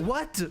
What?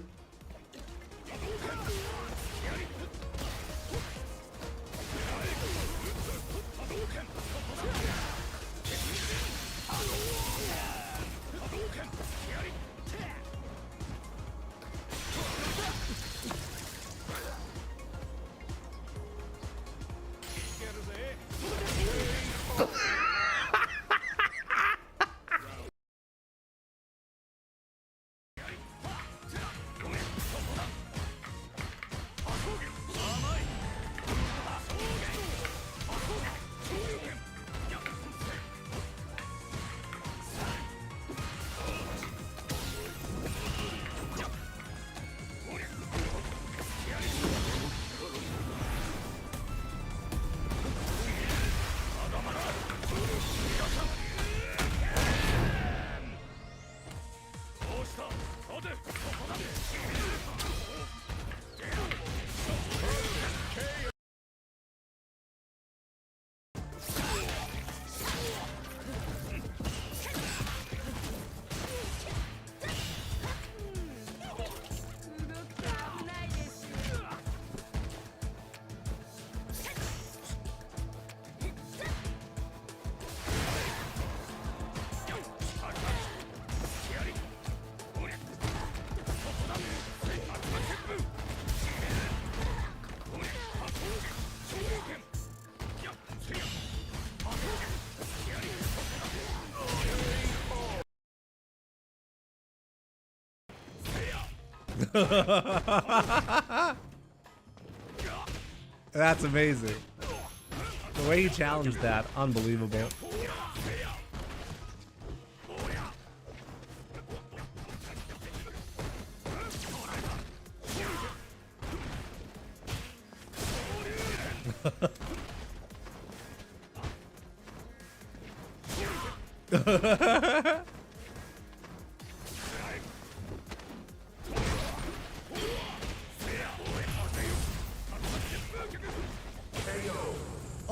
That's amazing. The way he challenged that, unbelievable.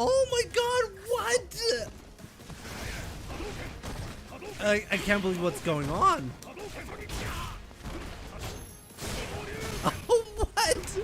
Oh my god, what? I can't believe what's going on. Oh, what?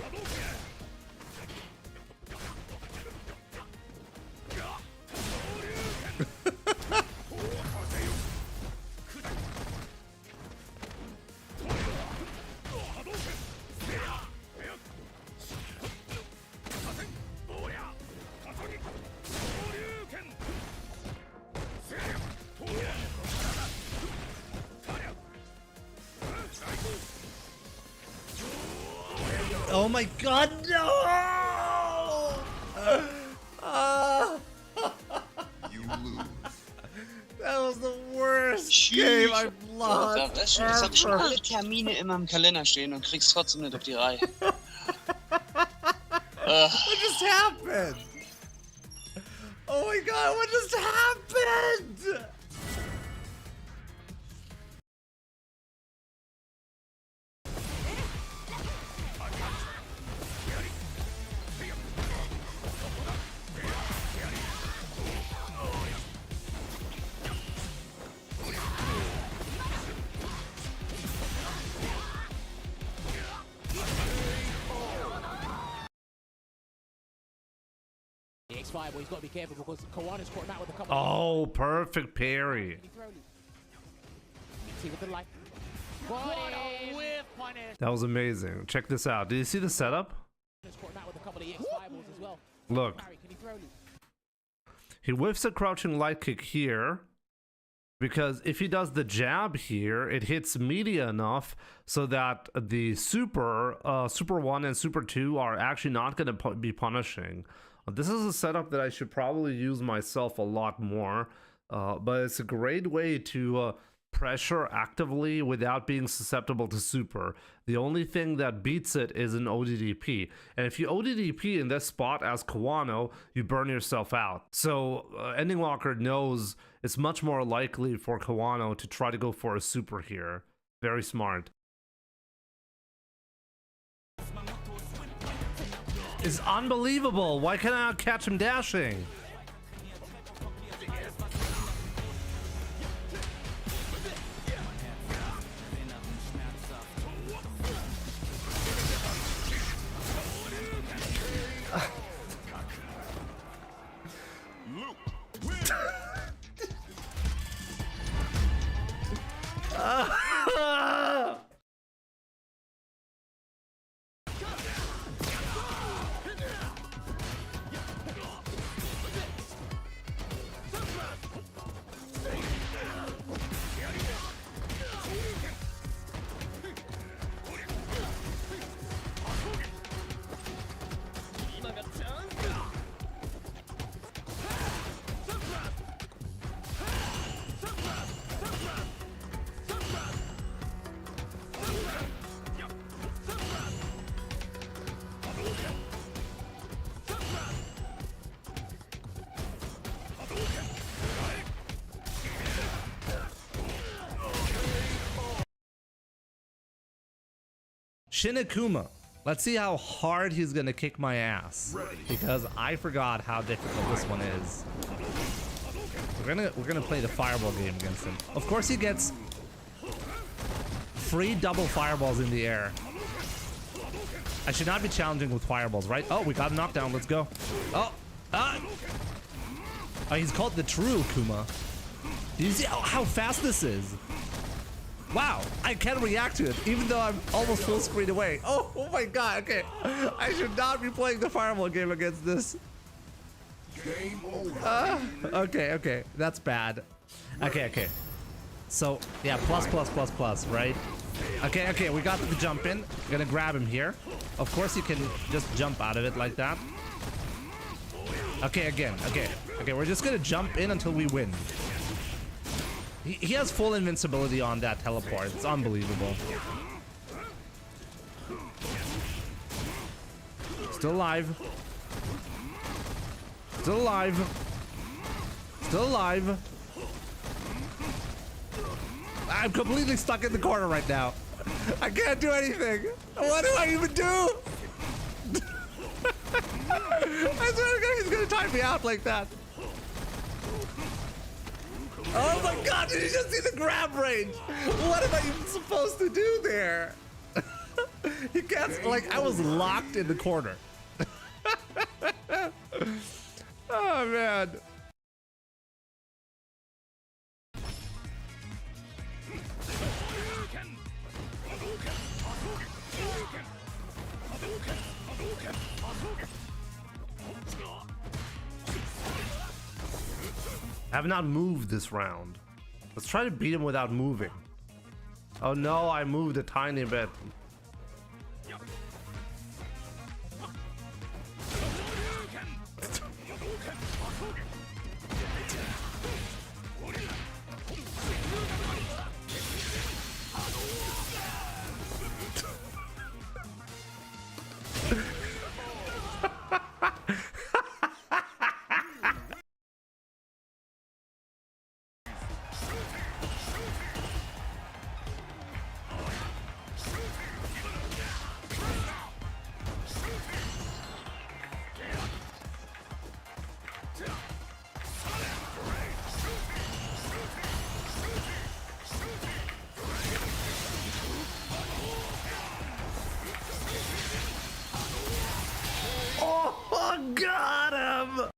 Oh my god, no! You lose. That was the worst game I've lost. Das habe ich schon alle Termine immer im Kalender stehen und krieg's trotzdem nicht auf die Reihe. What just happened? Oh my god, what just happened? X5, well, he's got to be careful because Kawana's caught him out with a couple. Oh, perfect parry. See with the light. What a whiff punish. That was amazing. Check this out. Did you see the setup? Caught him out with a couple of X5 balls as well. Look. Can he throw loop? He whiffs a crouching light kick here. Because if he does the jab here, it hits media enough so that the Super 1 and Super 2 are actually not going to be punishing. This is a setup that I should probably use myself a lot more, but it's a great way to pressure actively without being susceptible to Super. The only thing that beats it is an ODDP. And if you ODDP in this spot as Kawano, you burn yourself out. So Ending Walker knows it's much more likely for Kawano to try to go for a Super here. Very smart. It's unbelievable. Why can't I not catch him dashing? Shinakuma. Let's see how hard he's gonna kick my ass. Because I forgot how difficult this one is. We're gonna play the fireball game against him. Of course he gets free double fireballs in the air. I should not be challenging with fireballs, right? Oh, we got a knockdown. Let's go. Oh, he's called the true Kuma. Do you see how fast this is? Wow, I can react to it, even though I'm almost full screen away. Oh my god, okay. I should not be playing the fireball game against this. Game over. Okay, that's bad. Okay. So, yeah, plus, right? Okay, we got the jump in. Gonna grab him here. Of course you can just jump out of it like that. Okay, again, okay, we're just gonna jump in until we win. He has full invincibility on that teleport. It's unbelievable. Still alive. Still alive. Still alive. I'm completely stuck in the corner right now. I can't do anything. What do I even do? I swear to God, he's gonna time me out like that. Oh my god, did you just see the grab range? What am I even supposed to do there? You can't, like, I was locked in the corner. Oh man. I have not moved this round. Let's try to beat him without moving. Oh no, I moved a tiny bit. Got him!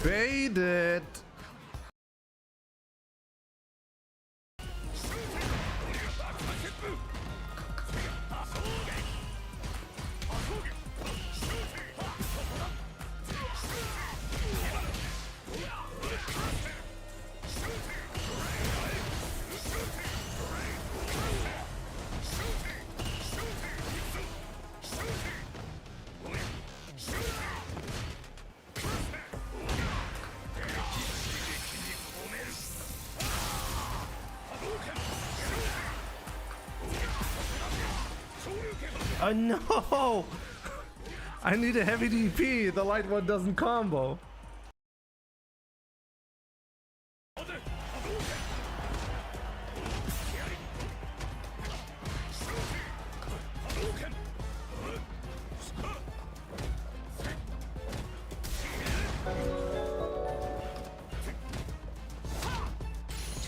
Fade it. Oh no! I need a heavy DP. The light one doesn't combo.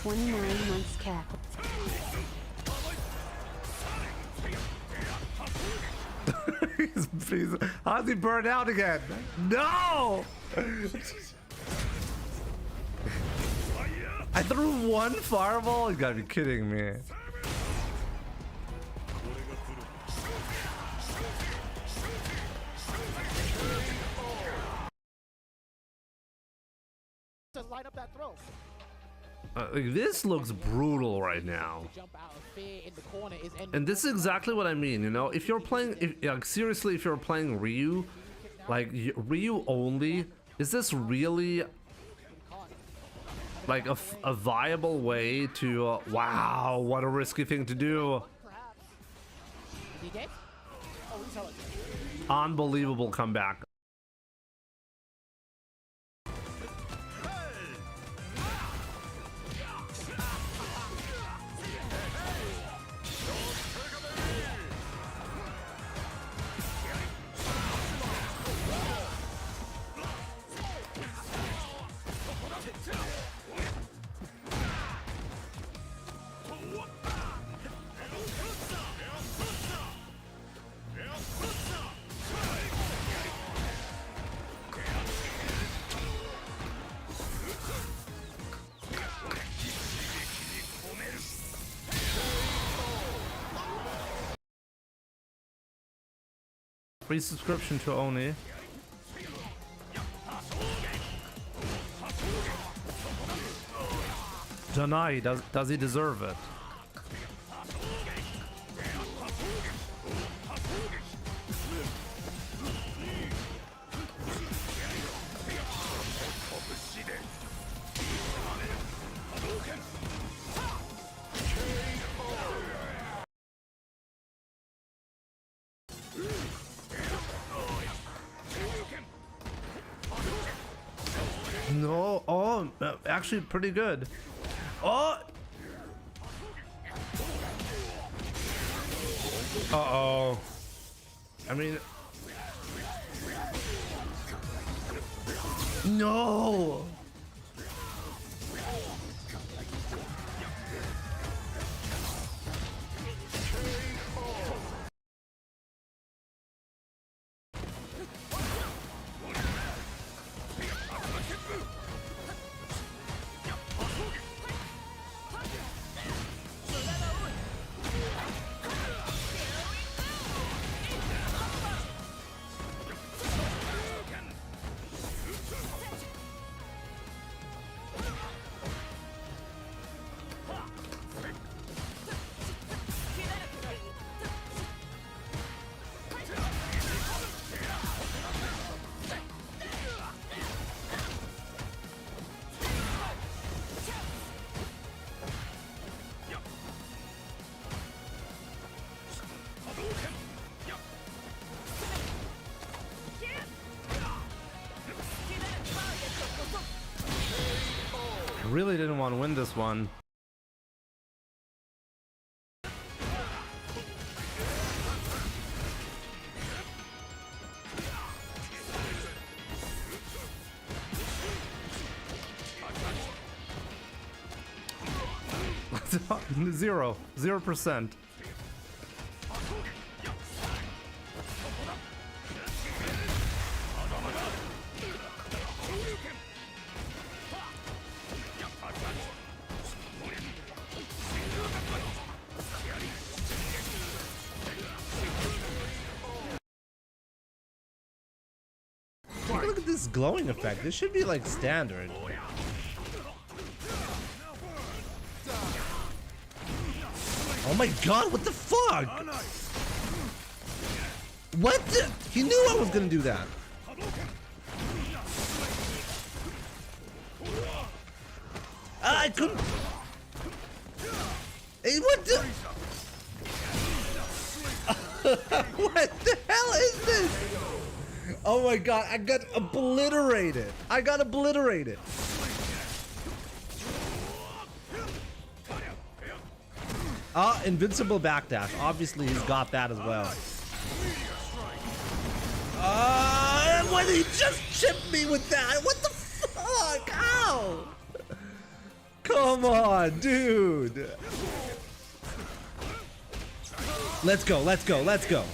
Months cap. How's he burned out again? No! I threw one fireball? You gotta be kidding me. To line up that throw. This looks brutal right now. Jump out of fear in the corner is And this is exactly what I mean, you know? If you're playing, like, seriously, if you're playing Ryu, like, Ryu only, is this really, like, a viable way to, wow, what a risky thing to do. perhaps. Is he dead? Oh, he's hurt. Unbelievable comeback. Free subscription to Oni. Janai, does he deserve it? No, oh, actually pretty good. Oh! Uh-oh. I mean... No! Really didn't want to win this one. Zero. 0%. Look at this glowing effect. This should be like standard. Oh my god, what the fuck? What the? He knew I was gonna do that. I couldn't. Hey, what the? What the hell is this? Oh my god, I got obliterated. I got obliterated. Invincible backdash. Obviously, he's got that as well. Why did he just chip me with that? What the fuck? Ow! Come on, dude. Let's go, let's go, let's go.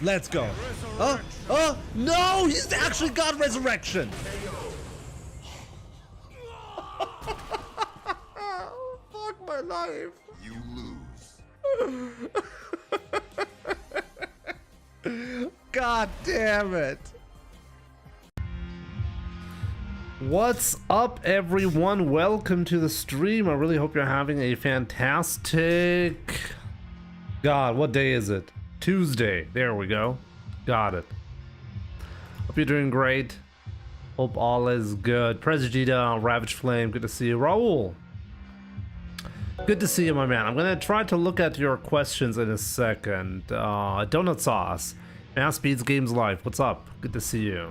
Let's go. Oh, no! He's actually got resurrection! Fuck my life. You lose. God damn it. What's up, everyone? Welcome to the stream. I really hope you're having a fantastic... God, what day is it? Tuesday. There we go. Got it. Hope you're doing great. Hope all is good. Prezigita, Ravage Flame, good to see you. Raul, good to see you, my man. I'm gonna try to look at your questions in a second. Donut Sauce, Mass Speeds Games Life, what's up? Good to see you.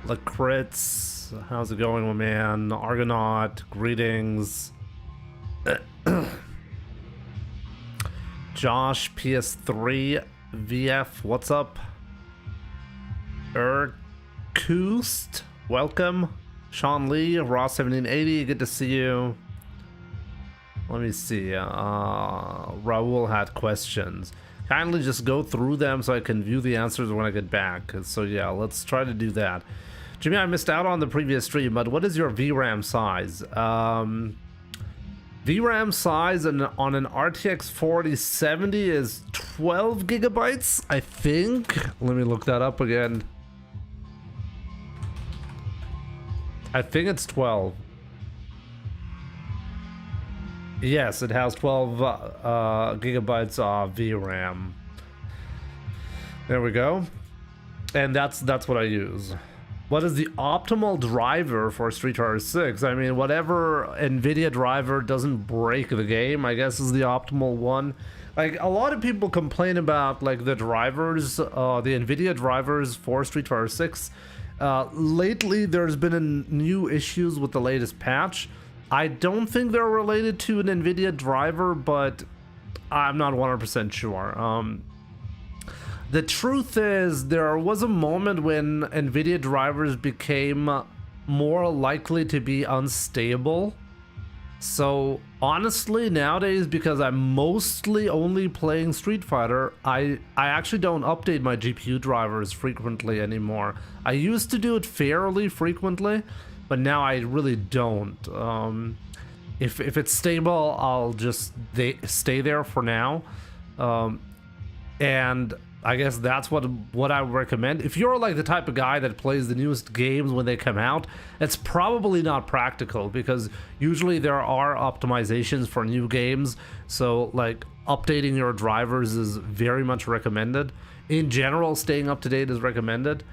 Lacritz, how's it going, my man? Argonaut, greetings. Josh, PS3, VF, what's up? Erkoost, welcome. Sean Lee, Raw1780, good to see you. Let me see. Raul had questions. Kindly just go through them so I can view the answers when I get back. So yeah, let's try to do that. Jimmy, I missed out on the previous stream, but what is your VRAM size? VRAM size on an RTX 4070 is 12 gigabytes, I think. Let me look that up again. I think it's 12. Yes, it has 12 gigabytes of VRAM. There we go. And that's what I use. What is the optimal driver for Street Fighter 6? I mean, whatever NVIDIA driver doesn't break the game, I guess is the optimal one. Like, a lot of people complain about, like, the drivers, the NVIDIA drivers for Street Fighter 6. Lately, there's been new issues with the latest patch. I don't think they're related to an NVIDIA driver, but I'm not 100% sure. The truth is, there was a moment when NVIDIA drivers became more likely to be unstable. So honestly, nowadays, because I'm mostly only playing Street Fighter, I actually don't update my GPU drivers frequently anymore. I used to do it fairly frequently, but now I really don't. If it's stable, I'll just stay there for now. And I guess that's what I would recommend. If you're like the type of guy that plays the newest games when they come out, it's probably not practical because usually there are optimizations for new games. So like updating your drivers is very much recommended. In general, staying up to date is recommended.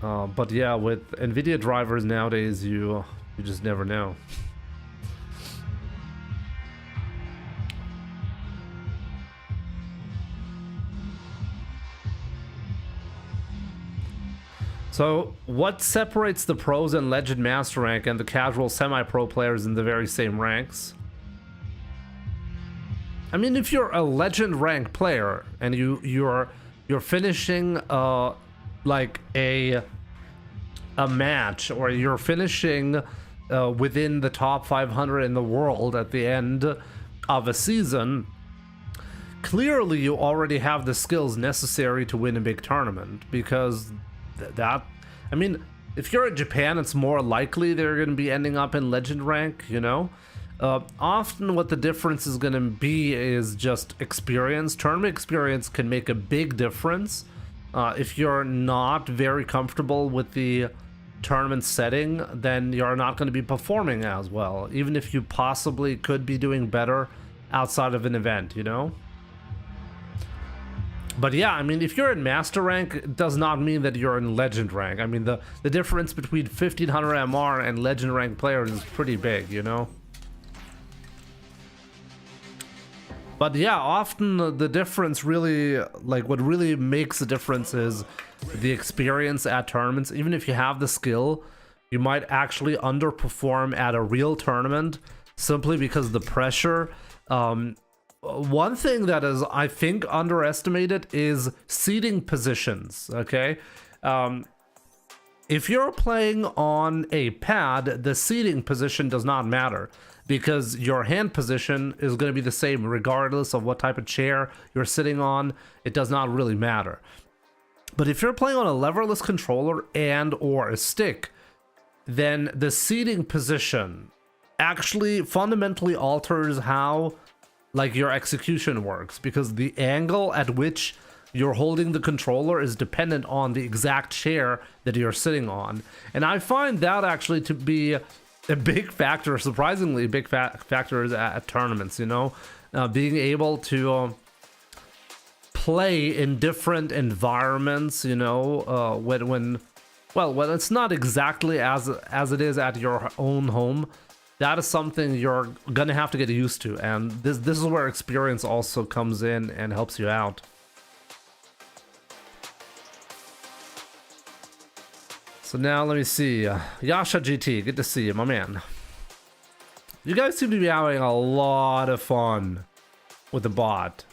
But yeah, with NVIDIA drivers nowadays, you just never know. So, what separates the pros and legend master rank and the casual semi-pro players in the very same ranks? I mean, if you're a legend rank player and you're finishing like a match, or you're finishing within the top 500 in the world at the end of a season, clearly you already have the skills necessary to win a big tournament, because that, I mean, if you're in Japan, it's more likely they're going to be ending up in legend rank, you know? Often what the difference is going to be is just experience. Tournament experience can make a big difference. If you're not very comfortable with the tournament setting, then you're not going to be performing as well, even if you possibly could be doing better outside of an event, you know? But yeah, I mean, if you're in master rank, it does not mean that you're in legend rank. I mean, the difference between 1500 MR and legend rank players is pretty big, you know? But yeah, often the difference really, like what really makes a difference is the experience at tournaments. Even if you have the skill, you might actually underperform at a real tournament simply because of the pressure. One thing that is, I think, underestimated is seating positions, okay? If you're playing on a pad, the seating position does not matter because your hand position is going to be the same regardless of what type of chair you're sitting on. It does not really matter. But if you're playing on a leverless controller and or a stick, then the seating position actually fundamentally alters how like your execution works, because the angle at which you're holding the controller is dependent on the exact chair that you're sitting on. And I find that actually to be a big factor, surprisingly big factor at tournaments, you know, being able to play in different environments, you know, when it's not exactly as it is at your own home. That is something you're gonna have to get used to, and this is where experience also comes in and helps you out. So now let me see, Yasha GT, good to see you, my man. You guys seem to be having a lot of fun with the bot.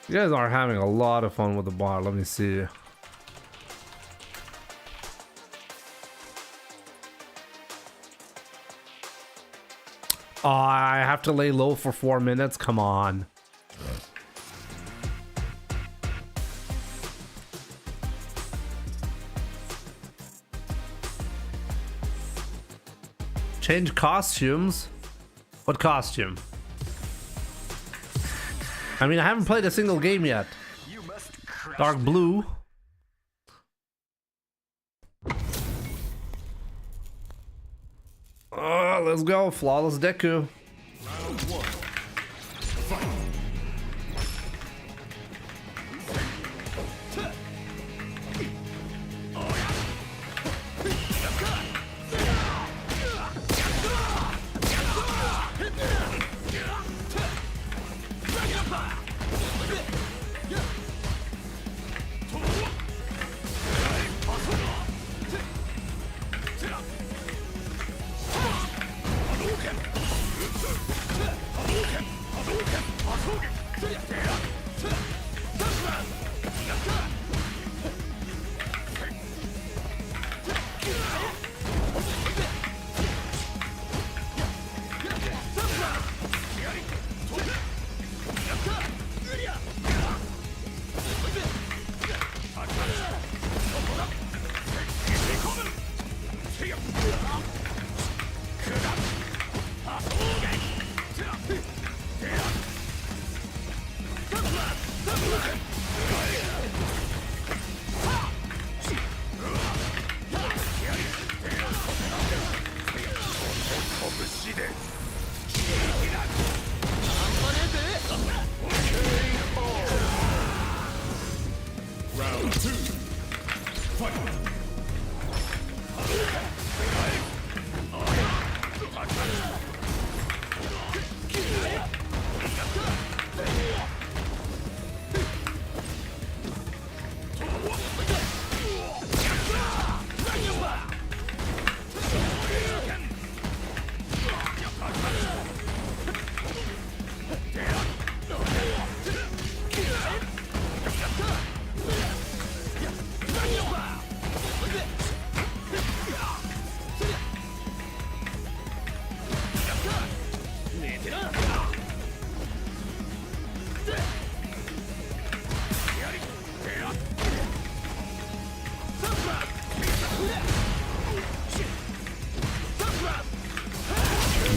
You guys are having a lot of fun with the bot. Let me see. Oh, I have to lay low for 4 minutes? Come on. Change costumes? What costume? I mean, I haven't played a single game yet. Dark blue. Let's go. Flawless Deku. Round one. Fight. Round two. Fight.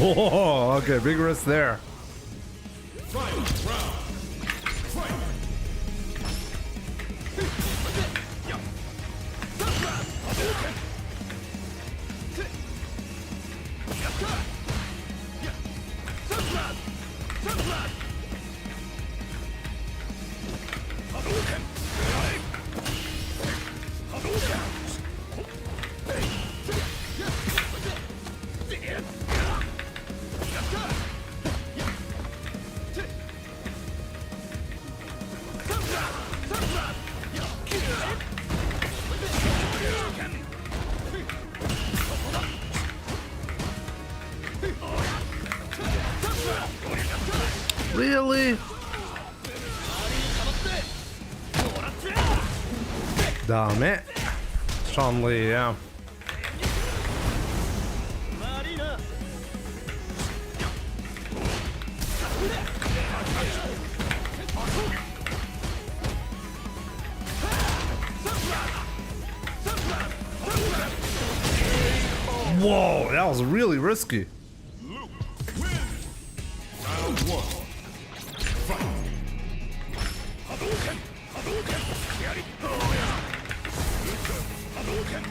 Whoa, okay, big risk there. Final round. Fight. Hadouken! Really? Damn it. Sean Lee, yeah. Whoa, that was really risky. Luke wins. Round 1. Fight. Hadouken! Hadouken! Yari! Hadouken!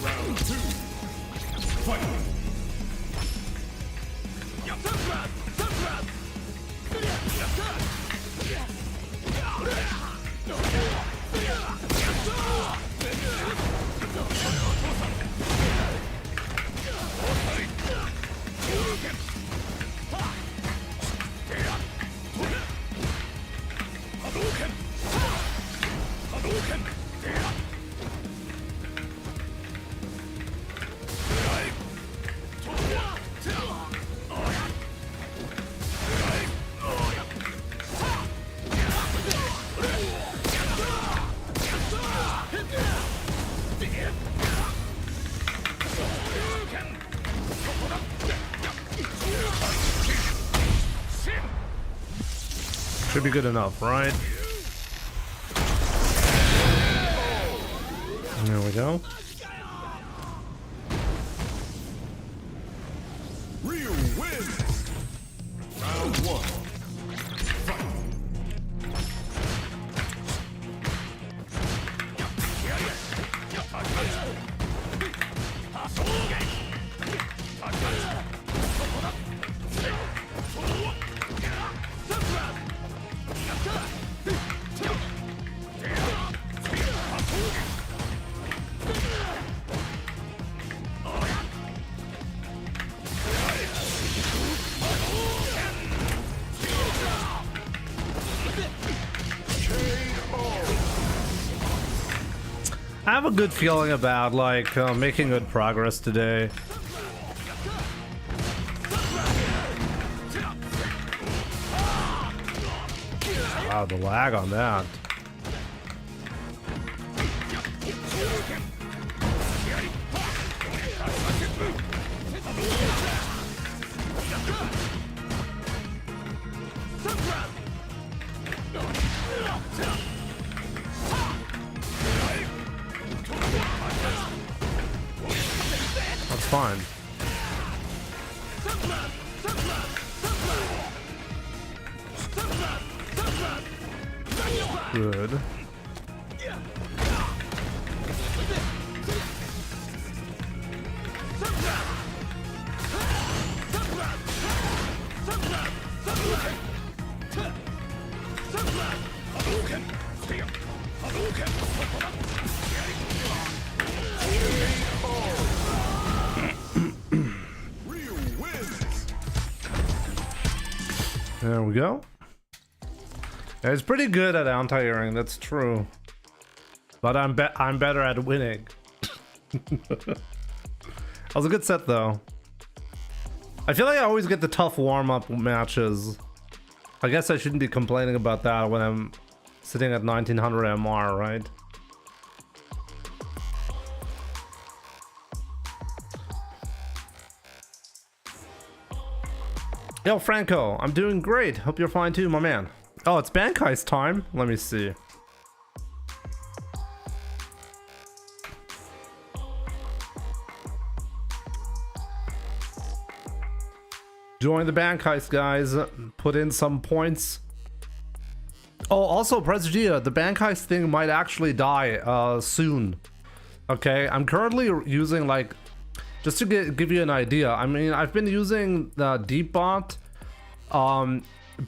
Round 2. Fight. Should be good enough, right? There we go. Ryu wins. Round 1. Fight. I have a good feeling about like making good progress today. Wow, the lag on that. That's fine. Good. There we go. Yeah, it's pretty good at anti-airing, that's true. But I'm better at winning. That was a good set though. I feel like I always get the tough warm-up matches. I guess I shouldn't be complaining about that when I'm sitting at 1900 MR, right? Yo, Franco, I'm doing great. Hope you're fine too, my man. Oh, it's Bankai's time. Let me see. Join the bank heist, guys. Put in some points. Oh, also, Presgia, the bank heist thing might actually die soon. Okay, I'm currently using like Just to give you an idea, I mean, I've been using the Deepbot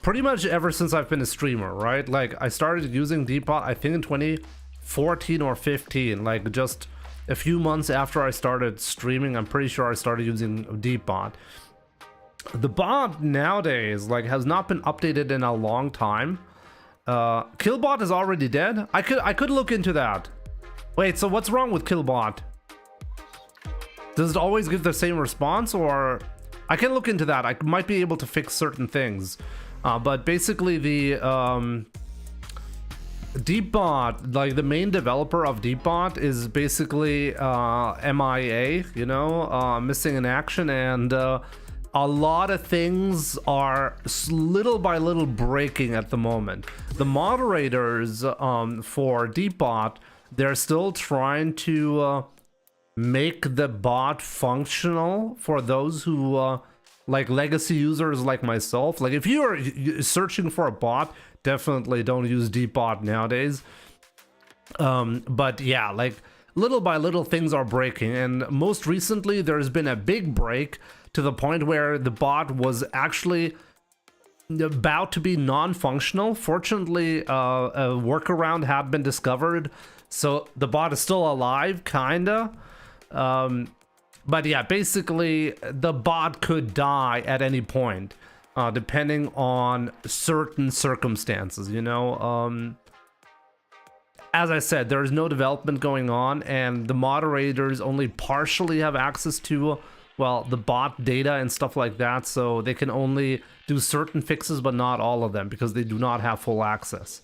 pretty much ever since I've been a streamer, right? Like, I started using Deepbot, I think in 2014 or 15, like just a few months after I started streaming. I'm pretty sure I started using Deepbot. The bot nowadays, like, has not been updated in a long time. Killbot is already dead. I could look into that. Wait, so what's wrong with Killbot? Does it always give the same response, or I can look into that. I might be able to fix certain things. But basically the Deepbot, like the main developer of Deepbot is basically MIA, you know, missing in action, and a lot of things are little by little breaking at the moment. The moderators for Deepbot, they're still trying to make the bot functional for those who like legacy users like myself. Like, if you're searching for a bot, definitely don't use Deepbot nowadays. But yeah, like, little by little things are breaking, and most recently there's been a big break to the point where the bot was actually about to be non-functional. Fortunately, a workaround had been discovered, so the bot is still alive, kinda. But yeah, basically the bot could die at any point, depending on certain circumstances, you know. As I said, there is no development going on, and the moderators only partially have access to, well, the bot data and stuff like that, so they can only do certain fixes, but not all of them, because they do not have full access.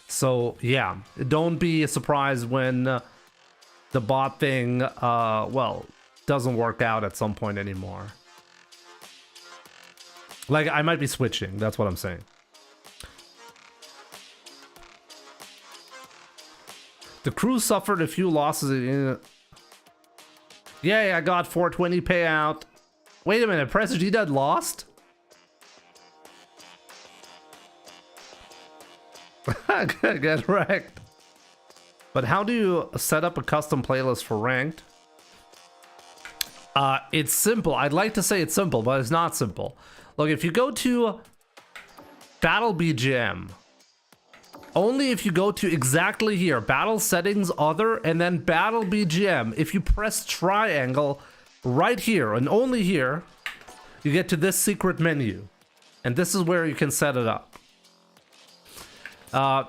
So yeah, don't be surprised when the bot thing, well, doesn't work out at some point anymore. Like, I might be switching, that's what I'm saying. The crew suffered a few losses in... Yay, I got 420 payout. Wait a minute, Press G Dad lost? Get wrecked. But how do you set up a custom playlist for ranked? It's simple. I'd like to say it's simple, but it's not simple. Look, if you go to Battle BGM, only if you go to exactly here, Battle Settings, Other, and then Battle BGM, if you press triangle right here, and only here, you get to this secret menu. And this is where you can set it up.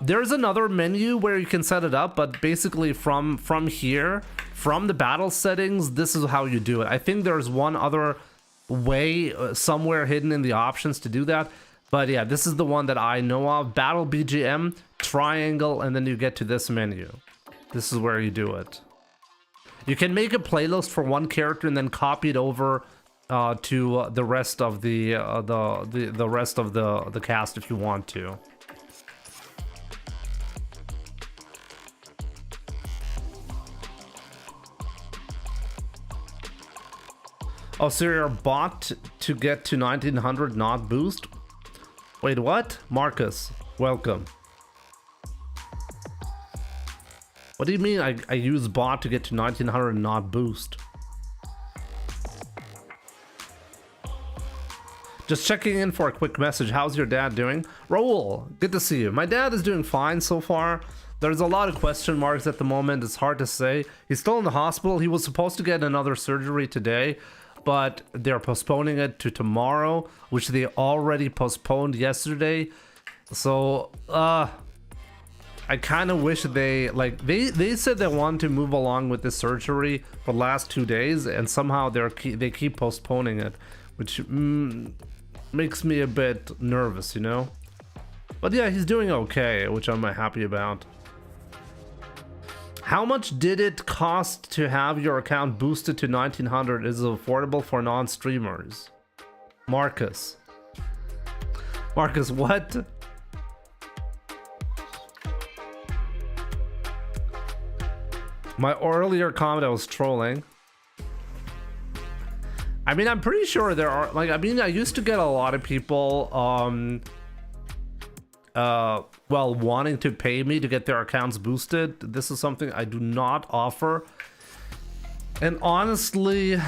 There's another menu where you can set it up, but basically from here, from the battle settings, this is how you do it. I think there's one other way somewhere hidden in the options to do that, but yeah, this is the one that I know of. Battle BGM, triangle, and then you get to this menu. This is where you do it. You can make a playlist for one character and then copy it over to the rest of the rest of the cast if you want to. Oh, so you're a bot to get to 1900 not boost? Wait, what? Marcus, welcome. What do you mean I use bot to get to 1900 not boost? Just checking in for a quick message. How's your dad doing? Raul, good to see you. My dad is doing fine so far. There's a lot of question marks at the moment. It's hard to say. He's still in the hospital. He was supposed to get another surgery today, but they're postponing it to tomorrow, which they already postponed yesterday. So I kind of wish they said they wanted to move along with this surgery for the last 2 days, and somehow they keep postponing it, which makes me a bit nervous, you know. But yeah, he's doing okay, which I'm happy about. How much did it cost to have your account boosted to 1900? Is it affordable for non-streamers? Marcus, what? My earlier comment, I was trolling. I mean, I'm pretty sure there are, like, I mean, I used to get a lot of people well, wanting to pay me to get their accounts boosted. This is something I do not offer, and honestly,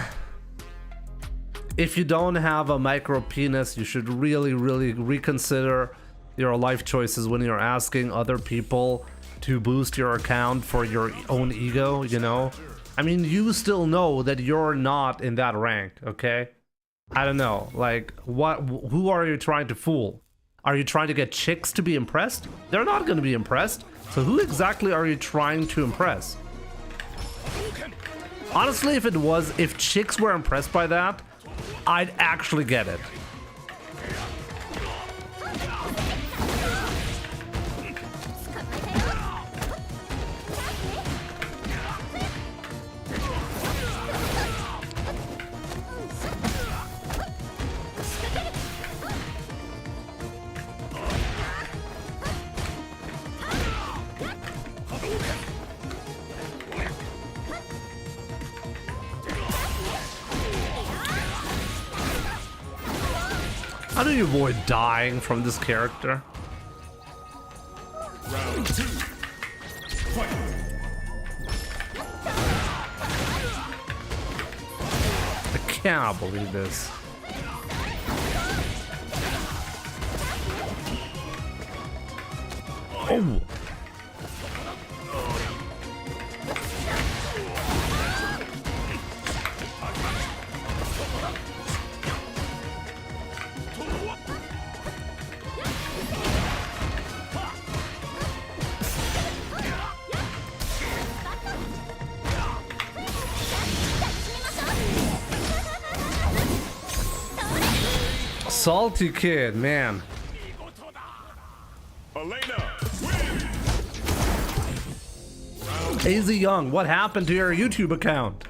if you don't have a micro penis, you should really reconsider your life choices when you're asking other people to boost your account for your own ego, you know? I mean, you still know that you're not in that rank, okay? I don't know, like, who are you trying to fool? Are you trying to get chicks to be impressed? They're not gonna be impressed. So who exactly are you trying to impress? Honestly, if chicks were impressed by that, I'd actually get it. How do you avoid dying from this character? Round 2. Fight. I cannot believe this. Oh! Salty kid, man. Elena wins. AZ Young, what happened to your YouTube account?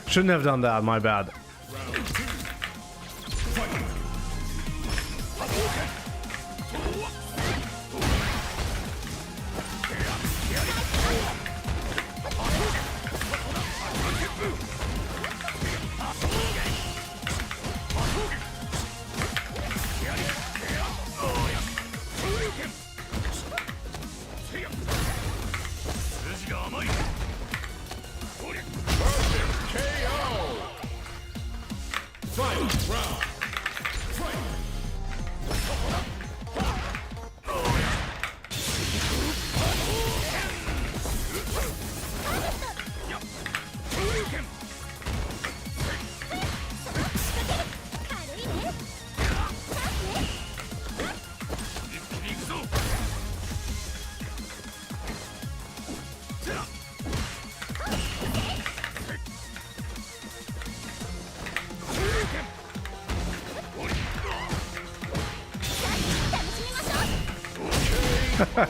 Shouldn't have done that, my bad.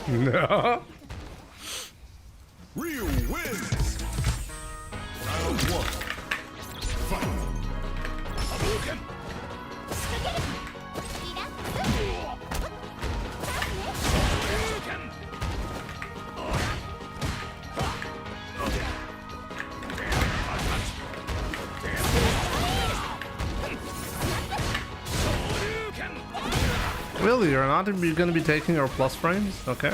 No. Ryu wins. Round 1. Fight. Hadouken. Really, you're not going to be taking our plus frames? Okay.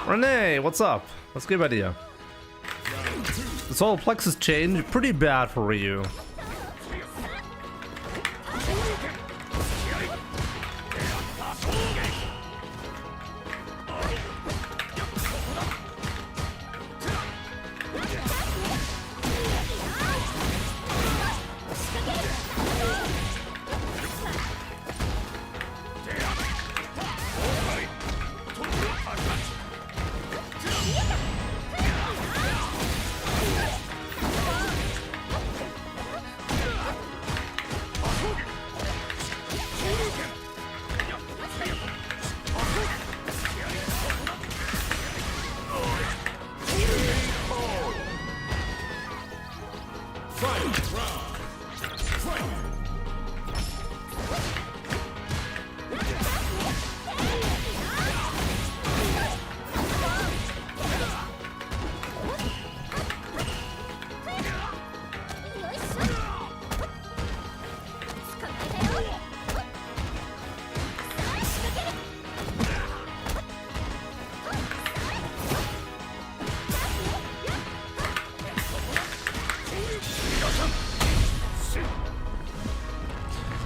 Renee, what's up? What's good idea? This whole plexus change, pretty bad for Ryu. Fight round. Fight.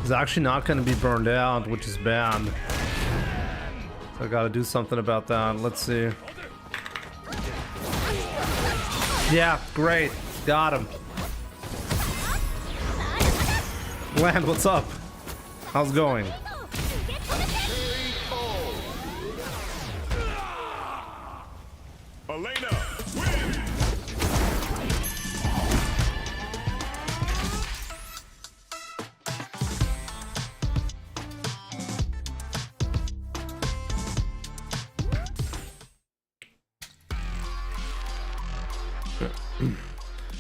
He's actually not going to be burned out, which is bad. So I got to do something about that. Let's see. Yeah, great. Got him. Land, what's up? How's it going? Elena wins.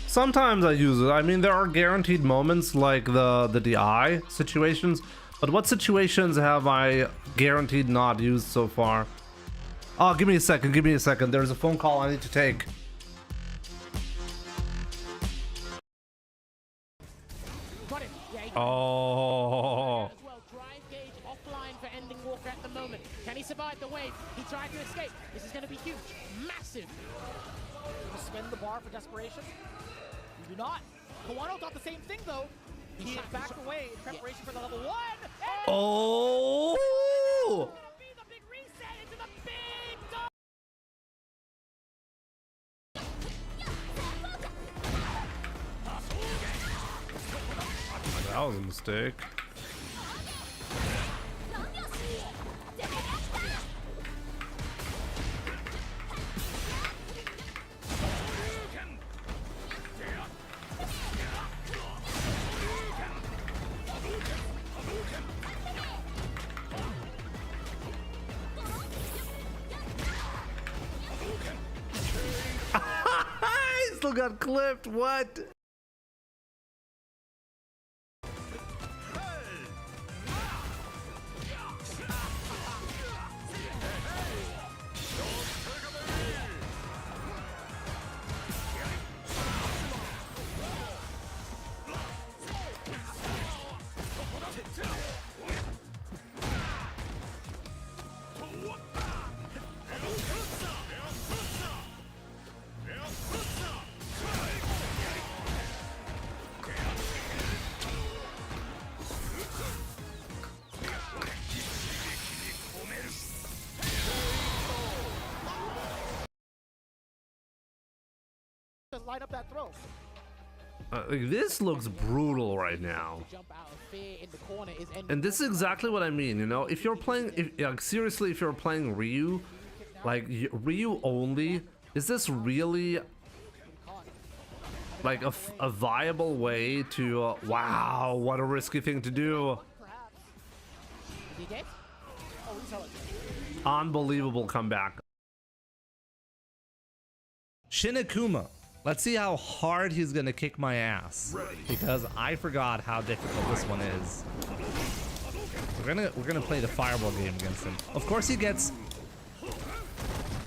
Sometimes I use it. I mean, there are guaranteed moments like the DI situations, but what situations have I guaranteed not used so far? Oh, give me a second. Give me a second. There's a phone call I need to take. Got him. Yeah, he Oh. as well. Drive gauge offline for ending Walker at the moment. Can he survive the wave? He tried to escape. This is going to be huge, massive. You spend the bar for desperation. You do not. Kawano thought the same thing though. He backed away in preparation for the level 1. Oh. It'll be the big reset into the big dog. That was a mistake. I still got clipped. What? Line up that throw. This looks brutal right now. Jump out of fear in the corner is ending. And this is exactly what I mean, you know, if you're playing, like, seriously, if you're playing Ryu, like, Ryu only, is this really, like, a viable way to, wow, what a risky thing to do. Perhaps. Is he dead? Oh, he's hurt. Unbelievable comeback. Shinakuma. Let's see how hard he's gonna kick my ass, because I forgot how difficult this one is. We're gonna play the fireball game against him. Of course he gets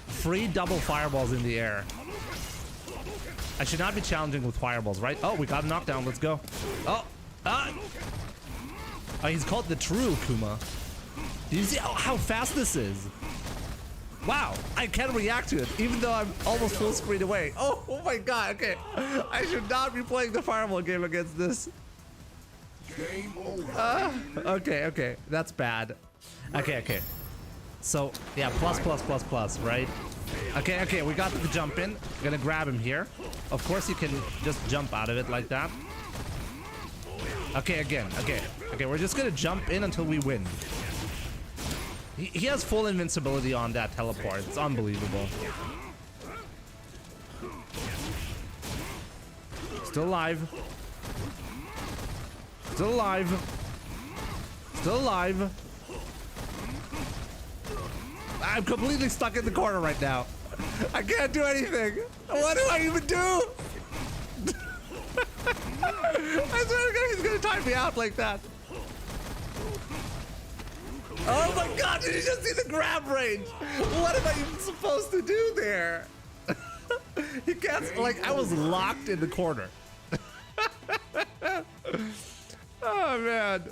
free double fireballs in the air. I should not be challenging with fireballs, right? Oh, we got a knockdown. Let's go. Oh, he's called the true Kuma. Do you see how fast this is? Wow, I can react to it, even though I'm almost full screen away. Oh my god, okay. I should not be playing the fireball game against this. Okay, that's bad. Okay. So, yeah, plus, right? Okay, we got the jump in. Gonna grab him here. Of course you can just jump out of it like that. Okay, again, okay, we're just gonna jump in until we win. He has full invincibility on that teleport. It's unbelievable. Still alive. Still alive. Still alive. I'm completely stuck in the corner right now. I can't do anything. What do I even do? I swear to God, he's gonna time me out like that. Oh my God, did you just see the grab range? What am I even supposed to do there? You can't, like, I was locked in the corner. Oh man.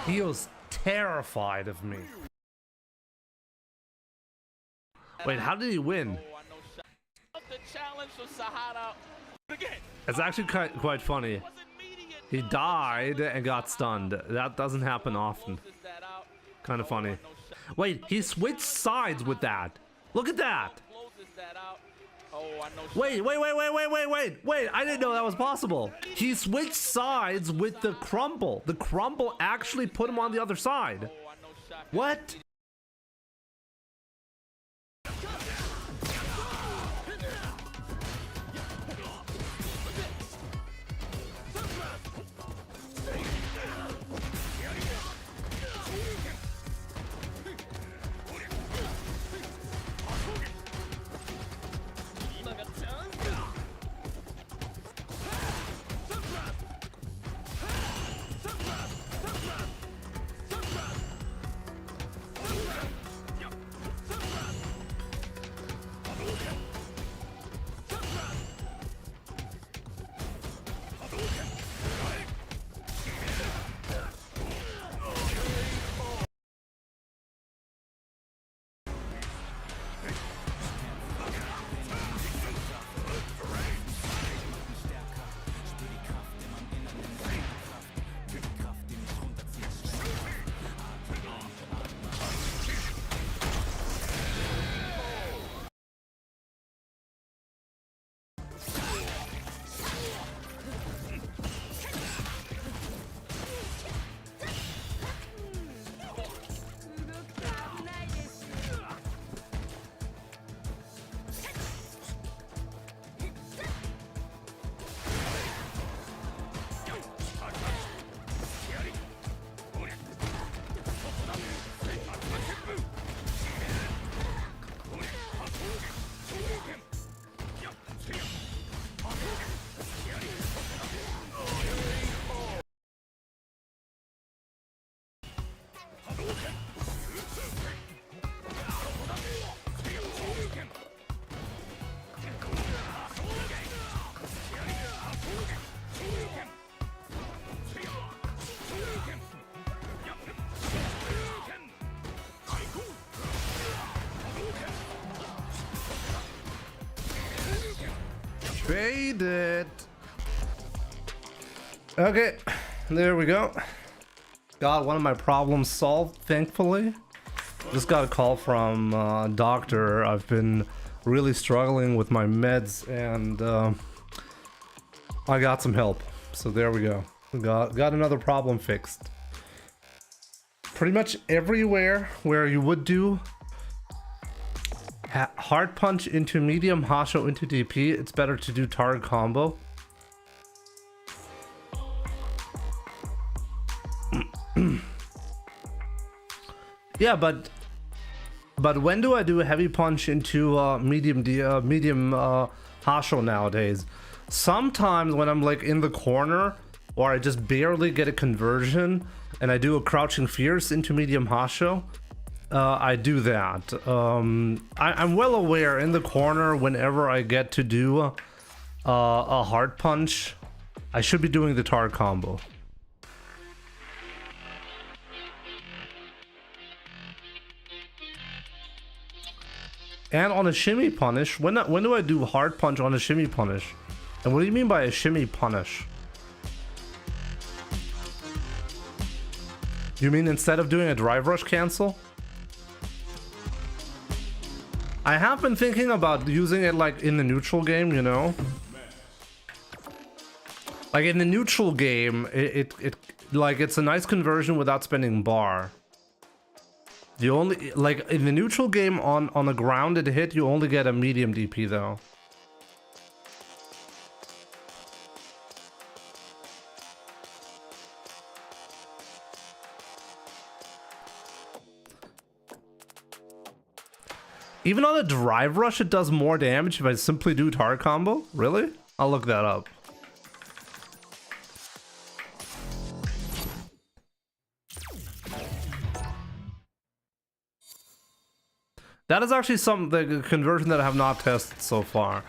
He was terrified of me. Wait, how did he win? It's actually quite funny. He died and got stunned. That doesn't happen often. Kind of funny. Wait, he switched sides with that. Look at that. Wait, I didn't know that was possible. He switched sides with the crumble. The crumble actually put him on the other side. What? Faded. Okay, there we go. Got one of my problems solved, thankfully. Just got a call from doctor. I've been really struggling with my meds, and I got some help. So there we go. Got another problem fixed. Pretty much everywhere where you would do hard punch into medium, Hasho into DP, it's better to do target combo. Yeah, but when do I do a heavy punch into medium Hasho nowadays? Sometimes when I'm like in the corner, or I just barely get a conversion, and I do a crouching fierce into medium Hasho, I do that. I'm well aware in the corner, whenever I get to do a hard punch, I should be doing the target combo. And on a shimmy punish, when do I do hard punch on a shimmy punish? And what do you mean by a shimmy punish? You mean instead of doing a drive rush cancel? I have been thinking about using it like in the neutral game, you know? Like in the neutral game, it like it's a nice conversion without spending bar. You only like in the neutral game on a grounded hit, you only get a medium DP though. Even on a drive rush, it does more damage if I simply do tar combo. Really? I'll look that up. That is actually the conversion that I have not tested so far.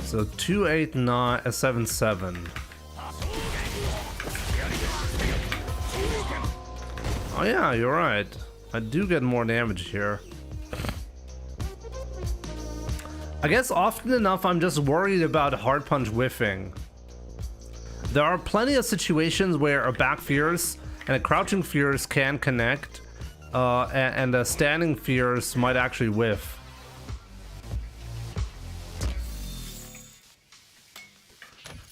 So 289 77. Oh yeah, you're right. I do get more damage here. I guess often enough I'm just worried about hard punch whiffing. There are plenty of situations where a back fierce and a crouching fierce can connect, and a standing fierce might actually whiff.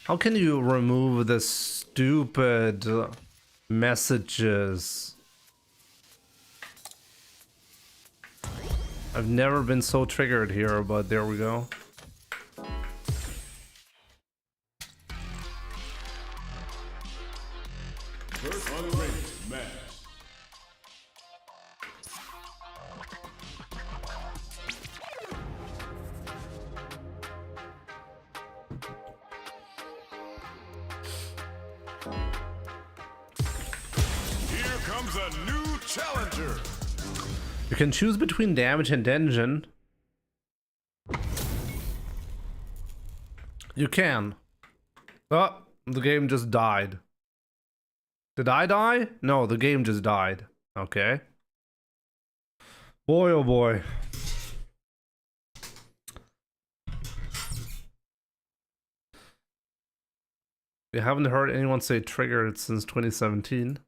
How can you remove the stupid messages? I've never been so triggered here, but there we go. First unranked match. Here comes a new challenger. You can choose between damage and engine. You can. Oh, the game just died. Did I die? No, the game just died. Okay. Boy, oh boy. You haven't heard anyone say triggered since 2017.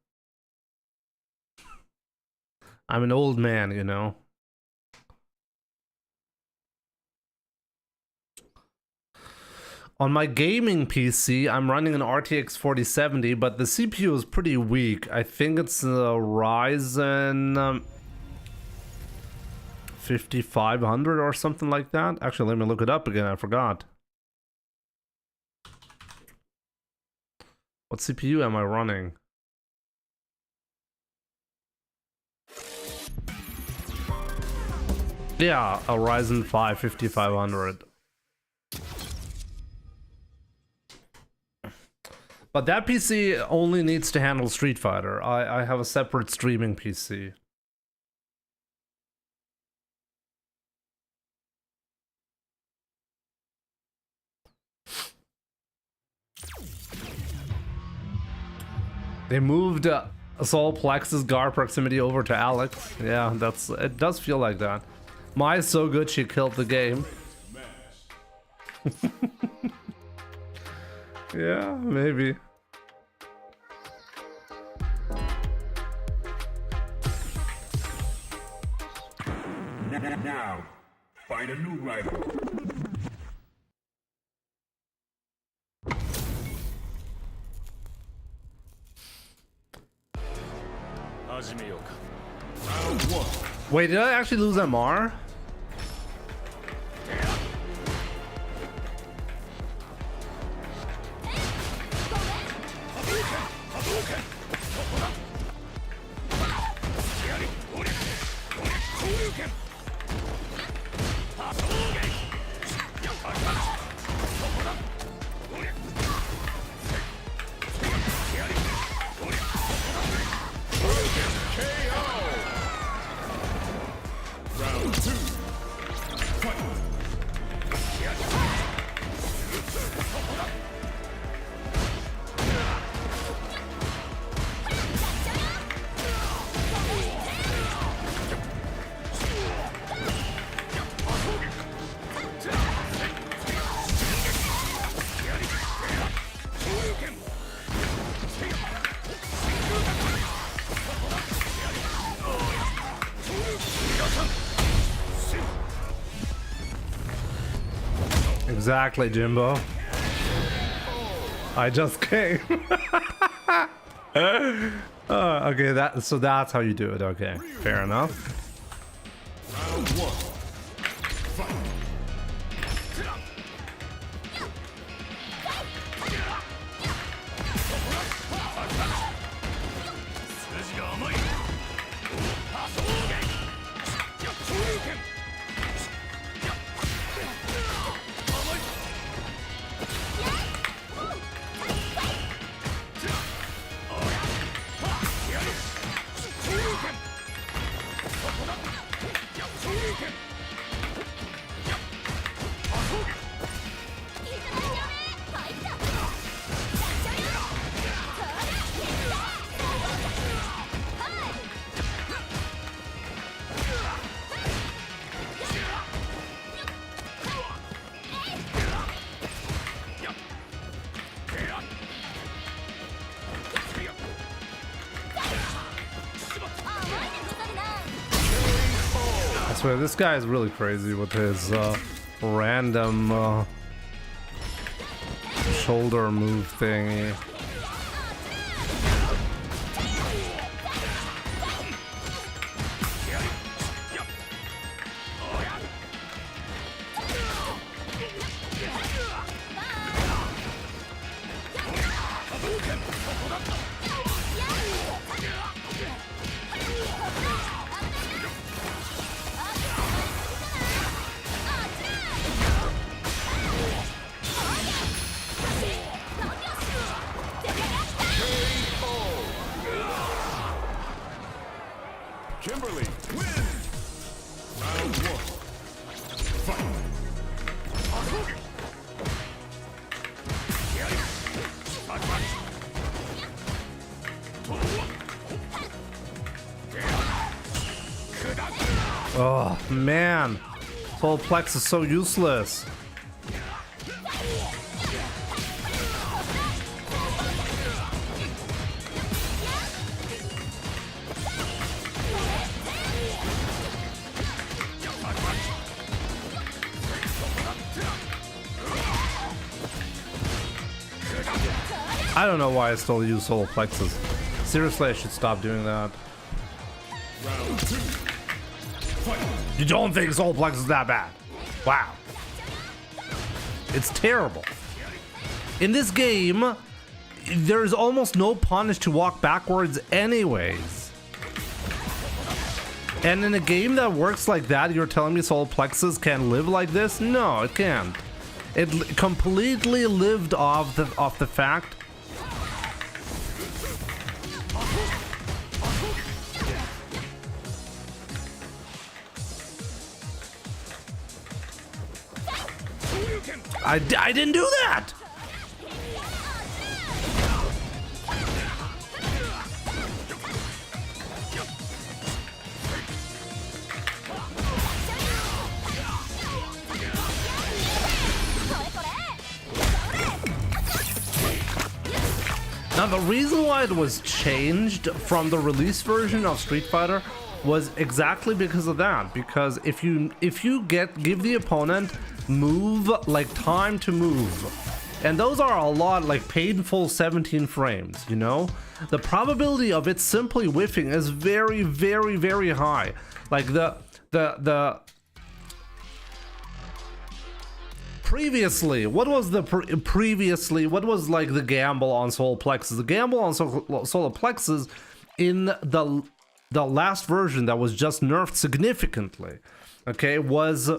I'm an old man, you know. On my gaming PC, I'm running an RTX 4070, but the CPU is pretty weak. I think it's a Ryzen 5500 or something like that. Actually, let me look it up again. I forgot. What CPU am I running? Yeah, a Ryzen 5 5500. But that PC only needs to handle Street Fighter. I have a separate streaming PC. They moved Soul Plex's guard proximity over to Alex. Yeah, it does feel like that. Mai's so good she killed the game. Yeah, maybe. Now, find a new rival. Round one. Wait, did I actually lose MR? Round two. Exactly, Jimbo. I just came. Okay, so that's how you do it. Okay, fair enough. Round 1. Fight. I swear, this guy is really crazy with his random shoulder move thingy. Kimberly wins. Round 1. Fight. Oh man, solar plex is so useless. I don't know why I still use solar plexus. Seriously, I should stop doing that. Round 2. Fight. You don't think solar plexus is that bad? Wow. It's terrible. In this game, there's almost no punish to walk backwards anyways. And in a game that works like that, you're telling me solar plexus can live like this? No, it can't. It completely lived off the fact I didn't do that. Now the reason why it was changed from the release version of Street Fighter was exactly because of that. Because if you give the opponent move, like time to move, and those are a lot, like painful 17 frames, you know, the probability of it simply whiffing is very, very, very high. Like previously, what was like the gamble on solar plexus? The gamble on solar plexus in the last version that was just nerfed significantly, okay, was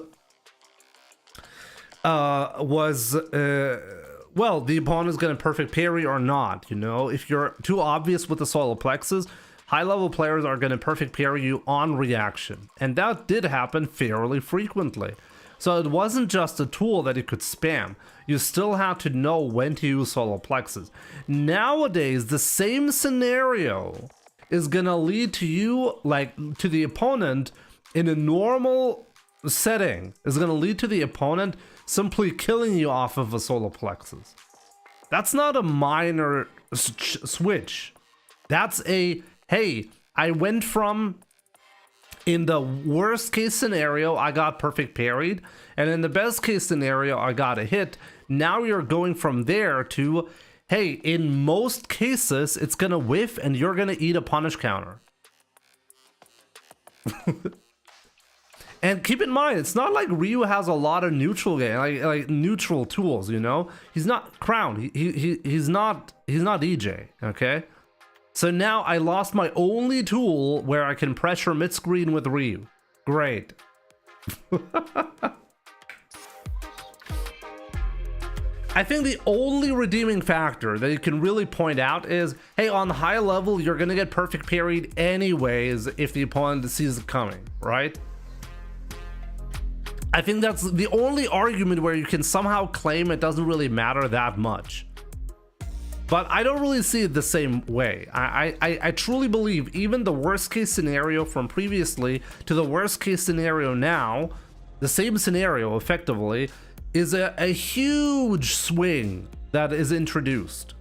well, the opponent's gonna perfect parry or not, you know. If you're too obvious with the solar plexus, high level players are gonna perfect parry you on reaction, and that did happen fairly frequently. So it wasn't just a tool that you could spam. You still had to know when to use solar plexus. Nowadays, the same scenario is gonna lead to you, like, to the opponent in a normal setting, is gonna lead to the opponent simply killing you off of a solar plexus. That's not a minor switch. That's a, hey, I went from in the worst case scenario, I got perfect parried, and in the best case scenario, I got a hit. Now you're going from there to, hey, in most cases, it's gonna whiff and you're gonna eat a punish counter. And keep in mind, it's not like Ryu has a lot of neutral game, like neutral tools, you know? He's not Crown, he's not EJ, okay? So now I lost my only tool where I can pressure mid-screen with Ryu. Great. I think the only redeeming factor that you can really point out is, hey, on the high level, you're gonna get perfect parried anyways if the opponent sees it coming, right? I think that's the only argument where you can somehow claim it doesn't really matter that much. But I don't really see it the same way. I truly believe even the worst case scenario from previously to the worst case scenario now, the same scenario effectively, is a huge swing that is introduced.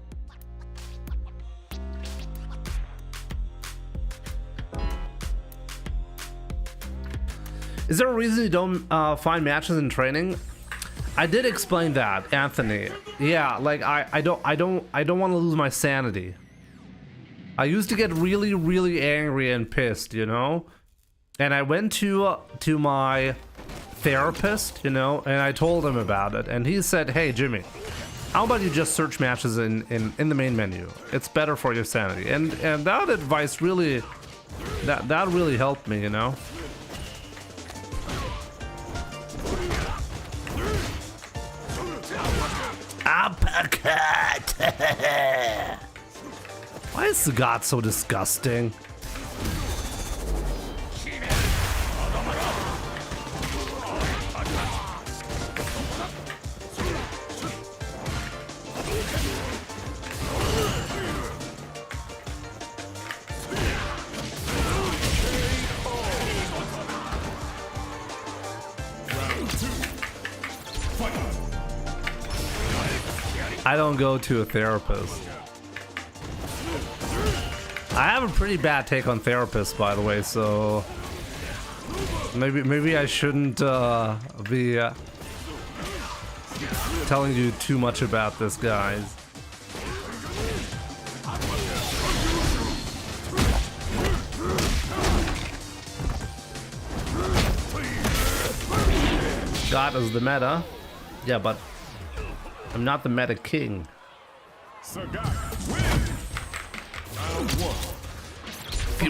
Is there a reason you don't find matches in training? I did explain that, Anthony. Yeah, like I don't want to lose my sanity. I used to get really, really angry and pissed, you know? And I went to my therapist, you know, and I told him about it, and he said, "Hey, Jimmy, how about you just search matches in the main menu? It's better for your sanity." And that advice really, that really helped me, you know? Uppercut! Why is the god so disgusting? I don't go to a therapist. I have a pretty bad take on therapists, by the way, so maybe I shouldn't be telling you too much about this, guys. God is the meta. Yeah, but I'm not the meta king.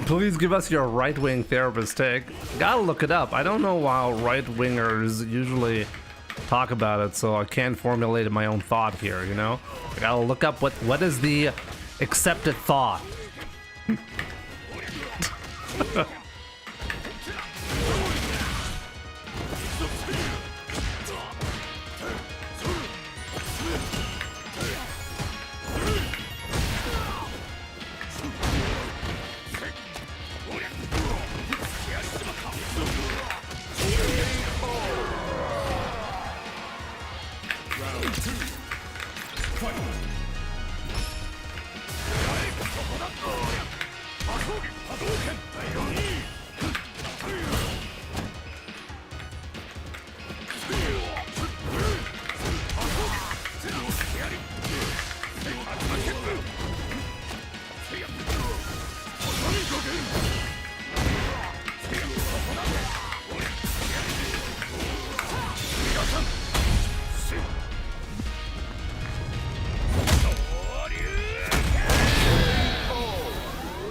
Please give us your right-wing therapist take. Gotta look it up. I don't know why right-wingers usually talk about it, so I can't formulate my own thought here, you know? I gotta look up what is the accepted thought.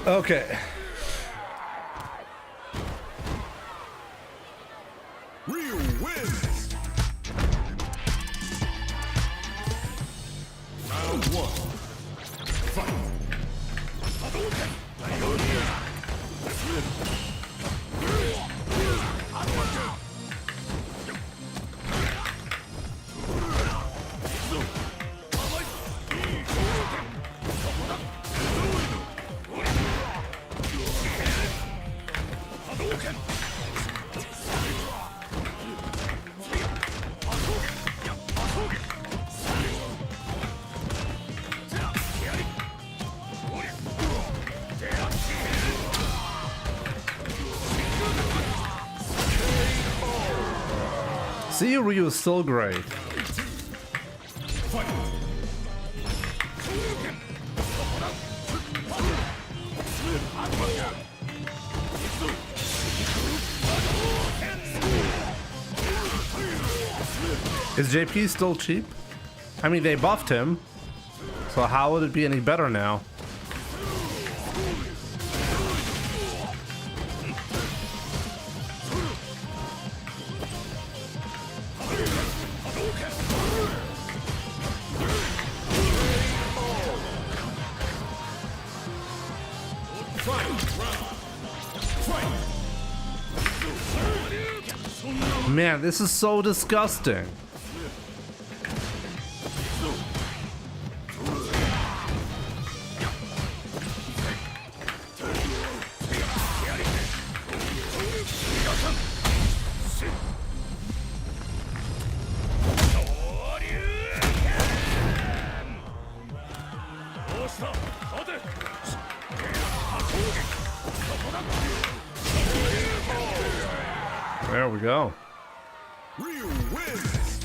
Okay. Ryu wins. Round one. Fight. See, Ryu is still great. Is JP still cheap? I mean, they buffed him, so how would it be any better now? Man, this is so disgusting. There we go. Ryu wins.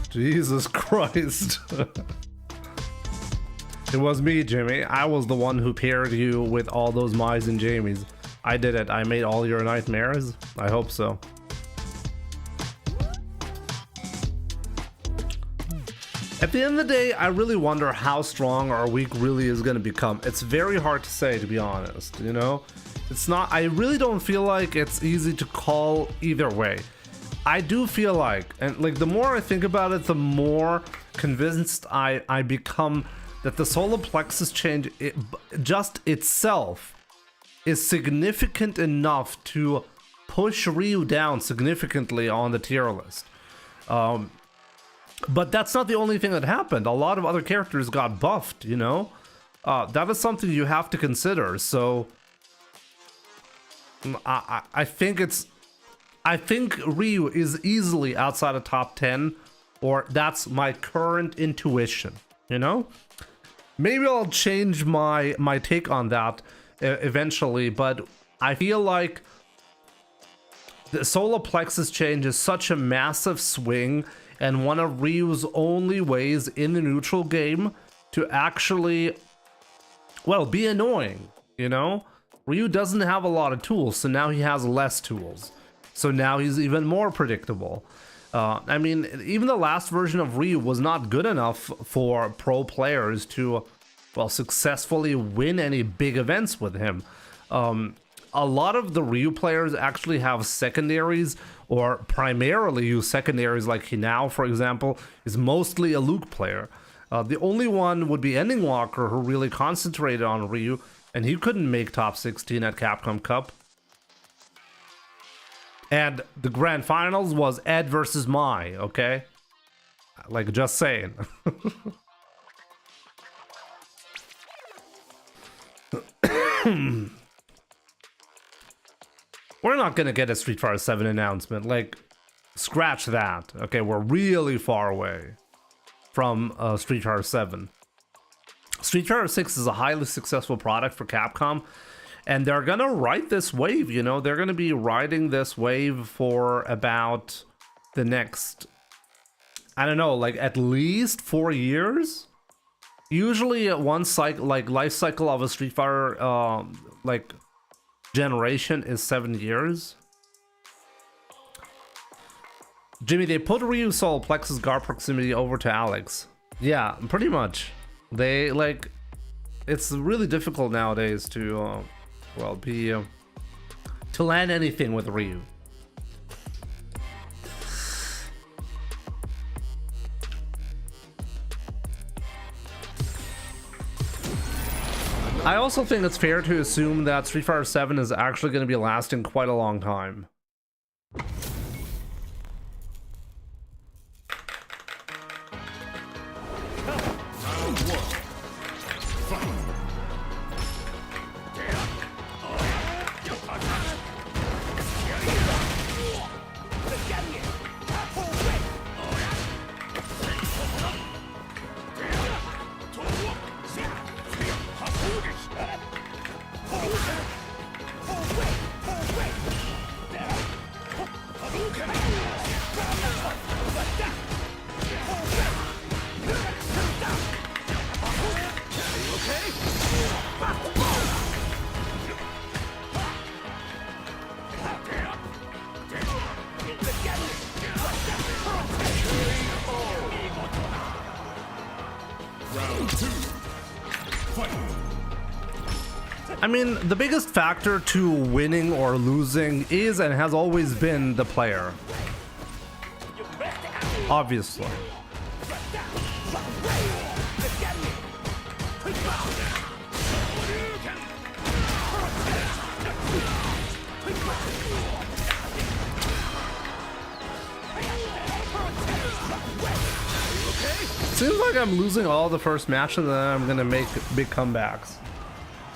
Jesus Christ. It was me, Jimmy. I was the one who paired you with all those Mi's and Jamies. I did it. I made all your nightmares. I hope so. At the end of the day, I really wonder how strong our week really is going to become. It's very hard to say, to be honest, you know? It's not, I really don't feel like it's easy to call either way. I do feel like, and like the more I think about it, the more convinced I become that the solar plexus change, just itself, is significant enough to push Ryu down significantly on the tier list. But that's not the only thing that happened. A lot of other characters got buffed, you know? That is something you have to consider. So I think Ryu is easily outside of top 10, or that's my current intuition, you know? Maybe I'll change my take on that eventually, but I feel like the solar plexus change is such a massive swing and one of Ryu's only ways in the neutral game to actually, well, be annoying, you know? Ryu doesn't have a lot of tools, so now he has less tools. So now he's even more predictable. I mean, even the last version of Ryu was not good enough for pro players to, well, successfully win any big events with him. A lot of the Ryu players actually have secondaries, or primarily use secondaries, like Hinao, for example, is mostly a Luke player. The only one would be Ending Walker, who really concentrated on Ryu, and he couldn't make top 16 at Capcom Cup. And the grand finals was Ed versus Mai, okay? Like, just saying. We're not gonna get a Street Fighter 7 announcement. Like, scratch that. Okay, we're really far away from Street Fighter 7. Street Fighter 6 is a highly successful product for Capcom, and they're gonna ride this wave, you know? They're gonna be riding this wave for about the next, I don't know, like at least 4 years? Usually one cycle, like life cycle of a Street Fighter, like generation is 7 years. Jimmy, they put Ryu Soul Plexus guard proximity over to Alex. Yeah, pretty much. They, like, it's really difficult nowadays to, well, be, to land anything with Ryu. I also think it's fair to assume that Street Fighter 7 is actually going to be lasting quite a long time. I mean, the biggest factor to winning or losing is and has always been the player. Obviously. Seems like I'm losing all the first match and then I'm gonna make big comebacks.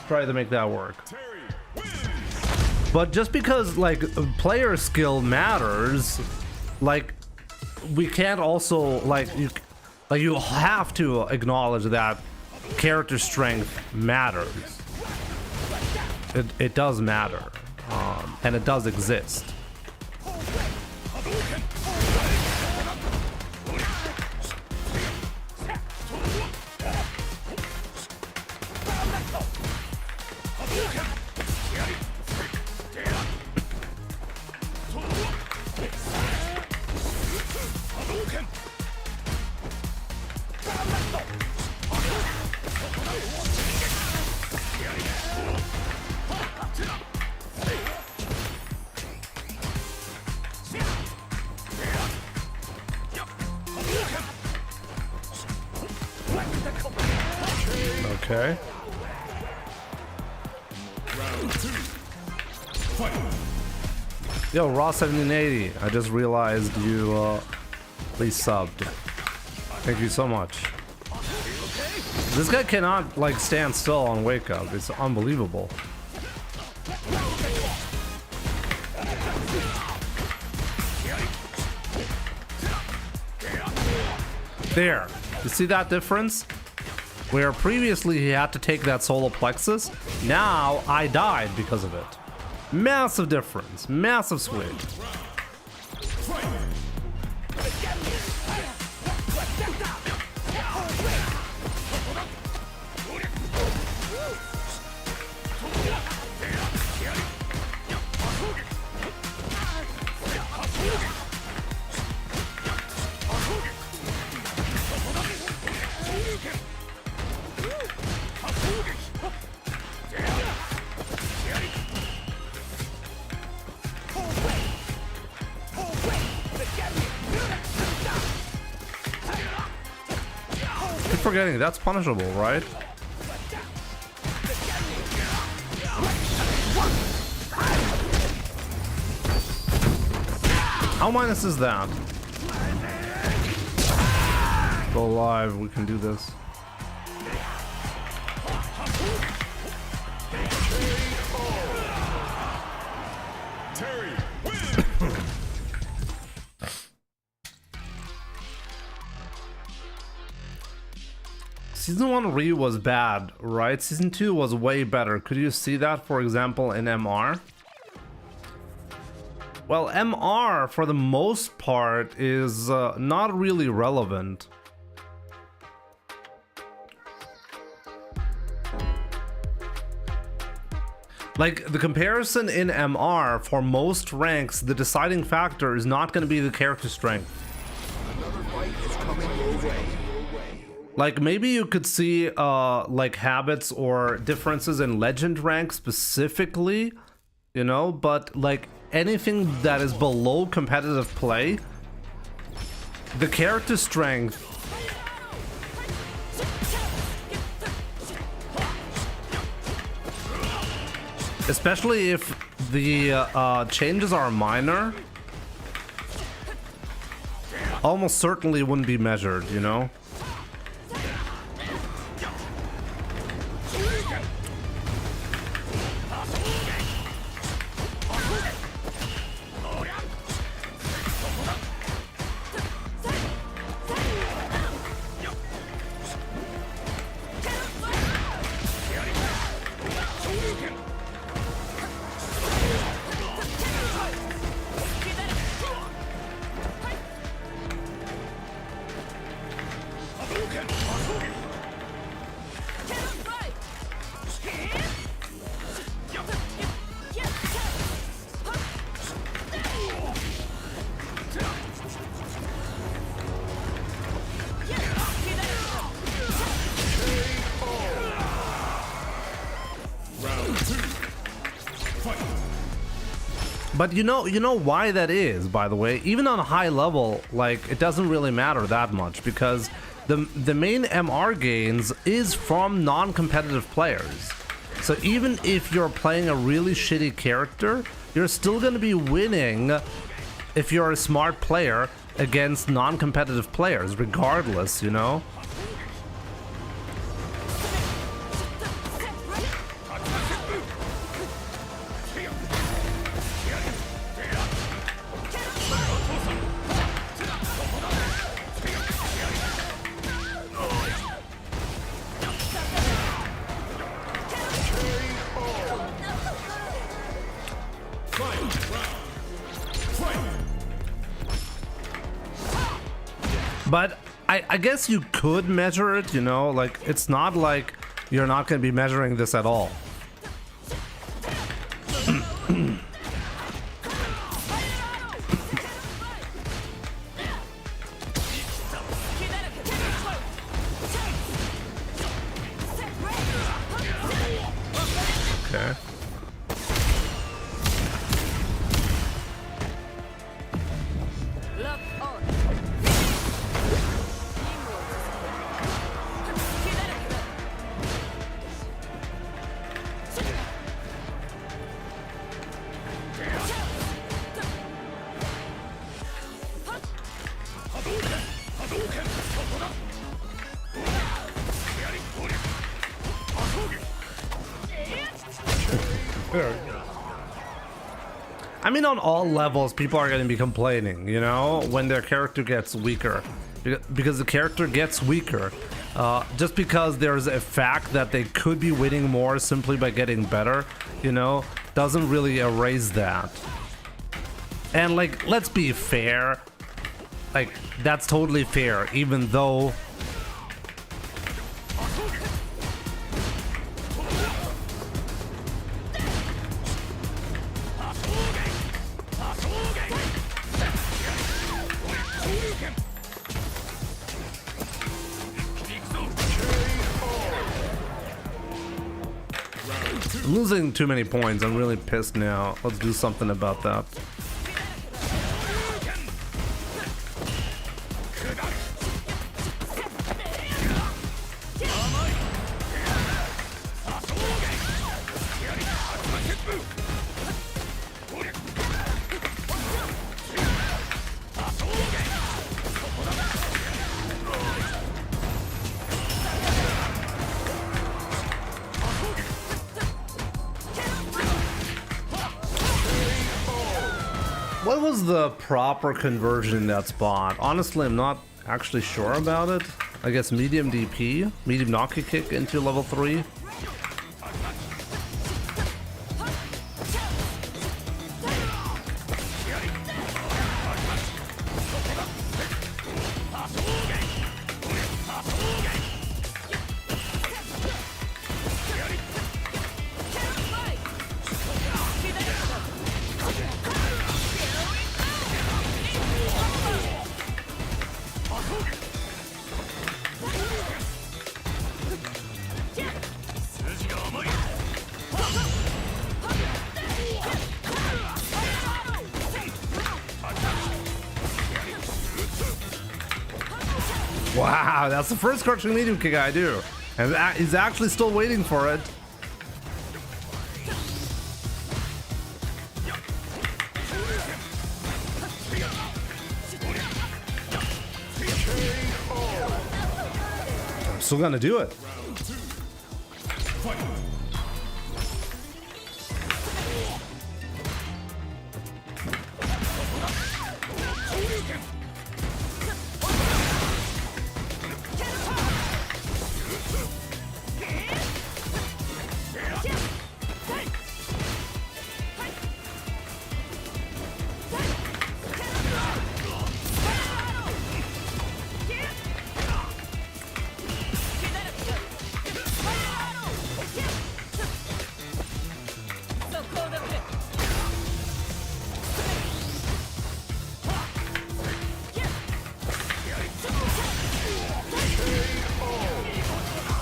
Let's try to make that work. But just because like player skill matters, like we can't also like you have to acknowledge that character strength matters. It does matter, and it does exist. Okay. Yo, Raw 1780. I just realized you please subbed. Thank you so much. This guy cannot like stand still on wake up. It's unbelievable. There. You see that difference? Where previously he had to take that solar plexus, now I died because of it. Massive difference, massive swing. Forgetting that's punishable, right? How minus is that? Go live, we can do this. Season 1 Ryu was bad, right? Season 2 was way better. Could you see that, for example, in MR? Well, MR, for the most part, is not really relevant. Like, the comparison in MR, for most ranks, the deciding factor is not going to be the character strength. Another fight is coming your way. Like, maybe you could see like habits or differences in legend rank specifically, you know, but like anything that is below competitive play, the character strength especially if the changes are minor, almost certainly wouldn't be measured, you know. But you know why that is, by the way. Even on a high level, like, it doesn't really matter that much because the main MR gains is from non-competitive players. So even if you're playing a really shitty character, you're still going to be winning if you're a smart player against non-competitive players, regardless, you know? But I guess you could measure it, you know, like it's not like you're not going to be measuring this at all. Okay. I mean, on all levels, people are going to be complaining, you know, when their character gets weaker. Because the character gets weaker. Just because there's a fact that they could be winning more simply by getting better, you know, doesn't really erase that. And, like, let's be fair. Like, that's totally fair, even though... I'm losing too many points. I'm really pissed now. Let's do something about that. What was the proper conversion in that spot? Honestly, I'm not actually sure about it. I guess medium DP, medium knocky kick into level 3. Wow, that's the first crouching medium kick I do. And he's actually still waiting for it. I'm still gonna do it.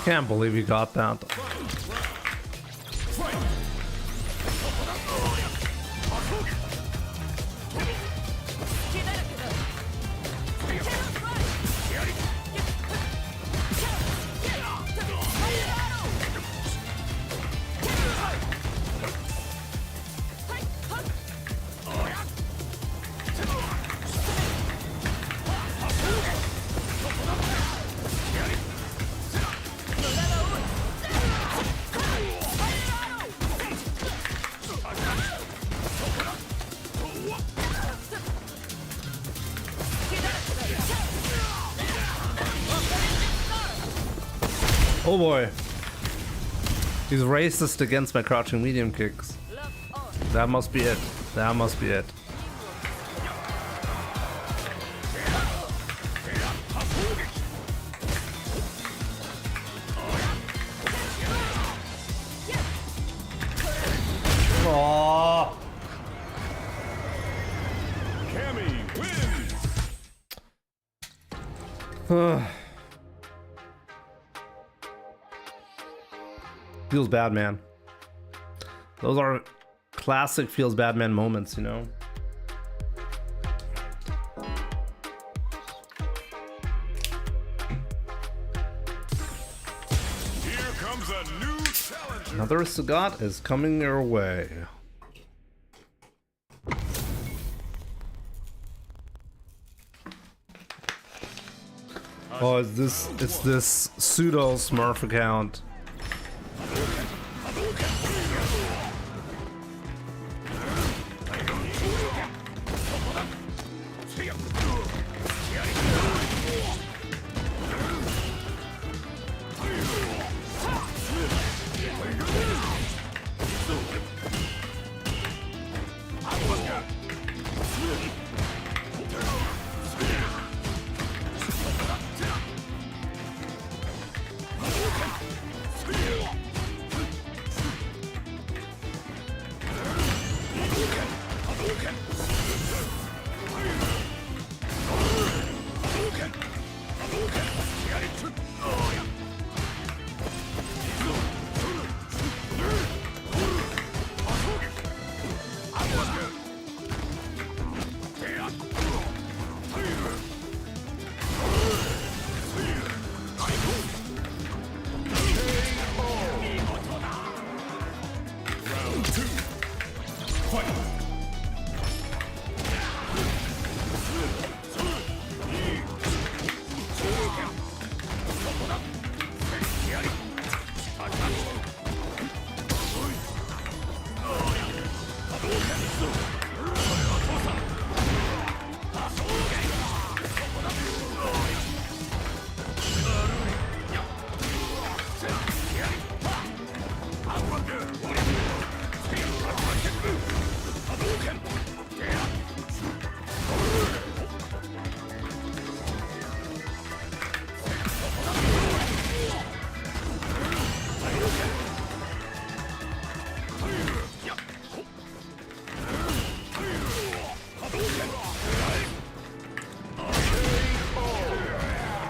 Can't believe you got that. Oh boy. He's racist against my crouching medium kicks. That must be it. That must be it. Aww. Cammy wins. Feels bad, man. Those are classic feels bad man moments, you know? Here comes a new challenger. Another Sagat is coming your way. Oh, it's this pseudo Smurf account.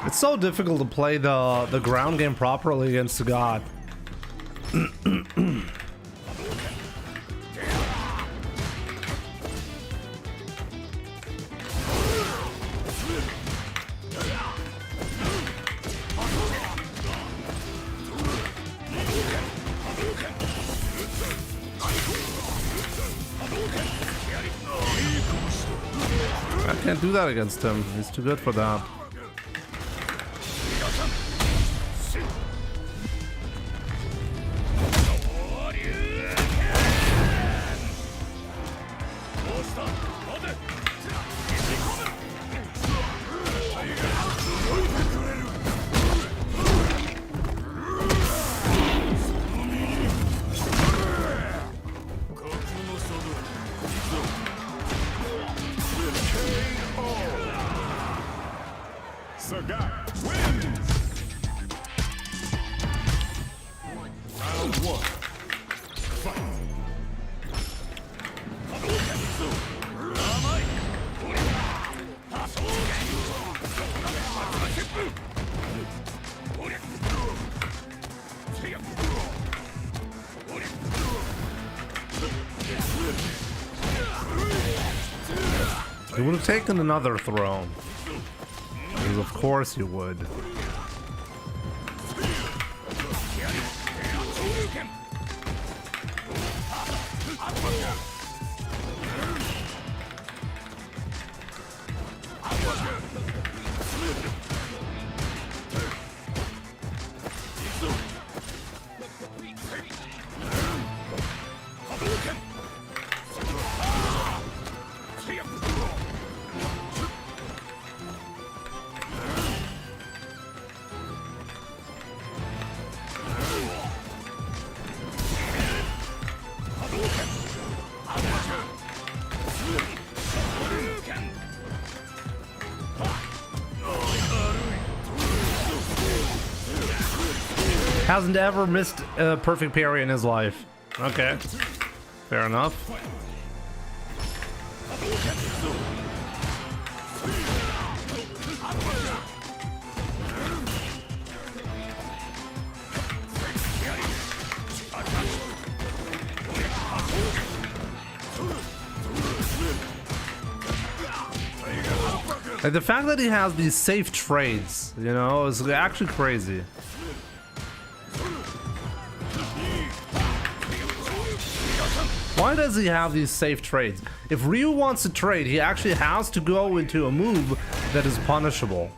It's so difficult to play the ground game properly against the god. I can't do that against him. He's too good for that. Sagat wins. Round one. Fight. He would have taken another throne. Because of course you would. hasn't ever missed a perfect parry in his life. Okay, fair enough. Like the fact that he has these safe trades, you know, is actually crazy. Why does he have these safe trades? If Ryu wants to trade, he actually has to go into a move that is punishable.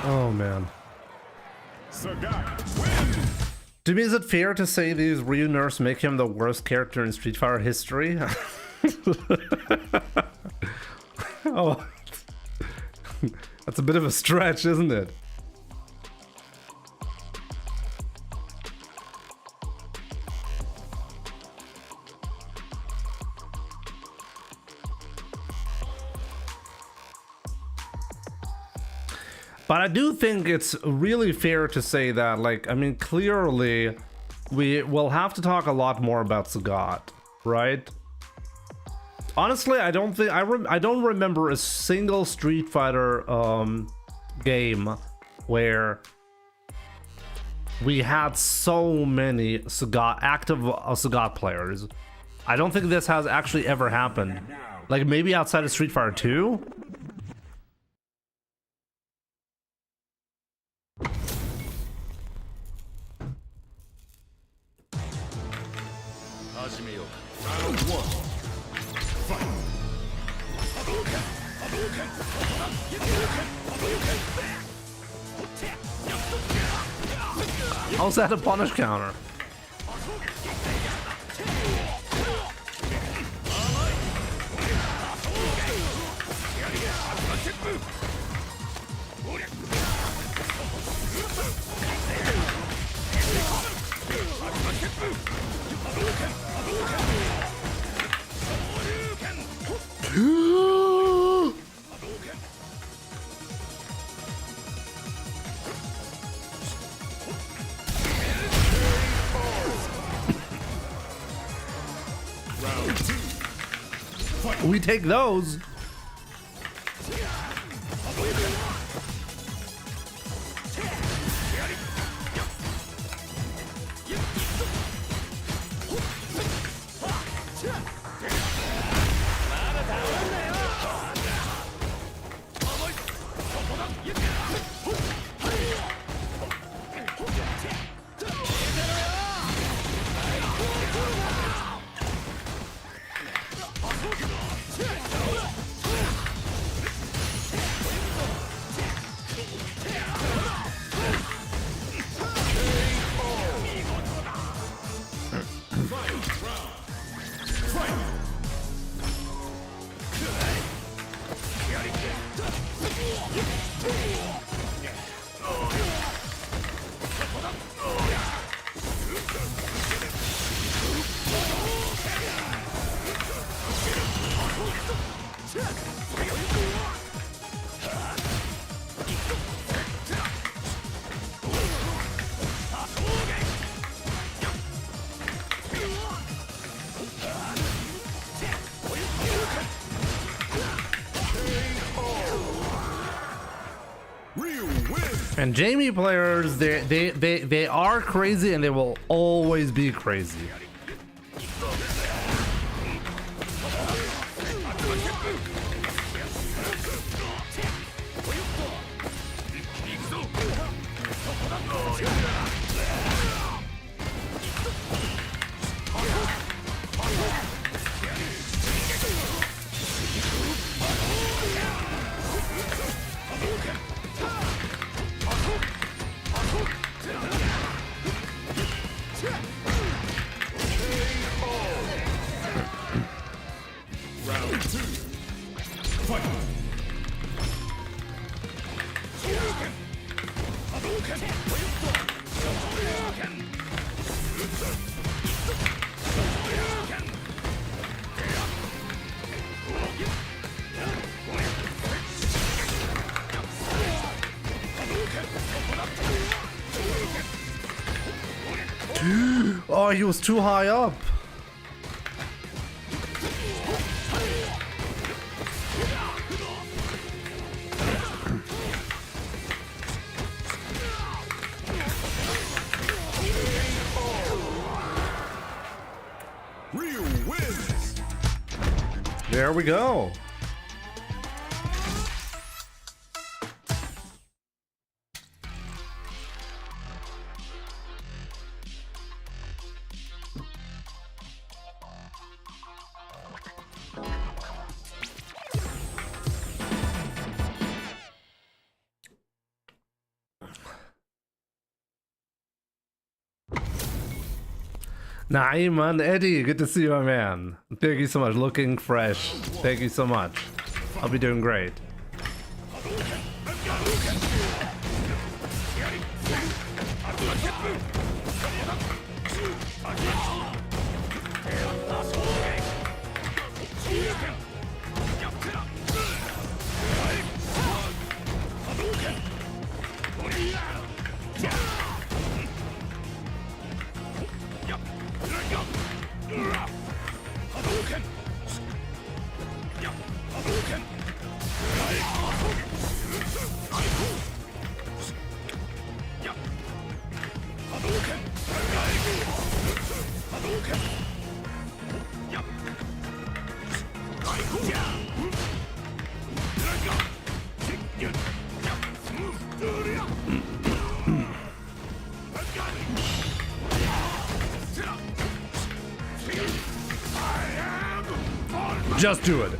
Oh man. To me, is it fair to say these Ryu nerfs make him the worst character in Street Fighter history? Oh, that's a bit of a stretch, isn't it? But I do think it's really fair to say that, like, I mean, clearly we will have to talk a lot more about Sagat, right? Honestly, I don't think I don't remember a single Street Fighter game where we had so many active Sagat players. I don't think this has actually ever happened. Like maybe outside of Street Fighter 2. How's that a punish counter? We take those. And Jamie players, they are crazy and they will always be crazy. Round 2. Fight. Oh, he was too high up. Ryu wins. There we go. Naeem and Eddie, good to see you, my man. Thank you so much. Looking fresh. Thank you so much. I'll be doing great. Just do it.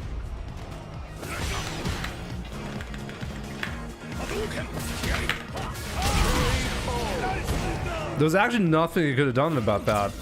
There's actually nothing you could have done about that.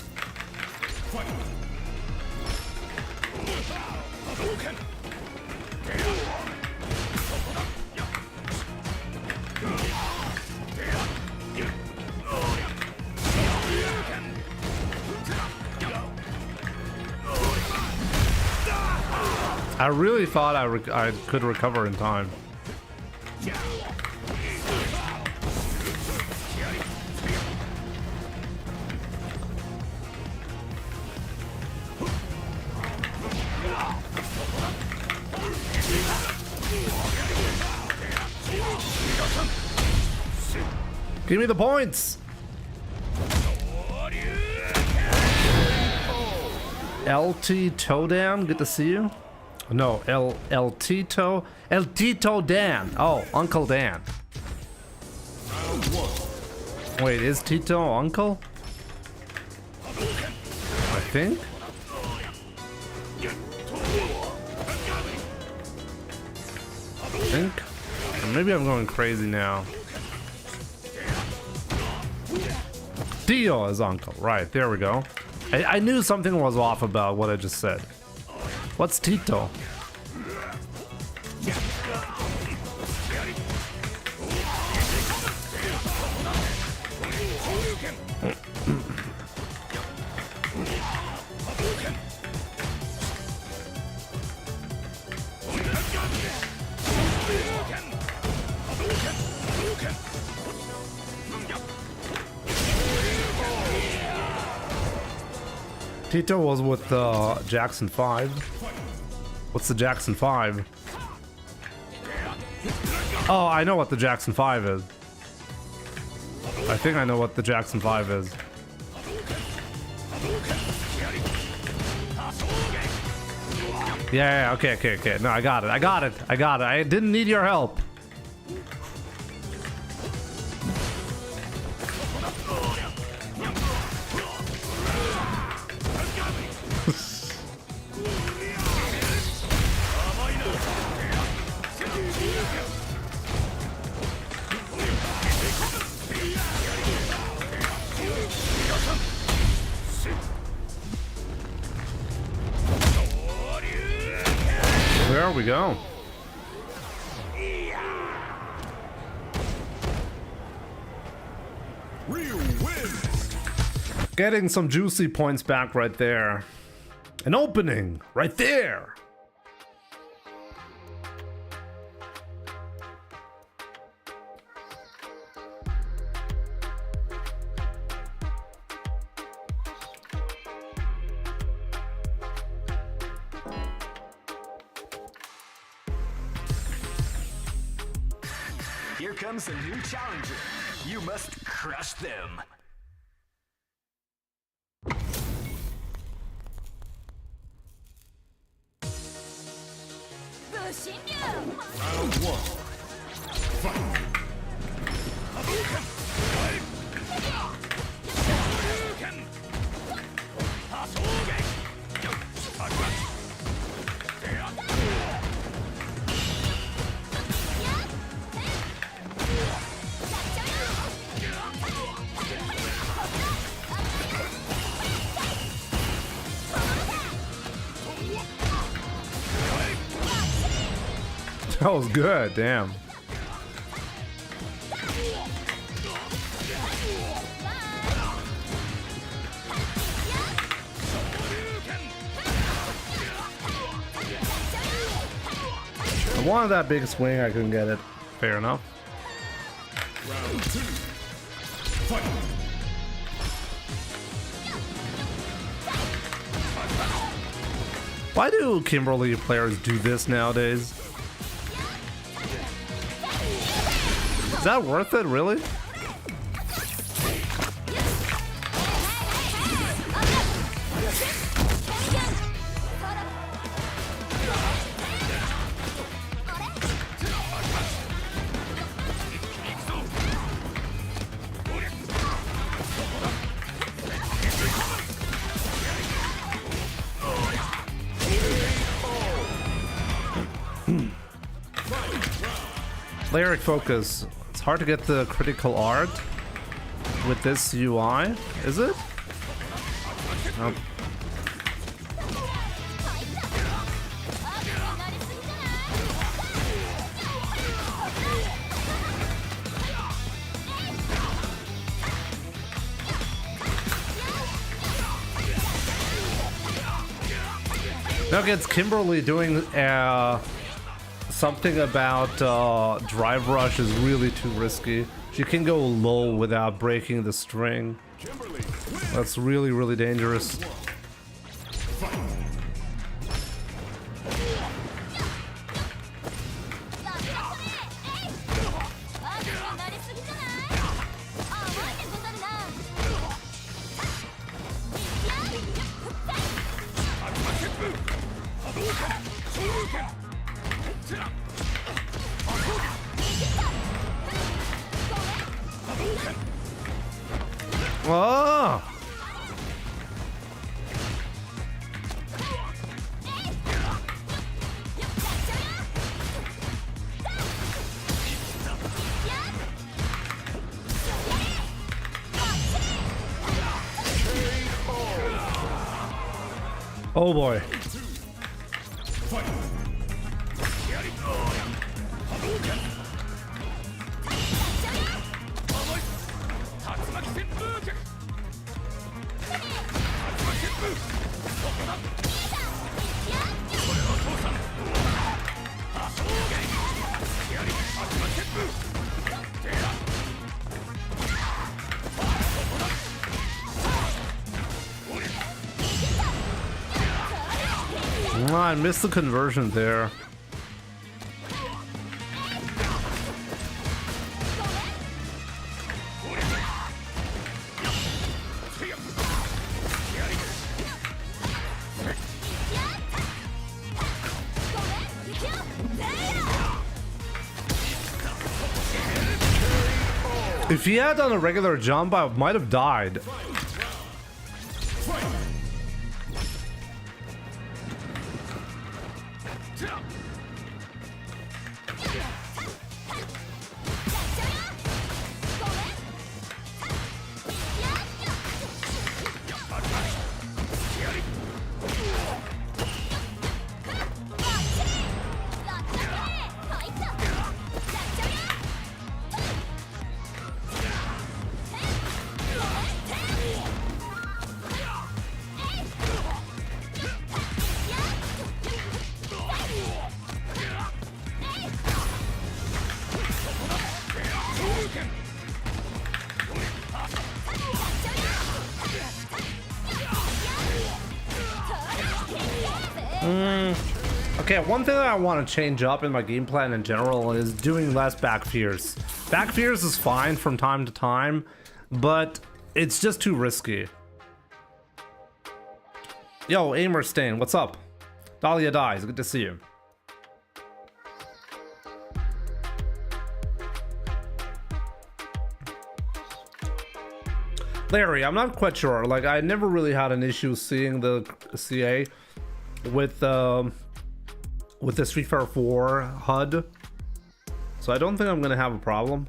I really thought I could recover in time. Give me the points! LT Todan, good to see you. No, El Tito Dan. Oh, Uncle Dan. Wait, is Tito uncle? I think. Or maybe I'm going crazy now. Dio is uncle. Right, there we go. I knew something was off about what I just said. What's Tito? Tito was with Jackson 5. What's the Jackson 5? Oh, I know what the Jackson 5 is. I think I know what the Jackson 5 is. Yeah, okay. No, I got it. I didn't need your help. There we go. Ryu wins. Getting some juicy points back right there. An opening right there. Here comes a new challenger. You must crush them. Round one. Fight. That was good, damn. I wanted that big swing, I couldn't get it. Fair enough. Round two. Fight. Why do Kimberly players do this nowadays? Is that worth it, really? Lyric focus. It's hard to get the critical art with this UI, is it? Nope. Now gets Kimberly doing something about drive rush is really too risky. She can go low without breaking the string. That's really, really dangerous. Oh! Oh boy. Oh, I missed the conversion there. If he had done a regular jump, I might have died. Okay, one thing that I want to change up in my game plan in general is doing less back fears. Back fears is fine from time to time, but it's just too risky. Yo, Amerstain, what's up? Dahlia Dies, good to see you. Larry, I'm not quite sure. Like, I never really had an issue seeing the CA with the Street Fighter 4 HUD, so I don't think I'm gonna have a problem.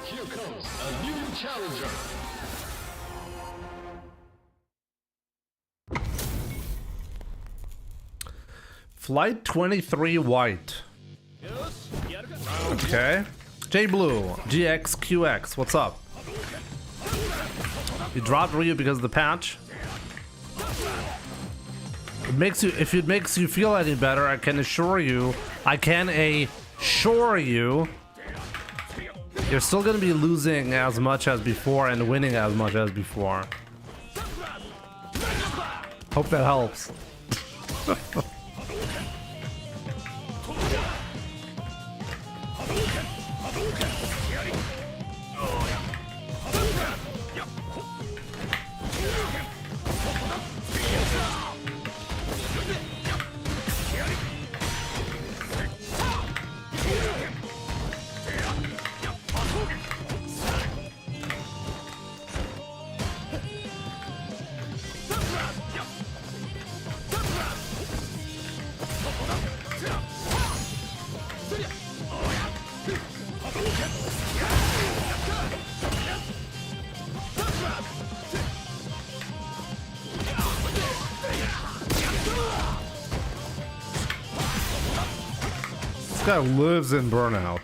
Here comes a new challenger. Flight 23 White. Okay. J Blue, GXQX, what's up? You dropped Ryu because of the patch. It makes you, if it makes you feel any better, I can assure you, you're still gonna be losing as much as before and winning as much as before. Hope that helps. This guy lives in Burnout.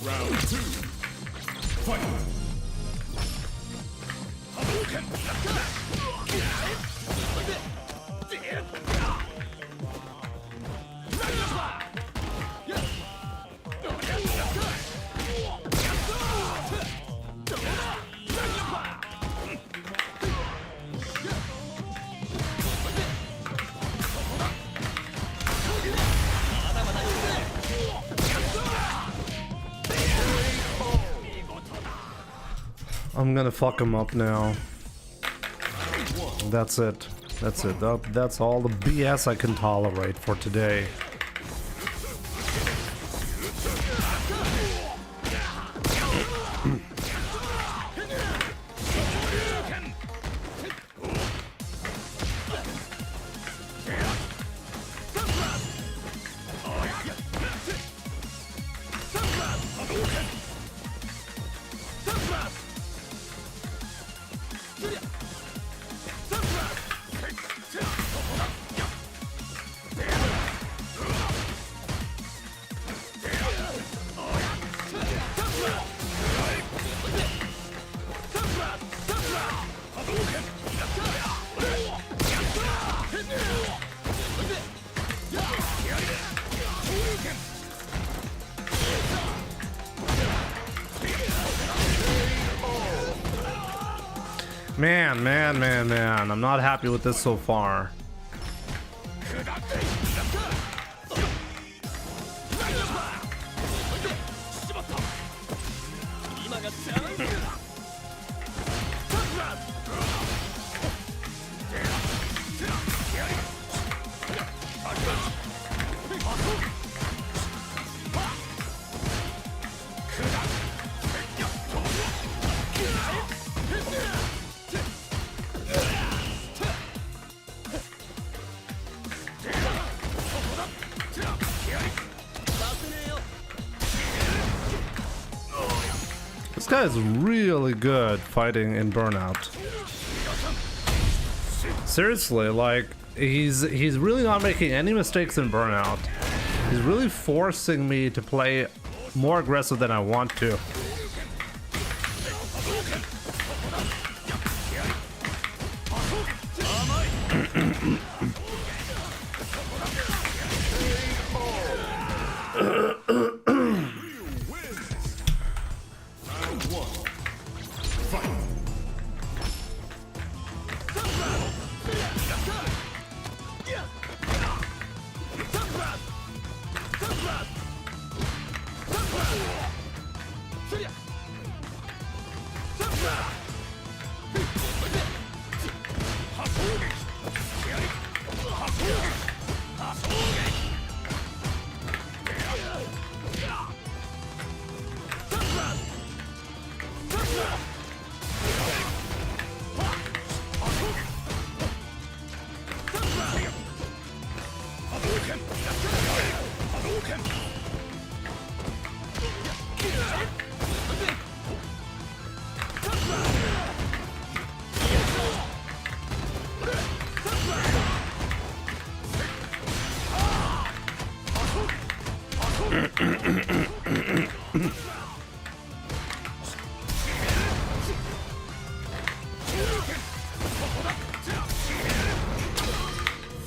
Round 2. Fight. I'm gonna fuck him up now. That's it. That's it. That's all the BS I can tolerate for today. Man, I'm not happy with this so far. guy is really good fighting in Burnout. Seriously, like he's really not making any mistakes in Burnout. He's really forcing me to play more aggressive than I want to.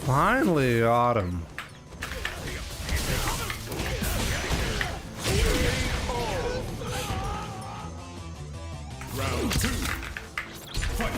Finally got him. Round 2. Fight.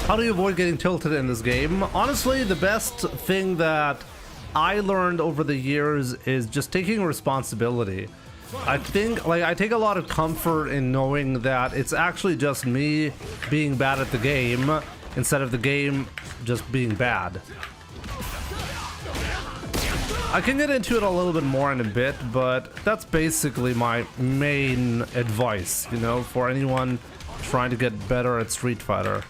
How do you avoid getting tilted in this game? Honestly, the best thing that I learned over the years is just taking responsibility. I think, like, I take a lot of comfort in knowing that it's actually just me being bad at the game instead of the game just being bad. I can get into it a little bit more in a bit, but that's basically my main advice, you know, for anyone trying to get better at Street Fighter.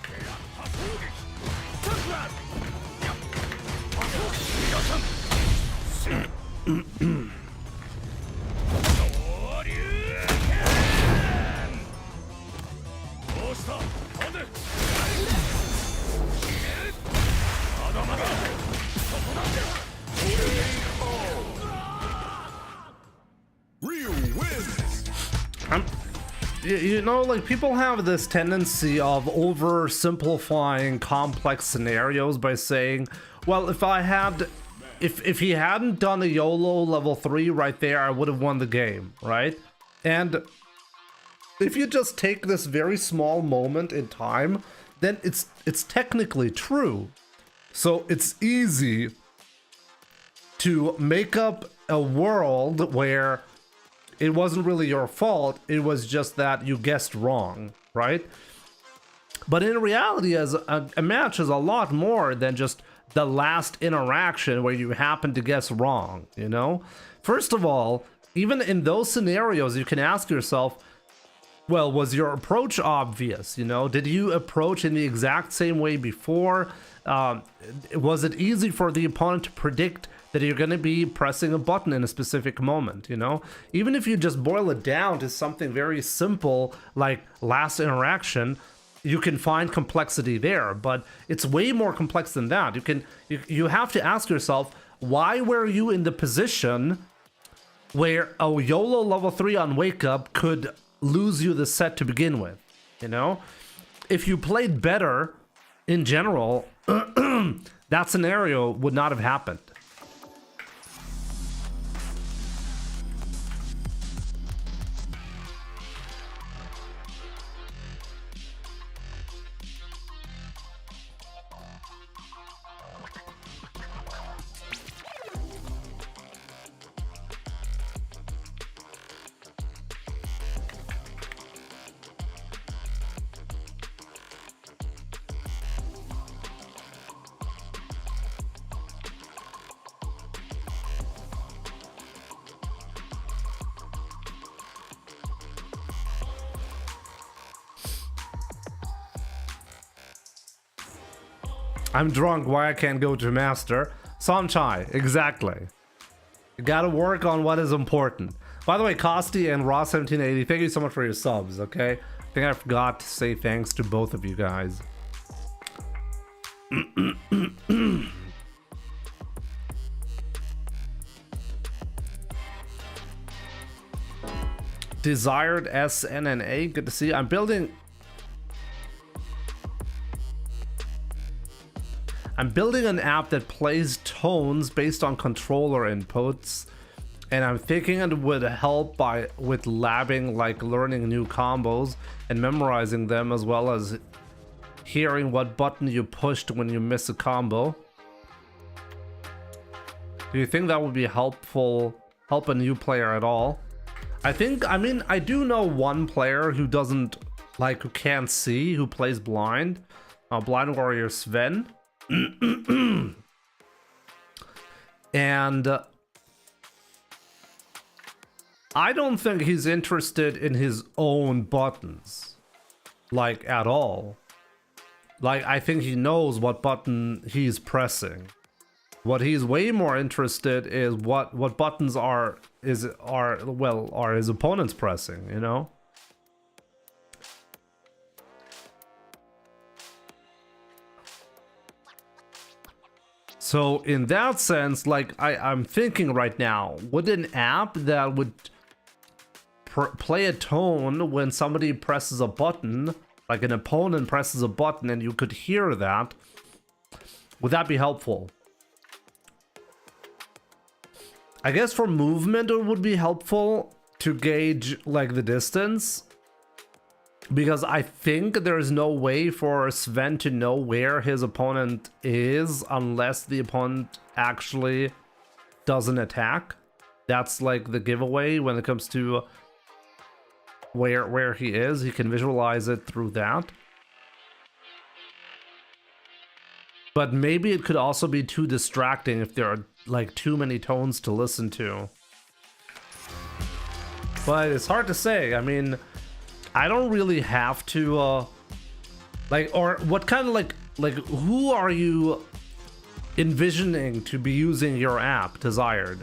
Ryu wins. You know, like, people have this tendency of oversimplifying complex scenarios by saying, well, if he hadn't done a YOLO level 3 right there, I would have won the game, right? And if you just take this very small moment in time, then it's technically true. So it's easy to make up a world where it wasn't really your fault, it was just that you guessed wrong, right? But in reality, as a match is a lot more than just the last interaction where you happen to guess wrong, you know? First of all, even in those scenarios, you can ask yourself, well, was your approach obvious? You know, did you approach in the exact same way before? Was it easy for the opponent to predict that you're going to be pressing a button in a specific moment, you know? Even if you just boil it down to something very simple like last interaction, you can find complexity there, but it's way more complex than that. You have to ask yourself, why were you in the position where a YOLO level 3 on Wake Up could lose you the set to begin with, you know? If you played better in general, that scenario would not have happened. I'm drunk, why I can't go to master? Sunchai, exactly. You gotta work on what is important. By the way, Kosti and Raw1780, thank you so much for your subs, okay? I think I forgot to say thanks to both of you guys. Desired SNNA, good to see you. I'm building an app that plays tones based on controller inputs, and I'm thinking it would help with labbing, like learning new combos and memorizing them, as well as hearing what button you pushed when you miss a combo. Do you think that would be help a new player at all? I mean, I do know one player who doesn't, like, who can't see, who plays blind. Blind Warrior Sven. And I don't think he's interested in his own buttons, like, at all. Like, I think he knows what button he's pressing. What he's way more interested is what buttons are his opponents pressing, you know? So in that sense, like, I'm thinking right now, would an app that would play a tone when somebody presses a button, like an opponent presses a button and you could hear that, would that be helpful? I guess for movement it would be helpful to gauge, like, the distance, because I think there's no way for Sven to know where his opponent is unless the opponent actually does an attack. That's like the giveaway when it comes to where he is. He can visualize it through that. But maybe it could also be too distracting if there are, like, too many tones to listen to. But it's hard to say. I mean, I don't really have to, like, or what kind of, like, who are you envisioning to be using your app, Desired?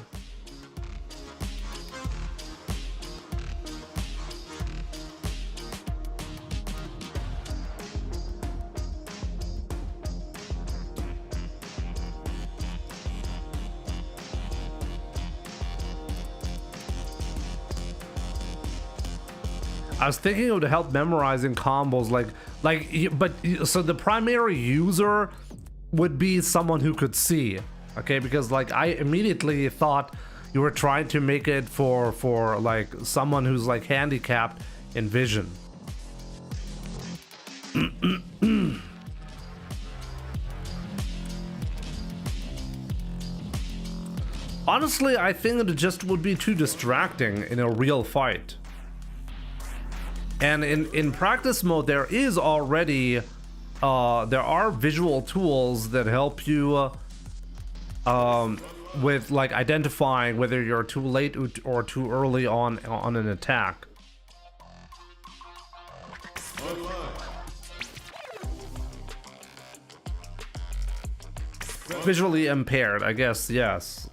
I was thinking it would help memorizing combos, so the primary user would be someone who could see, okay? Because, like, I immediately thought you were trying to make it for like someone who's, like, handicapped in vision. Honestly, I think it just would be too distracting in a real fight. And in practice mode, there is already, there are visual tools that help you with, like, identifying whether you're too late or too early on an attack. Visually impaired, I guess, yes.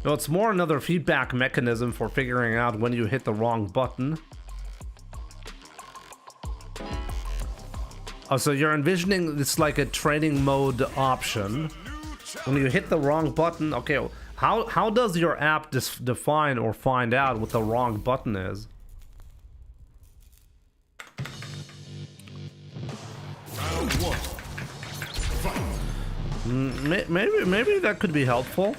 No, it's more another feedback mechanism for figuring out when you hit the wrong button. Oh, so you're envisioning it's like a training mode option. When you hit the wrong button, okay, how does your app define or find out what the wrong button is? Maybe that could be helpful.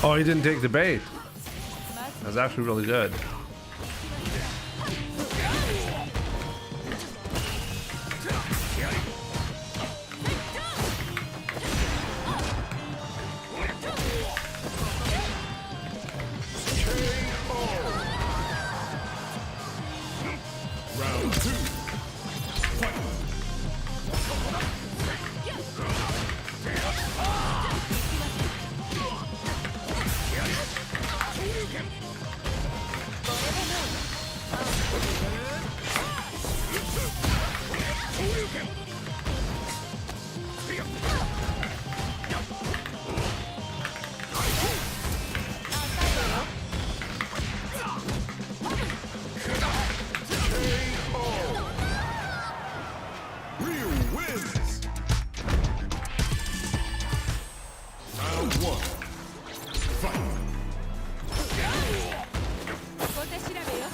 Oh, he didn't take the bait. That's actually really good. Ryu wins. Round 1. Fight. 小手調べよ。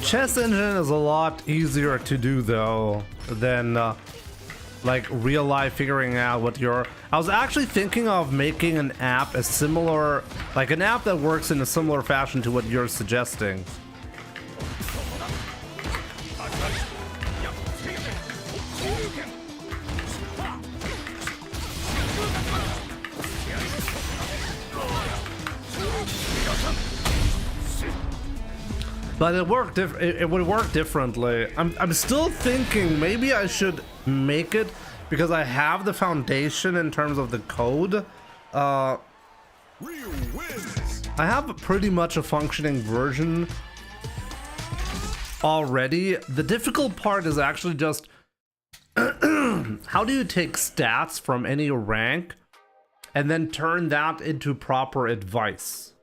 Chess engine is a lot easier to do though than like real life figuring out what you're. I was actually thinking of making an app as similar, like an app that works in a similar fashion to what you're suggesting. But it worked. It would work differently. I'm still thinking maybe I should make it because I have the foundation in terms of the code. Ryu wins. I have pretty much a functioning version already. The difficult part is actually just how do you take stats from any rank and then turn that into proper advice?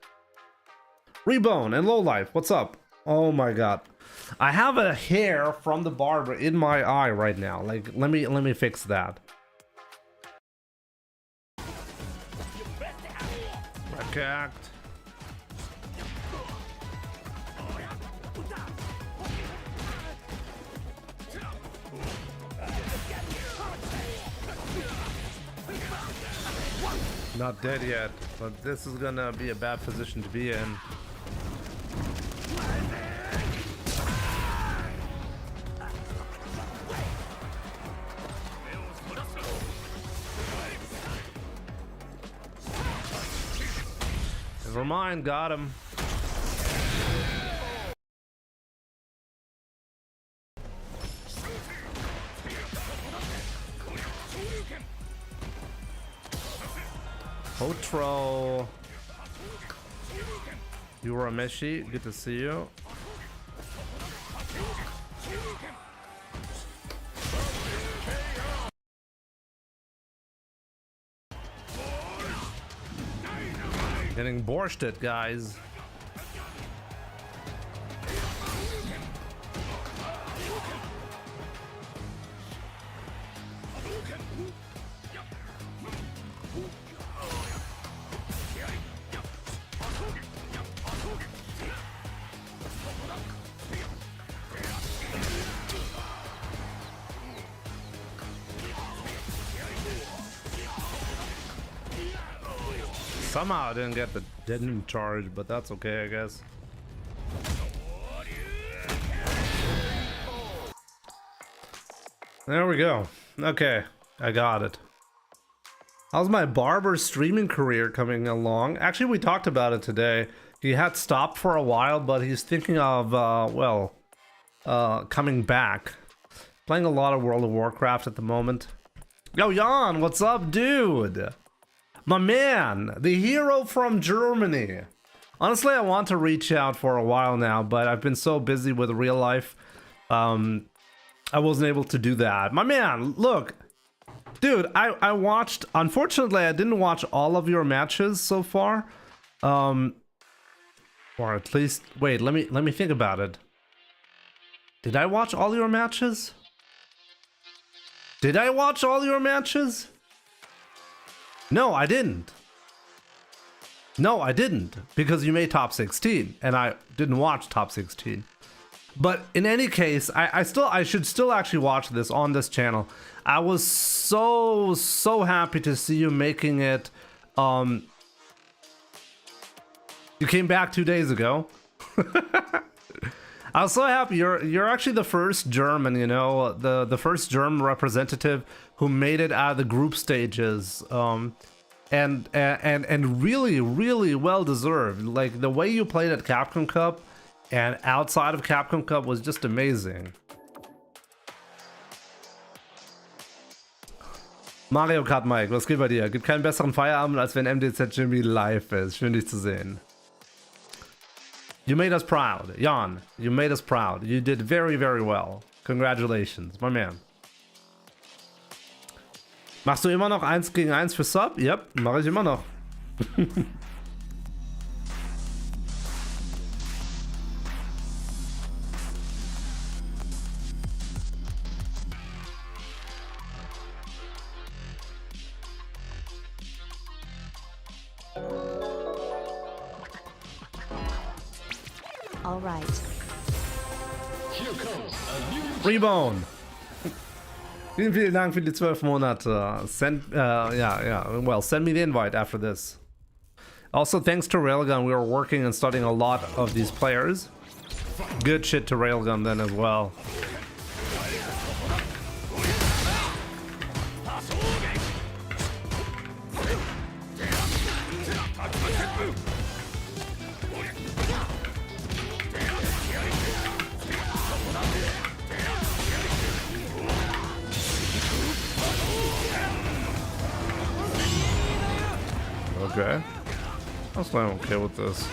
Rebone and Lowlife, what's up? Oh my god. I have a hair from the barber in my eye right now. Like, let me fix that. Back. Not dead yet, but this is gonna be a bad position to be in. Never mind, got him. Hotro. You were a Meshi, good to see you. Getting borsted, guys. Somehow I didn't get the deadening charge, but that's okay, I guess. There we go. Okay, I got it. How's my barber streaming career coming along? Actually, we talked about it today. He had stopped for a while, but he's thinking of, coming back. Playing a lot of World of Warcraft at the moment. Yo, Jan, what's up, dude? My man, the hero from Germany. Honestly, I want to reach out for a while now, but I've been so busy with real life. I wasn't able to do that. My man, look. Dude, I watched, unfortunately, I didn't watch all of your matches so far. Or at least, wait, let me think about it. Did I watch all your matches? Did I watch all your matches? No, I didn't. No, I didn't, because you made top 16 and I didn't watch top 16. But in any case, I should still actually watch this on this channel. I was so happy to see you making it. You came back 2 days ago. I was so happy. You're actually the first German, you know, the first German representative who made it out of the group stages. And really, really well deserved. Like the way you played at Capcom Cup and outside of Capcom Cup was just amazing. Mario Kart Mike, was geht bei dir? Gibt keinen besseren Feierabend, als wenn MDZ Jimmy live ist. Schön dich zu sehen. You made us proud. Jan, you made us proud. You did very, very well. Congratulations, my man. Machst du immer noch 1 gegen 1 für Sub? Yep, mache ich immer noch. All right. Here comes a new Rebone. Vielen Dank für die 12 Monate. Send me the invite after this. Also, thanks to Railgun, we were working and studying a lot of these players. Good shit to Railgun then as well. Okay. I was not okay with this.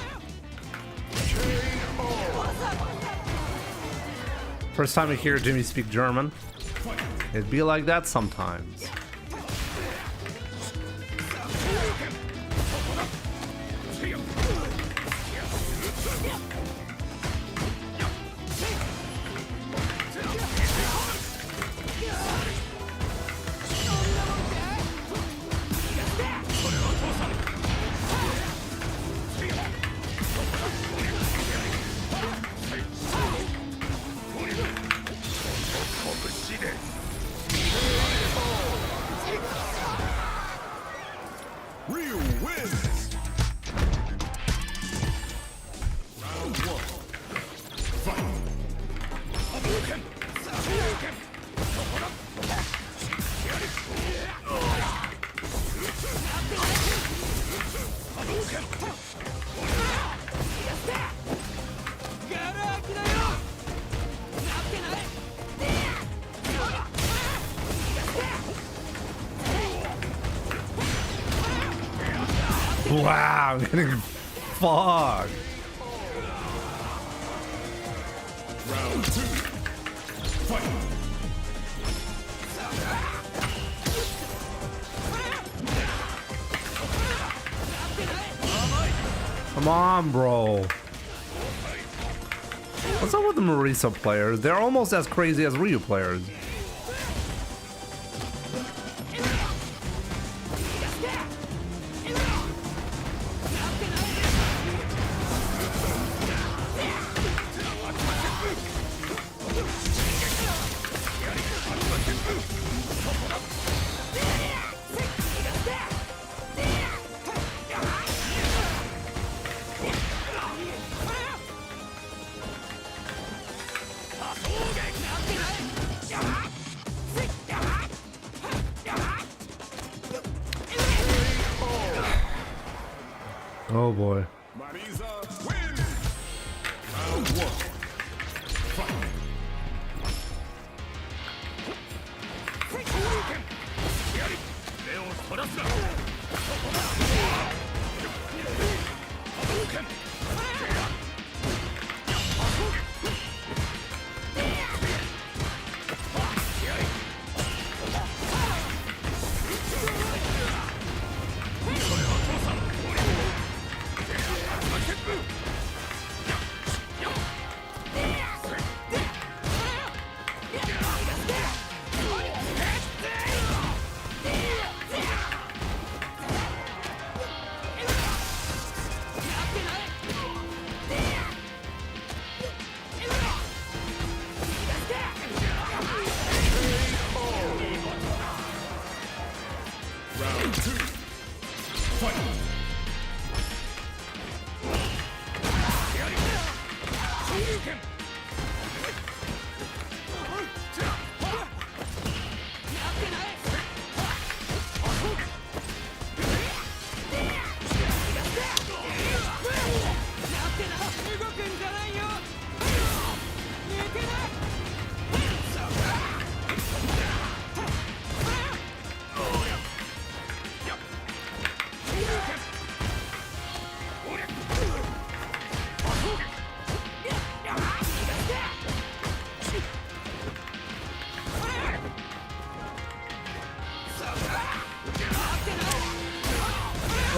First time I hear Jimmy speak German. It'd be like that sometimes. Ryu wins. Round 1. Fight. Wow, I'm getting fucked. Round 2. Fight. Come on, bro. What's up with the Marisa players? They're almost as crazy as Ryu players. Oh boy. Marisa wins. Round 1. Fight.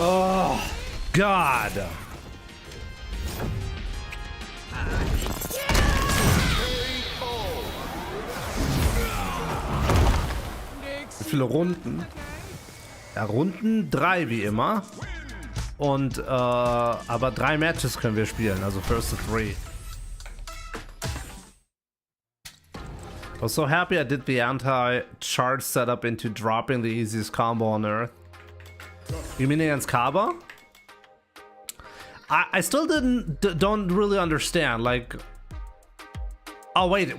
Oh, God. Wie viele Runden? Ja, Runden 3 wie immer. Und, aber 3 Matches können wir spielen, also first to 3. I was so happy I did the anti-charge setup into dropping the easiest combo on earth. You mean against Kaba? I still don't really understand. Like, oh wait,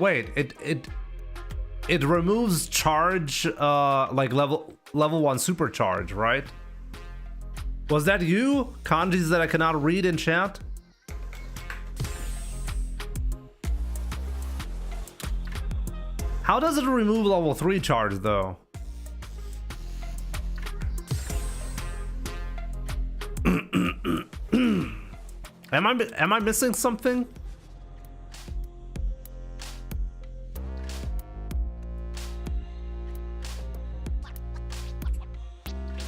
it removes charge, like level 1 supercharge, right? Was that you? Kanjis that I cannot read in chat? How does it remove level 3 charge though? Am I missing something?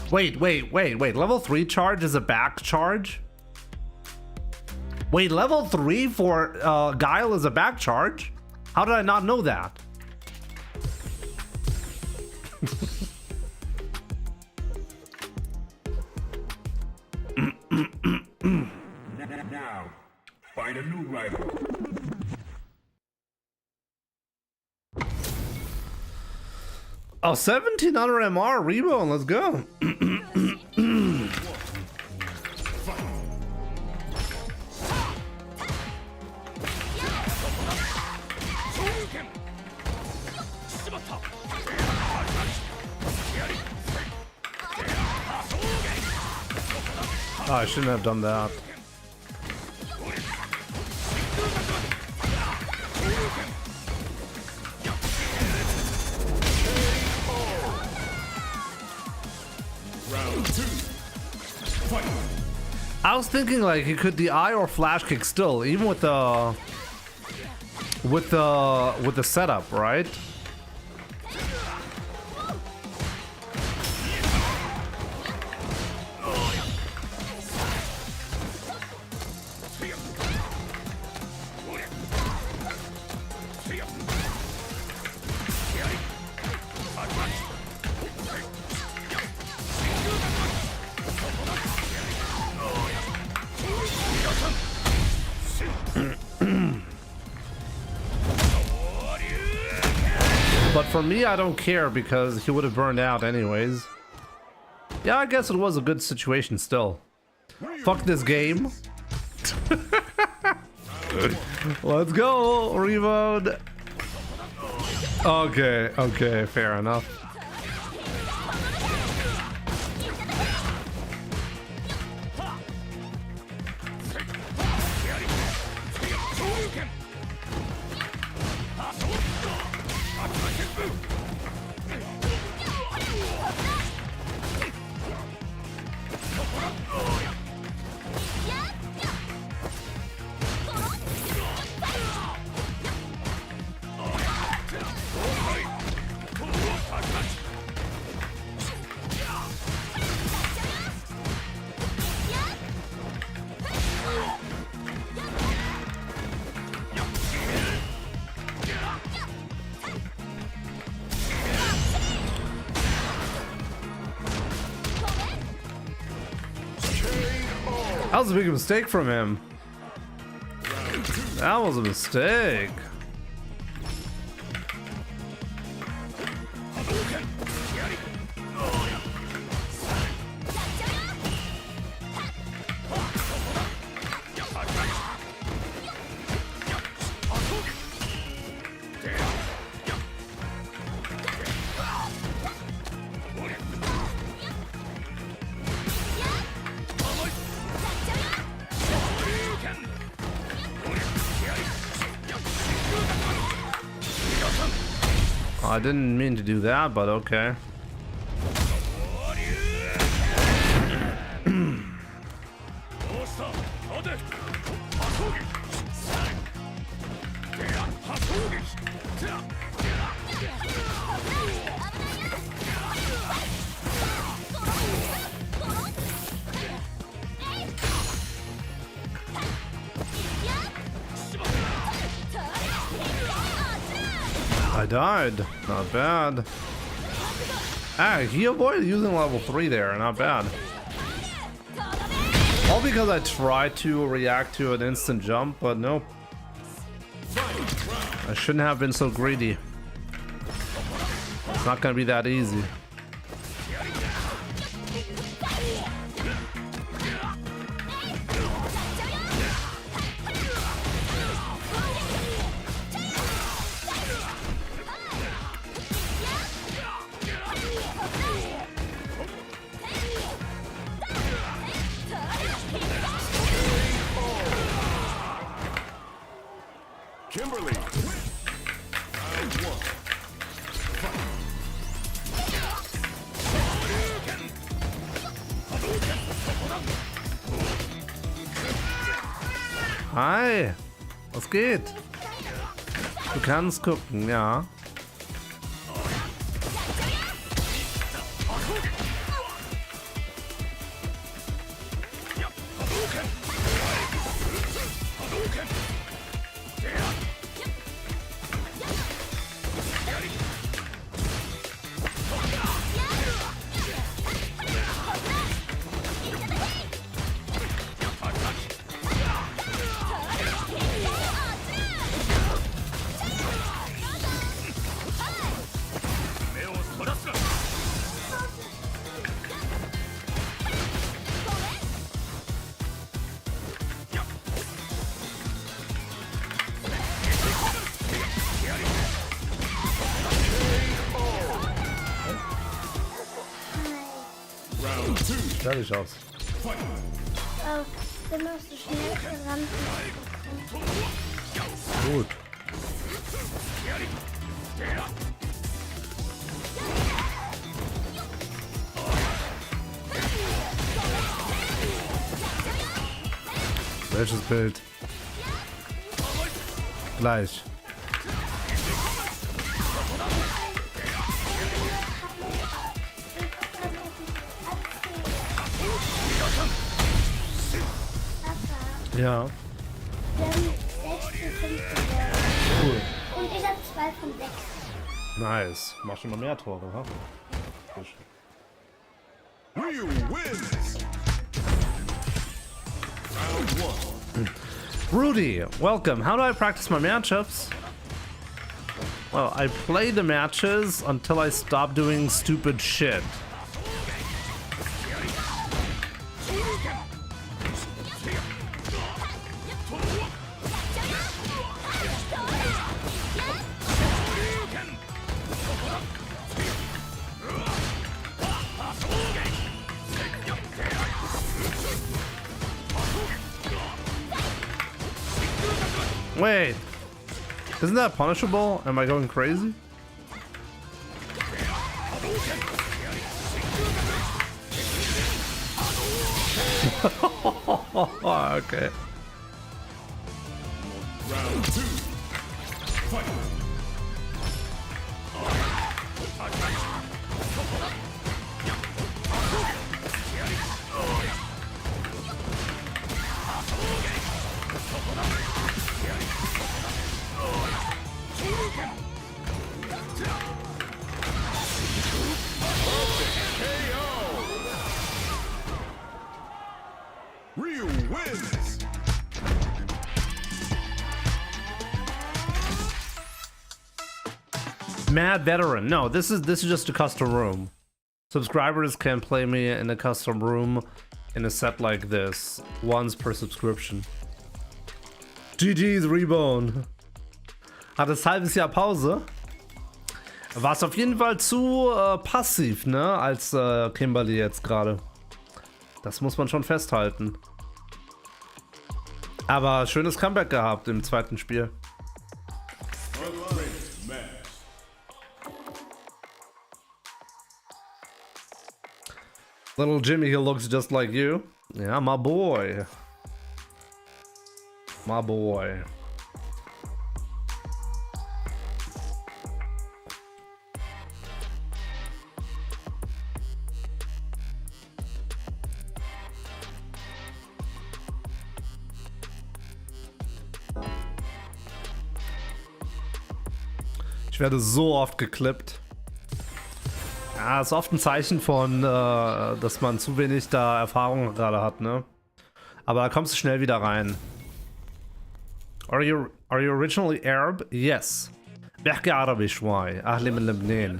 Wait. Level 3 charge is a back charge? Wait, level 3 for Guile is a back charge? How did I not know that? Now, find a new rival. Oh, 1700 MR Reborn, let's go. Oh, I shouldn't have done that. I was thinking like he could DI or flash kick still, even with the setup, right? But for me, I don't care because he would have burned out anyways. Yeah, I guess it was a good situation still. Fuck this game. Let's go, reload. Okay, fair enough. That was a big mistake from him. That was a mistake. I didn't mean to do that, but okay. died. Not bad. Ah, he avoided using level 3 there. Not bad. All because I tried to react to an instant jump, but nope. I shouldn't have been so greedy. It's not gonna be that easy. Kimberly. Round 1. Hi, was geht? Du kannst gucken, ja. Fertig aus. Oh, bin noch so schnell gerannt. Gut. Welches Bild? Gleich. Ja. Wir haben 6 zu 5 Cool. und ich habe 2 von 6. Nice. Mach schon mal mehr Tore, ha? Ryu wins. Round 1. Rudy, welcome. How do I practice my matchups? Well, I play the matches until I stop doing stupid shit. Wait, isn't that punishable? Am I going crazy? Okay. Round 2. Fight. Ryu wins. Mad veteran. No, this is just a custom room. Subscribers can play me in a custom room in a set like this once per subscription. GG's Reborn. Hat das halbes Jahr Pause. War es auf jeden Fall zu passiv, ne? Als Kimberly jetzt gerade. Das muss man schon festhalten. Aber schönes Comeback gehabt im zweiten Spiel. Little Jimmy, he looks just like you. Yeah, my boy. My boy. Ich werde so oft geklippt. Ja, ist oft ein Zeichen von, dass man zu wenig da Erfahrung gerade hat, ne? Aber da kommst du schnell wieder rein. Are you originally Arab? Yes. بحكي عربي شوي. أهلي من لبنان.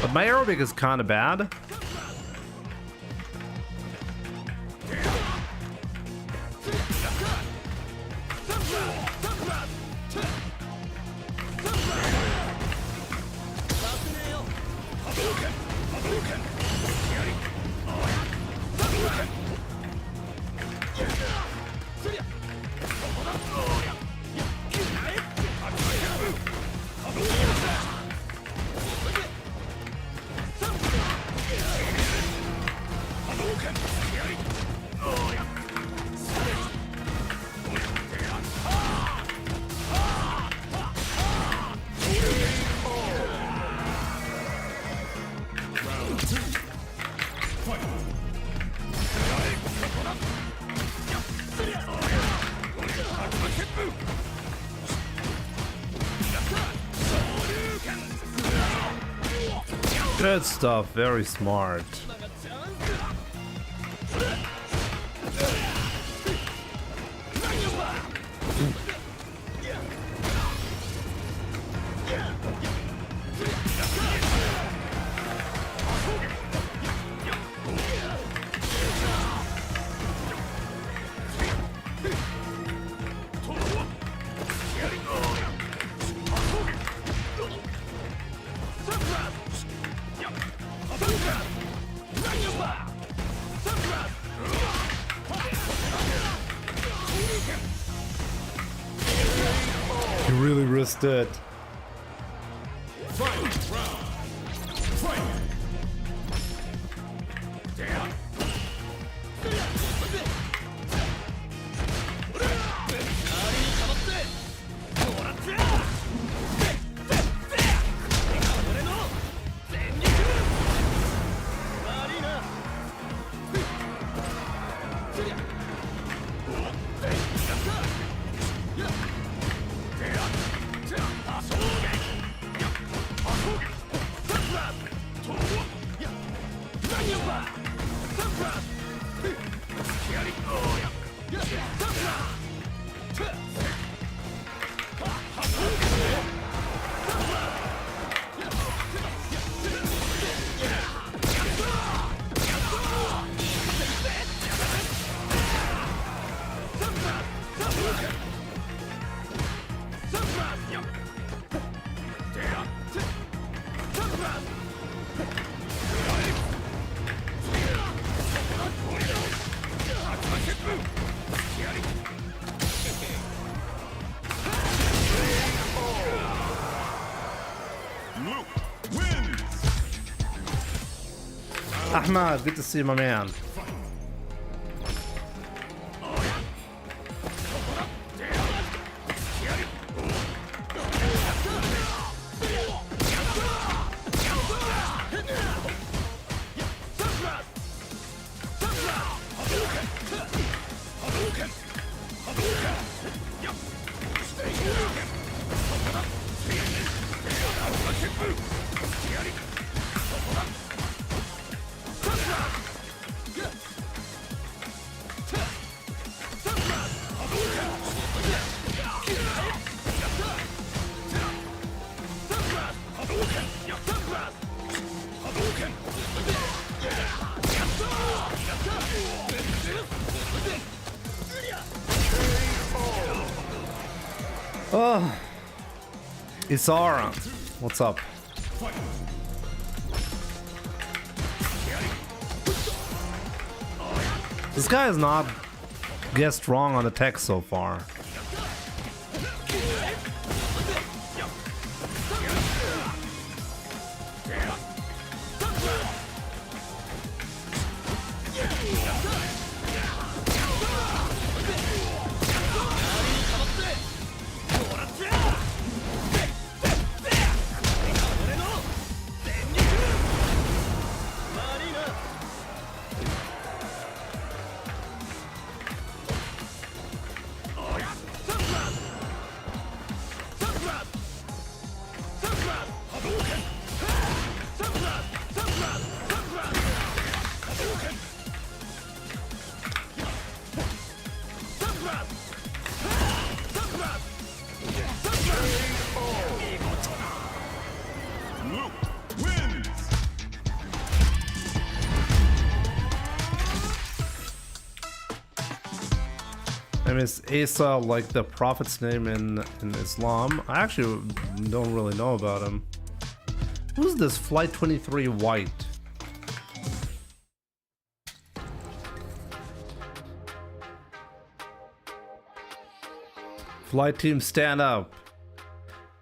But my Arabic is kind of bad. Good stuff, very smart. You really risked it. Ahmad, good to see you, my man. Oh, Isara, what's up? This guy has not guessed wrong on the text so far. name is Asa, like the prophet's name in Islam. I actually don't really know about him. Who's this Flight 23 White? Flight team, stand up.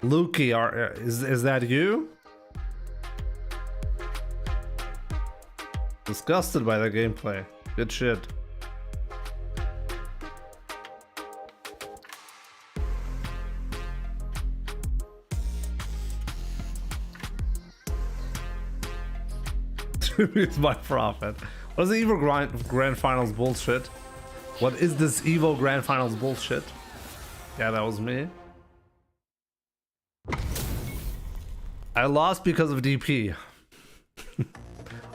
Lukey, is that you? Disgusted by the gameplay. Good shit. It's my prophet. What is the Evo Grand Finals bullshit? What is this Evo Grand Finals bullshit? Yeah, that was me. I lost because of DP.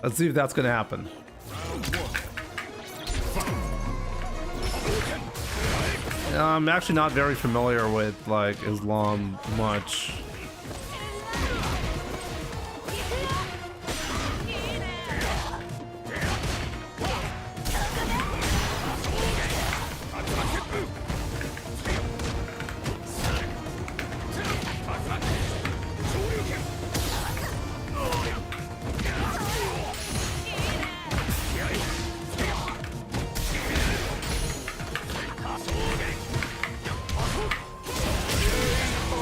Let's see if that's gonna happen. I'm actually not very familiar with like Islam much.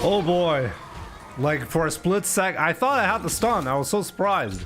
Oh boy. Like for a split sec, I thought I had the stun. I was so surprised.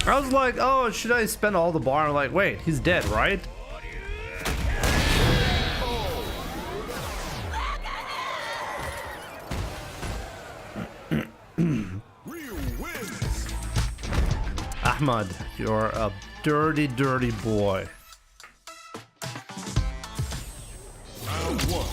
I was like, oh, should I spend all the bar? I'm like, wait, he's dead, right? Ahmad, you're a dirty, dirty boy. Round one.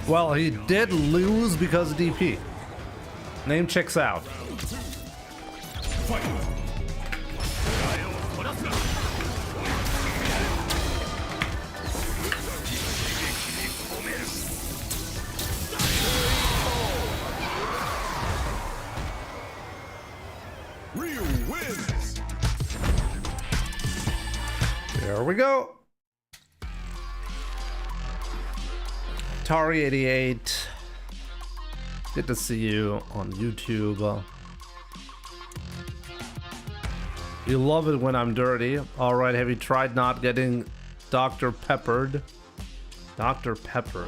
Well, he did lose because of DP. Name checks out. Ryu wins. There we go. Atari88, good to see you on YouTube. You love it when I'm dirty. All right, have you tried not getting Dr. Peppered? Dr. Peppered.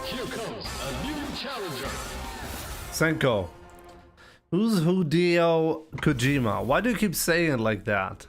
Here comes a new challenger. Senko. Who's Hideo Kojima? Why do you keep saying it like that?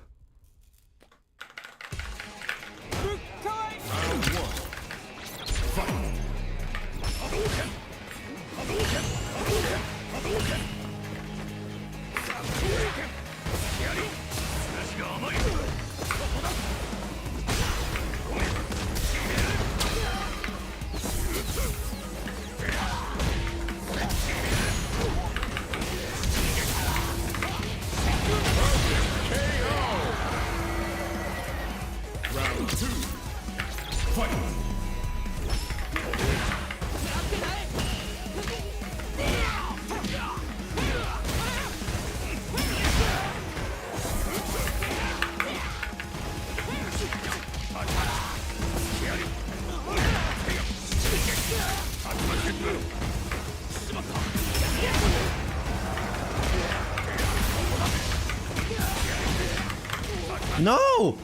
No!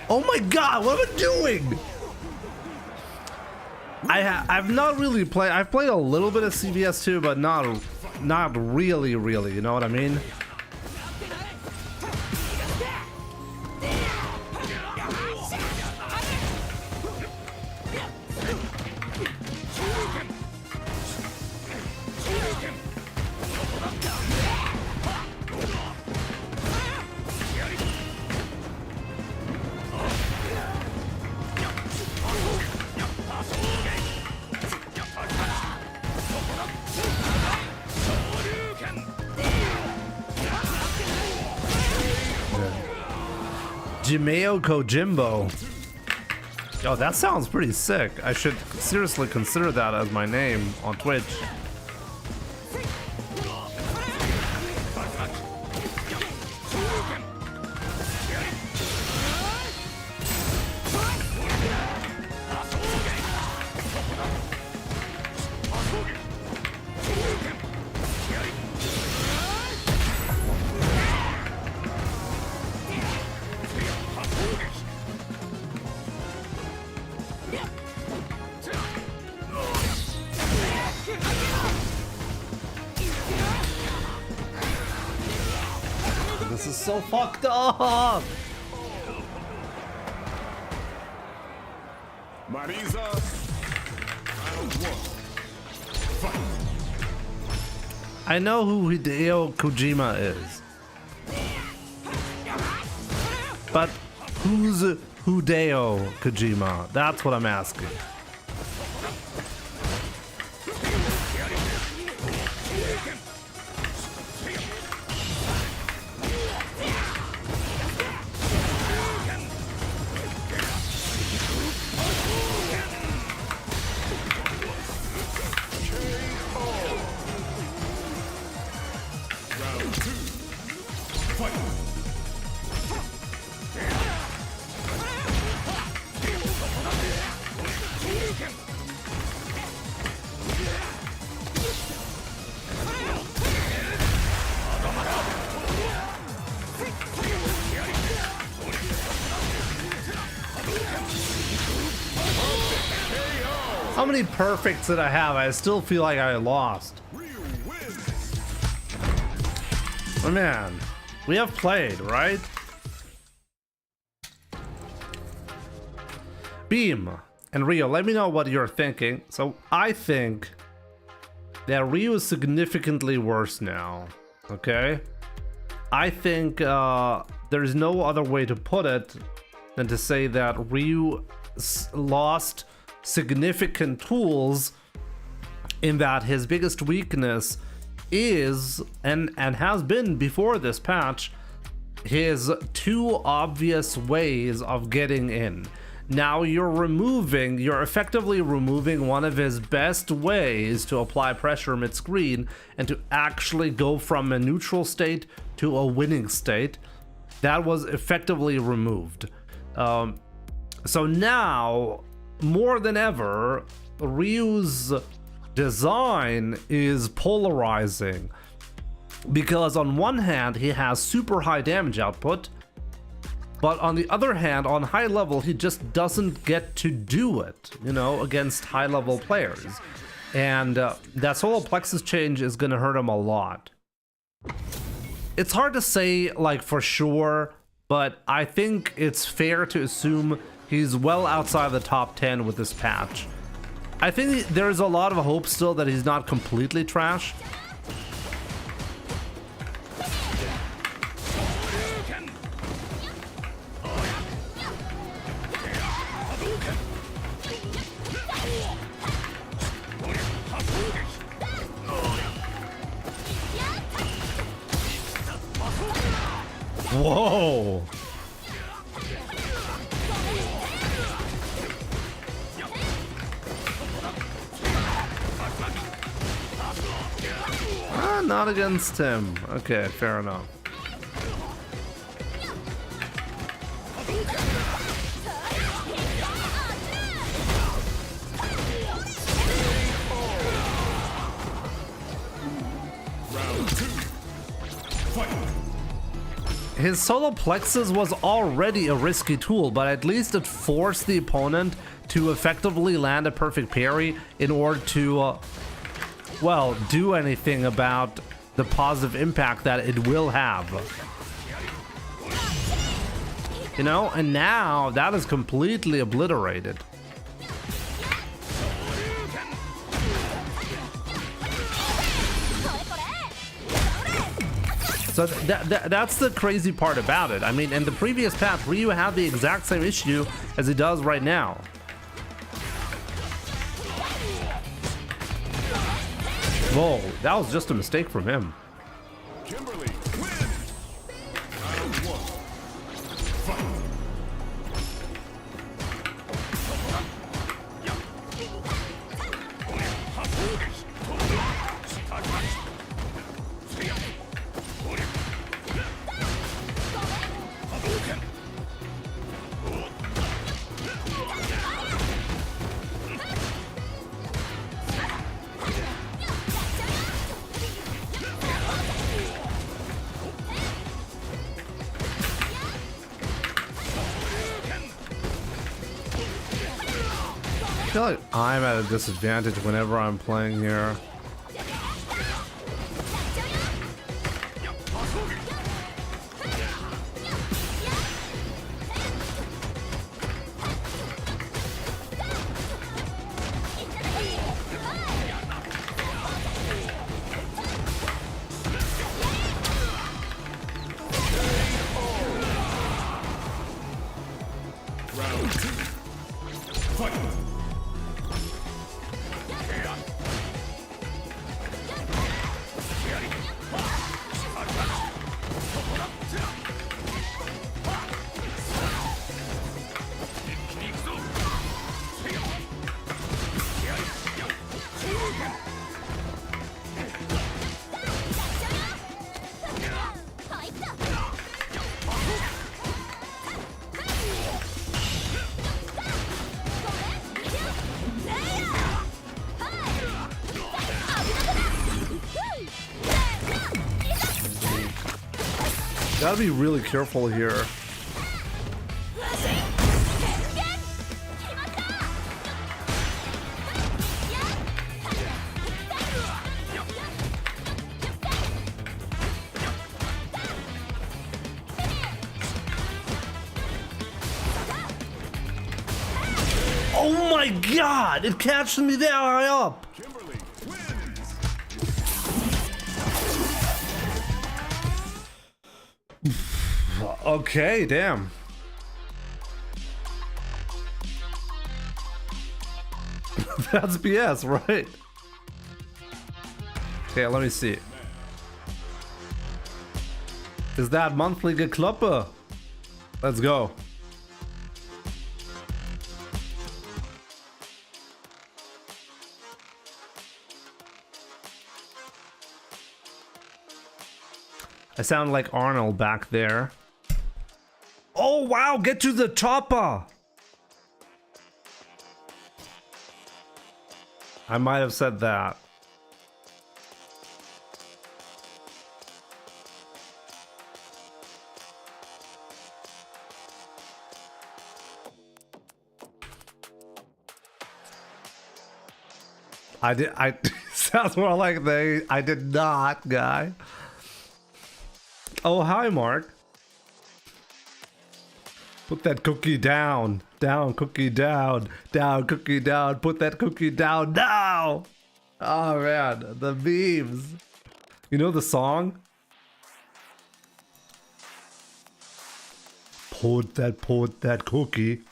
Oh my god, what am I doing? I've not really played. I've played a little bit of CVS 2, but not really, you know what I mean? Jimeo Kojimbo. Oh, that sounds pretty sick. I should seriously consider that as my name on Twitch. This is so fucked up. Marisa, round one. Fight. I know who Hideo Kojima is, but who's Hideo Kojima? That's what I'm asking. How many perfects did I have? I still feel like I lost. Oh man, we have played, right? Beam and Rio, let me know what you're thinking. So I think that Ryu is significantly worse now, okay? I think there's no other way to put it than to say that Ryu lost significant tools, in that his biggest weakness is, and has been before this patch, his two obvious ways of getting in. Now you're effectively removing one of his best ways to apply pressure mid-screen and to actually go from a neutral state to a winning state. That was effectively removed. So now, more than ever, Ryu's design is polarizing, because on one hand he has super high damage output, but on the other hand, on high level, he just doesn't get to do it, you know, against high level players. And that solar plexus change is gonna hurt him a lot. It's hard to say like for sure, but I think it's fair to assume he's well outside the top 10 with this patch. I think there's a lot of hope still that he's not completely trash. Whoa! Not against him. Okay, fair enough. Round two. Fight. his solar plexus was already a risky tool, but at least it forced the opponent to effectively land a perfect parry in order to, well, do anything about the positive impact that it will have. You know, and now that is completely obliterated. So that's the crazy part about it. I mean, in the previous path, Ryu had the exact same issue as he does right now. Whoa, that was just a mistake from him. Kimberly wins. Round 1. Fight. I feel like I'm at a disadvantage whenever I'm playing here. Round 2. Fight. Gotta be really careful here. Oh my god! It catches me that high up! Kimberly wins. Okay, damn. That's BS, right? Okay, let me see. Is that monthly gekloppe? Let's go. I sound like Arnold back there. Oh wow, get to the chopper! I might have said that. I sounds more like I did not, guy. Oh, hi, Mark. Put that cookie down. Down, cookie down. Down, cookie down. Put that cookie down now. Oh, man. The memes. You know the song? Put that cookie.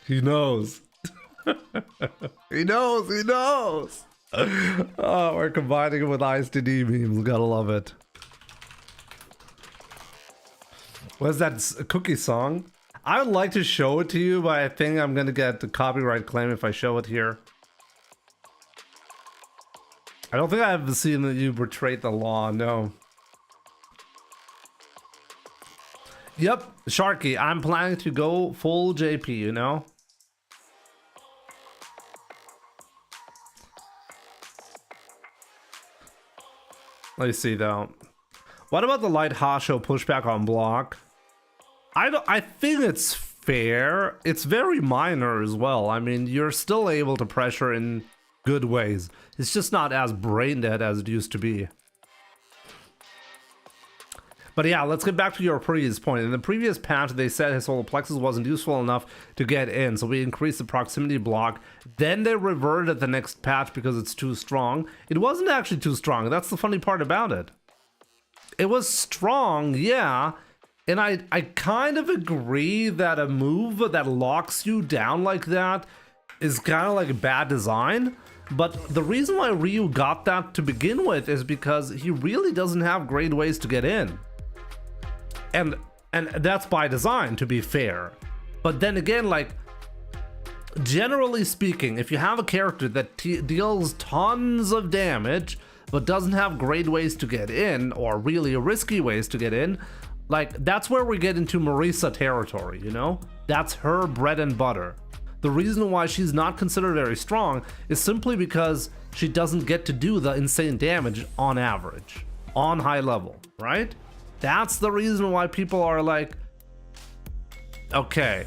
He knows. He knows. Oh, we're combining it with ISTD memes. Gotta love it. What's that cookie song? I would like to show it to you, but I think I'm gonna get the copyright claim if I show it here. I don't think I've seen that you betrayed the law, no. Yep, Sharky, I'm planning to go full JP, you know? Let's see though. What about the light Hasho pushback on block? I think it's fair. It's very minor as well. I mean, you're still able to pressure in good ways. It's just not as brain dead as it used to be. But yeah, let's get back to your previous point. In the previous patch, they said his solar plexus wasn't useful enough to get in, so we increased the proximity block. Then they reverted at the next patch because it's too strong. It wasn't actually too strong. That's the funny part about it. It was strong, yeah. And I kind of agree that a move that locks you down like that is kind of like a bad design. But the reason why Ryu got that to begin with is because he really doesn't have great ways to get in. And that's by design, to be fair. But then again, like, generally speaking, if you have a character that deals tons of damage but doesn't have great ways to get in, or really risky ways to get in, like, that's where we get into Marisa territory, you know? That's her bread and butter. The reason why she's not considered very strong is simply because she doesn't get to do the insane damage on average, on high level, right? That's the reason why people are like, okay,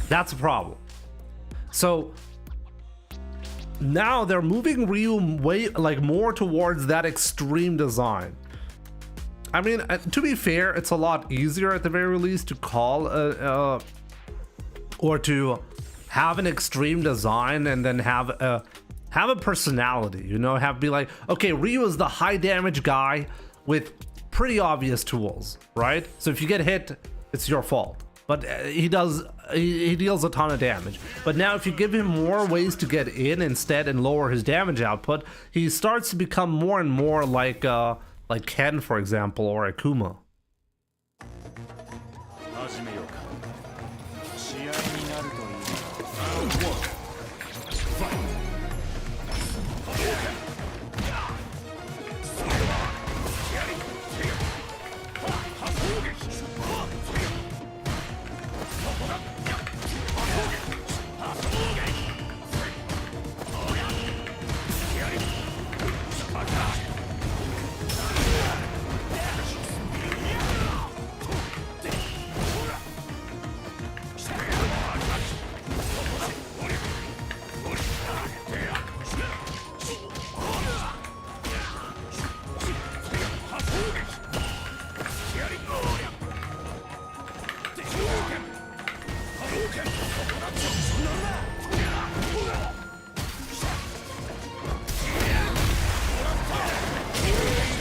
that's a problem. So now they're moving Ryu way, like, more towards that extreme design. I mean, to be fair, it's a lot easier at the very least to call or to have an extreme design and then have a personality, you know, be like, okay, Ryu is the high damage guy with pretty obvious tools, right? So if you get hit, it's your fault. But he deals a ton of damage. But now if you give him more ways to get in instead and lower his damage output, he starts to become more and more like Ken, for example, or Akuma.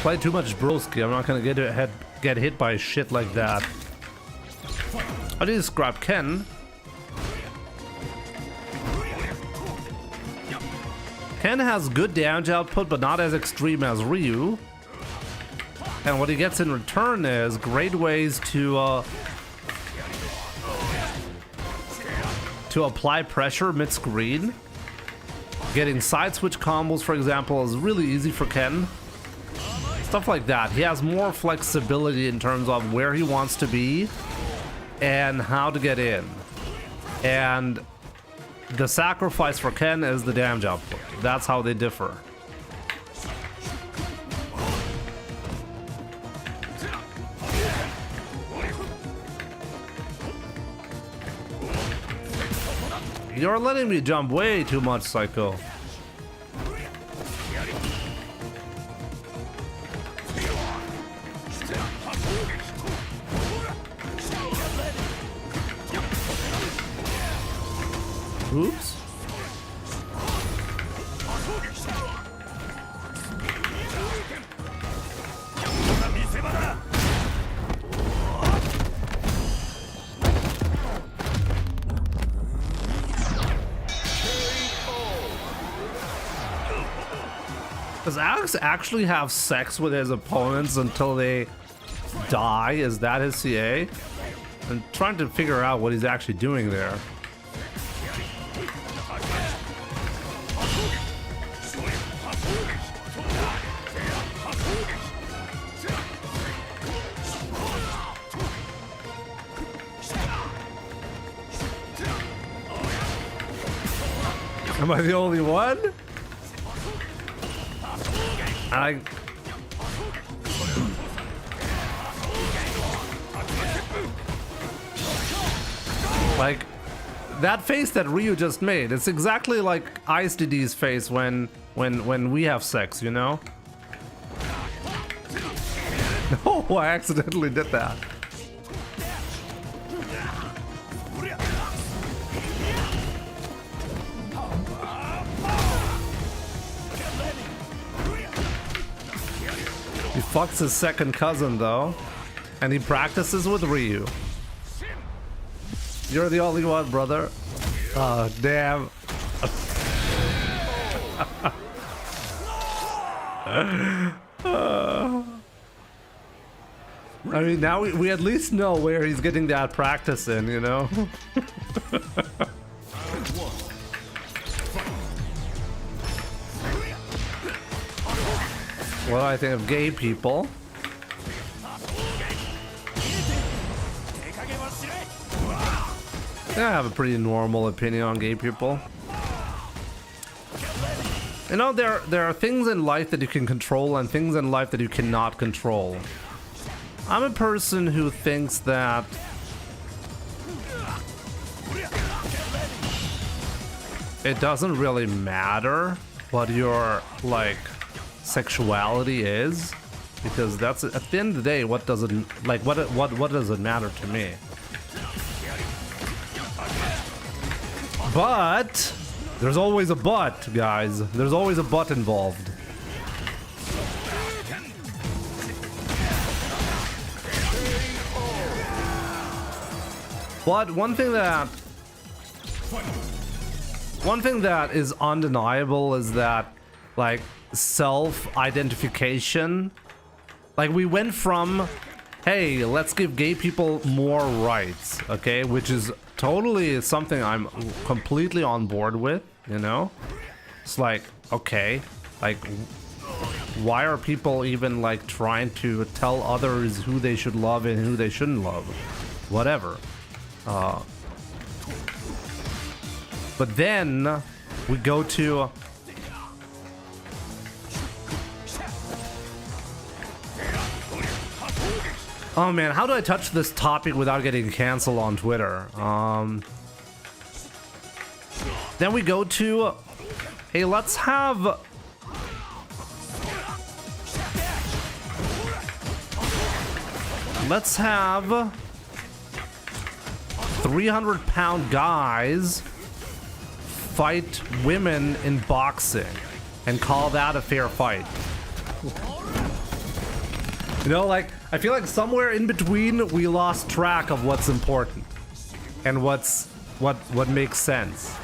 Play too much broski. I'm not gonna get hit by shit like that. How do you describe Ken? Ken has good damage output, but not as extreme as Ryu. And what he gets in return is great ways to apply pressure mid-screen. Getting side switch combos, for example, is really easy for Ken. Stuff like that. He has more flexibility in terms of where he wants to be and how to get in. And the sacrifice for Ken is the damage output. That's how they differ. You're letting me jump way too much, Psycho. Oops. Does Alex actually have sex with his opponents until they die? Is that his CA? I'm trying to figure out what he's actually doing there. Am I the only one? Like, that face that Ryu just made, it's exactly like Ice DD's face when we have sex, you know? Oh, I accidentally did that. He fucks his second cousin though, and he practices with Ryu. You're the only one, brother. Oh, damn. I mean, now we at least know where he's getting that practice in, you know? What do I think of gay people? I have a pretty normal opinion on gay people. You know, there are things in life that you can control and things in life that you cannot control. I'm a person who thinks that it doesn't really matter what your, like, sexuality is, because that's, at the end of the day, what does it matter to me? But there's always a but, guys. There's always a but involved. But one thing that is undeniable is that, like, self-identification, like, we went from, hey, let's give gay people more rights, okay, which is totally something I'm completely on board with, you know? It's like, okay, like, why are people even, like, trying to tell others who they should love and who they shouldn't love? Whatever. But then we go to oh man, how do I touch this topic without getting canceled on Twitter? Then we go to, hey, let's have 300-pound guys fight women in boxing and call that a fair fight. You know, like, I feel like somewhere in between we lost track of what's important and what makes sense.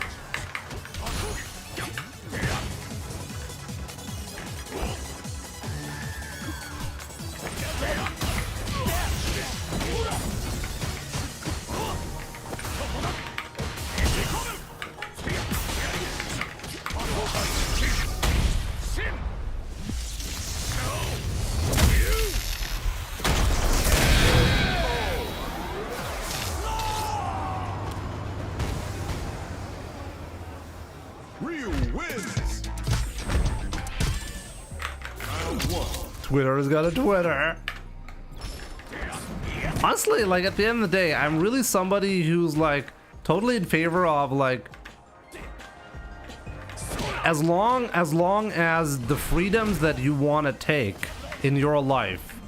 Twitter's got a Twitter. Honestly, like, at the end of the day, I'm really somebody who's, like, totally in favor of, like, as long as the freedoms that you want to take in your life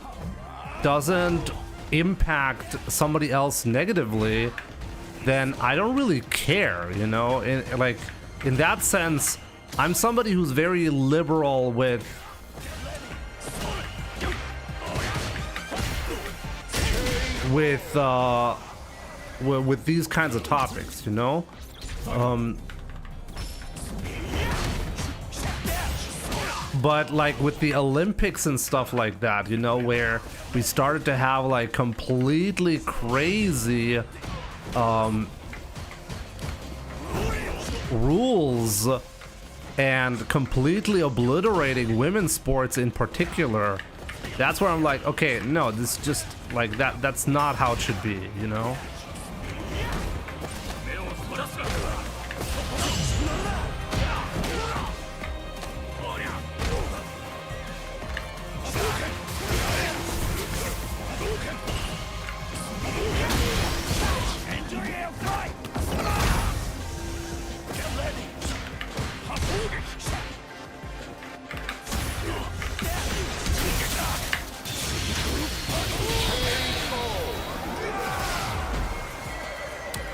doesn't impact somebody else negatively, then I don't really care, you know? In that sense, I'm somebody who's very liberal with these kinds of topics, you know? But like with the Olympics and stuff like that, you know, where we started to have like completely crazy rules and completely obliterating women's sports in particular, that's where I'm like, okay, no, this just like that's not how it should be, you know?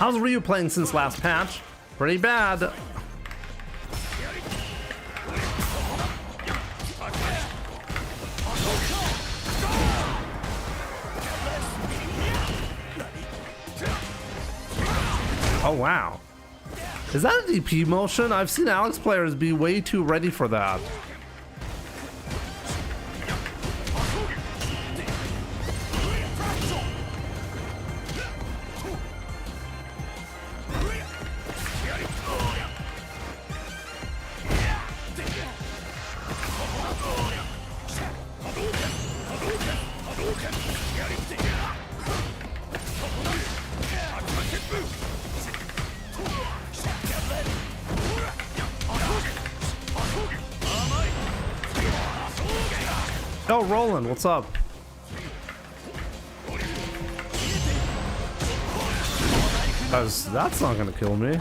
How's Ryu playing since last patch? Pretty bad. Oh wow. Is that a DP motion? I've seen Alex players be way too ready for that. Oh, Roland, what's up? That's not gonna kill me.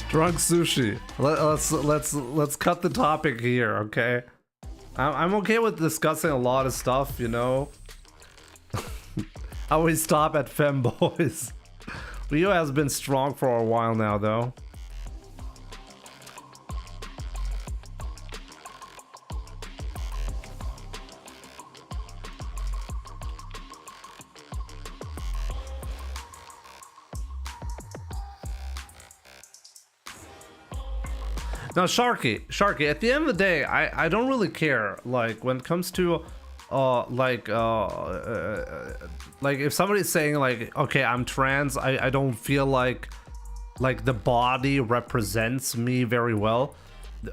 Drunk sushi. Let's cut the topic here, okay? I'm okay with discussing a lot of stuff, you know. I always stop at femboys. Ryu has been strong for a while now, though. Now, Sharky, at the end of the day, I don't really care. Like, when it comes to, like if somebody's saying, like, okay, I'm trans, I don't feel like the body represents me very well.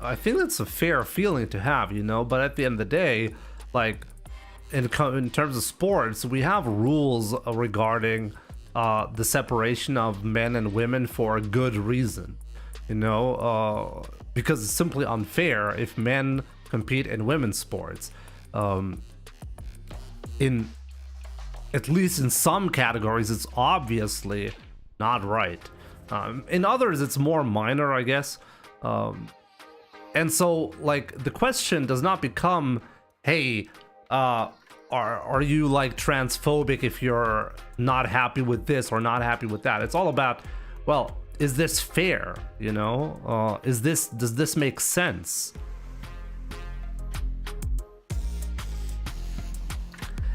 I think that's a fair feeling to have, you know? But at the end of the day, like, in terms of sports, we have rules regarding the separation of men and women for a good reason, you know? Because it's simply unfair if men compete in women's sports. In at least in some categories, it's obviously not right. In others, it's more minor, I guess. And so, like, the question does not become, hey, are you like transphobic if you're not happy with this or not happy with that? It's all about, well, is this fair? You know, does this make sense?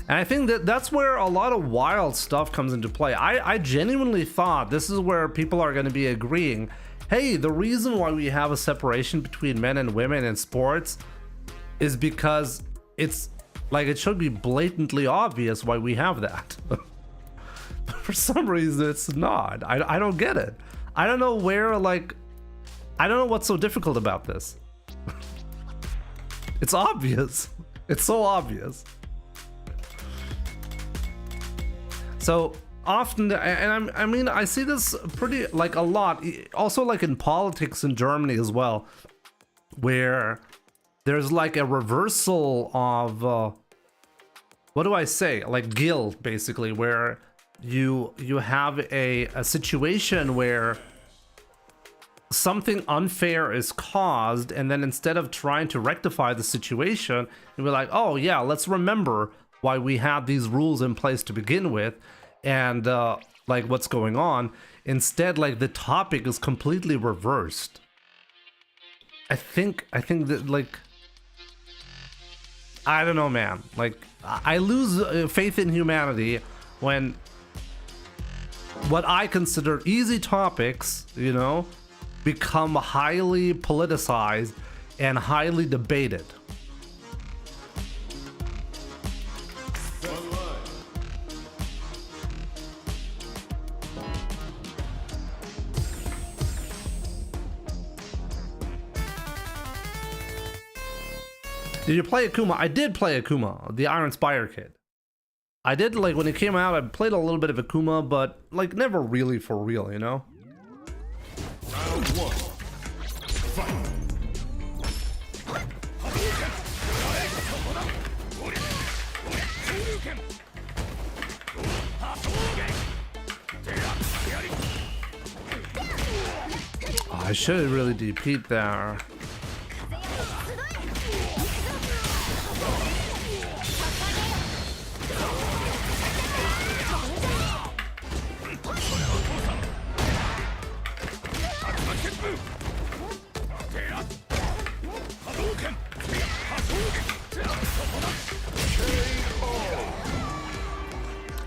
And I think that's where a lot of wild stuff comes into play. I genuinely thought this is where people are going to be agreeing, hey, the reason why we have a separation between men and women in sports is because it's like, it should be blatantly obvious why we have that. But for some reason it's not. I don't get it. I don't know where, like, I don't know what's so difficult about this. It's obvious. It's so obvious. So often, and I mean, I see this pretty, like, a lot, also like in politics in Germany as well, where there's like a reversal of, what do I say? Like guilt, basically, where you have a situation where something unfair is caused, and then instead of trying to rectify the situation, you're like, oh yeah, let's remember why we had these rules in place to begin with, and like what's going on. Instead, like, the topic is completely reversed. I think that, like, I don't know, man. Like, I lose faith in humanity when what I consider easy topics, you know, become highly politicized and highly debated. Did you play Akuma? I did play Akuma, the Iron Spire kid. I did, like, when it came out, I played a little bit of Akuma, but, like, never really for real, you know? I should have really DP'd there.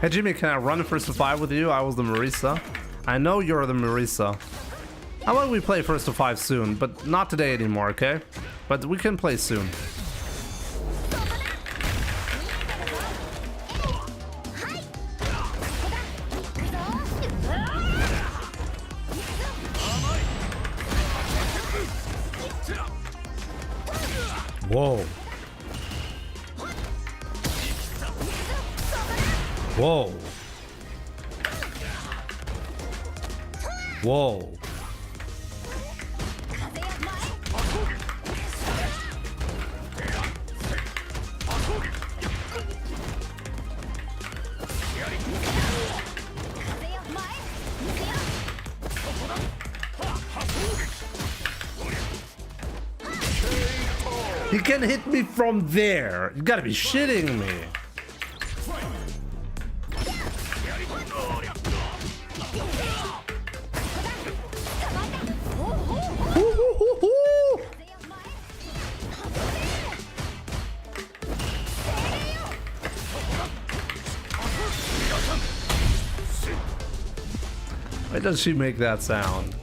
Hey Jimmy, can I run first to 5 with you? I was the Marisa. I know you're the Marisa. How about we play first to 5 soon, but not today anymore, okay? But we can play soon. Whoa. Whoa. Whoa. He can hit me from there. You gotta be shitting me. Why does she make that sound?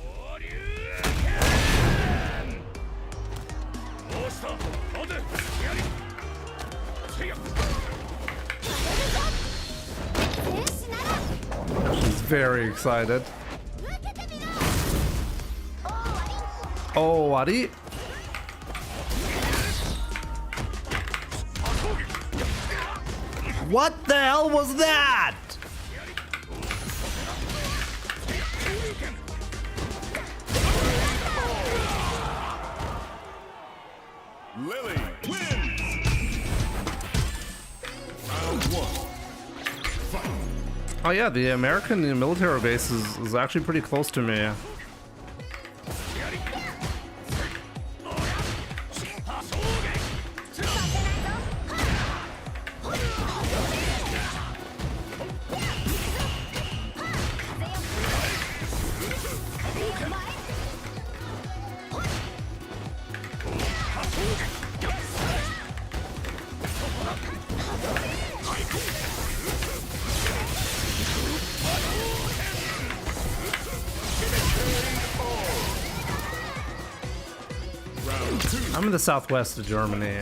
She's very excited. Oh, Wadi. What the hell was that? Lily wins. Round 1. Fight. Oh yeah, the American military base is actually pretty close to me. I'm in the southwest of Germany.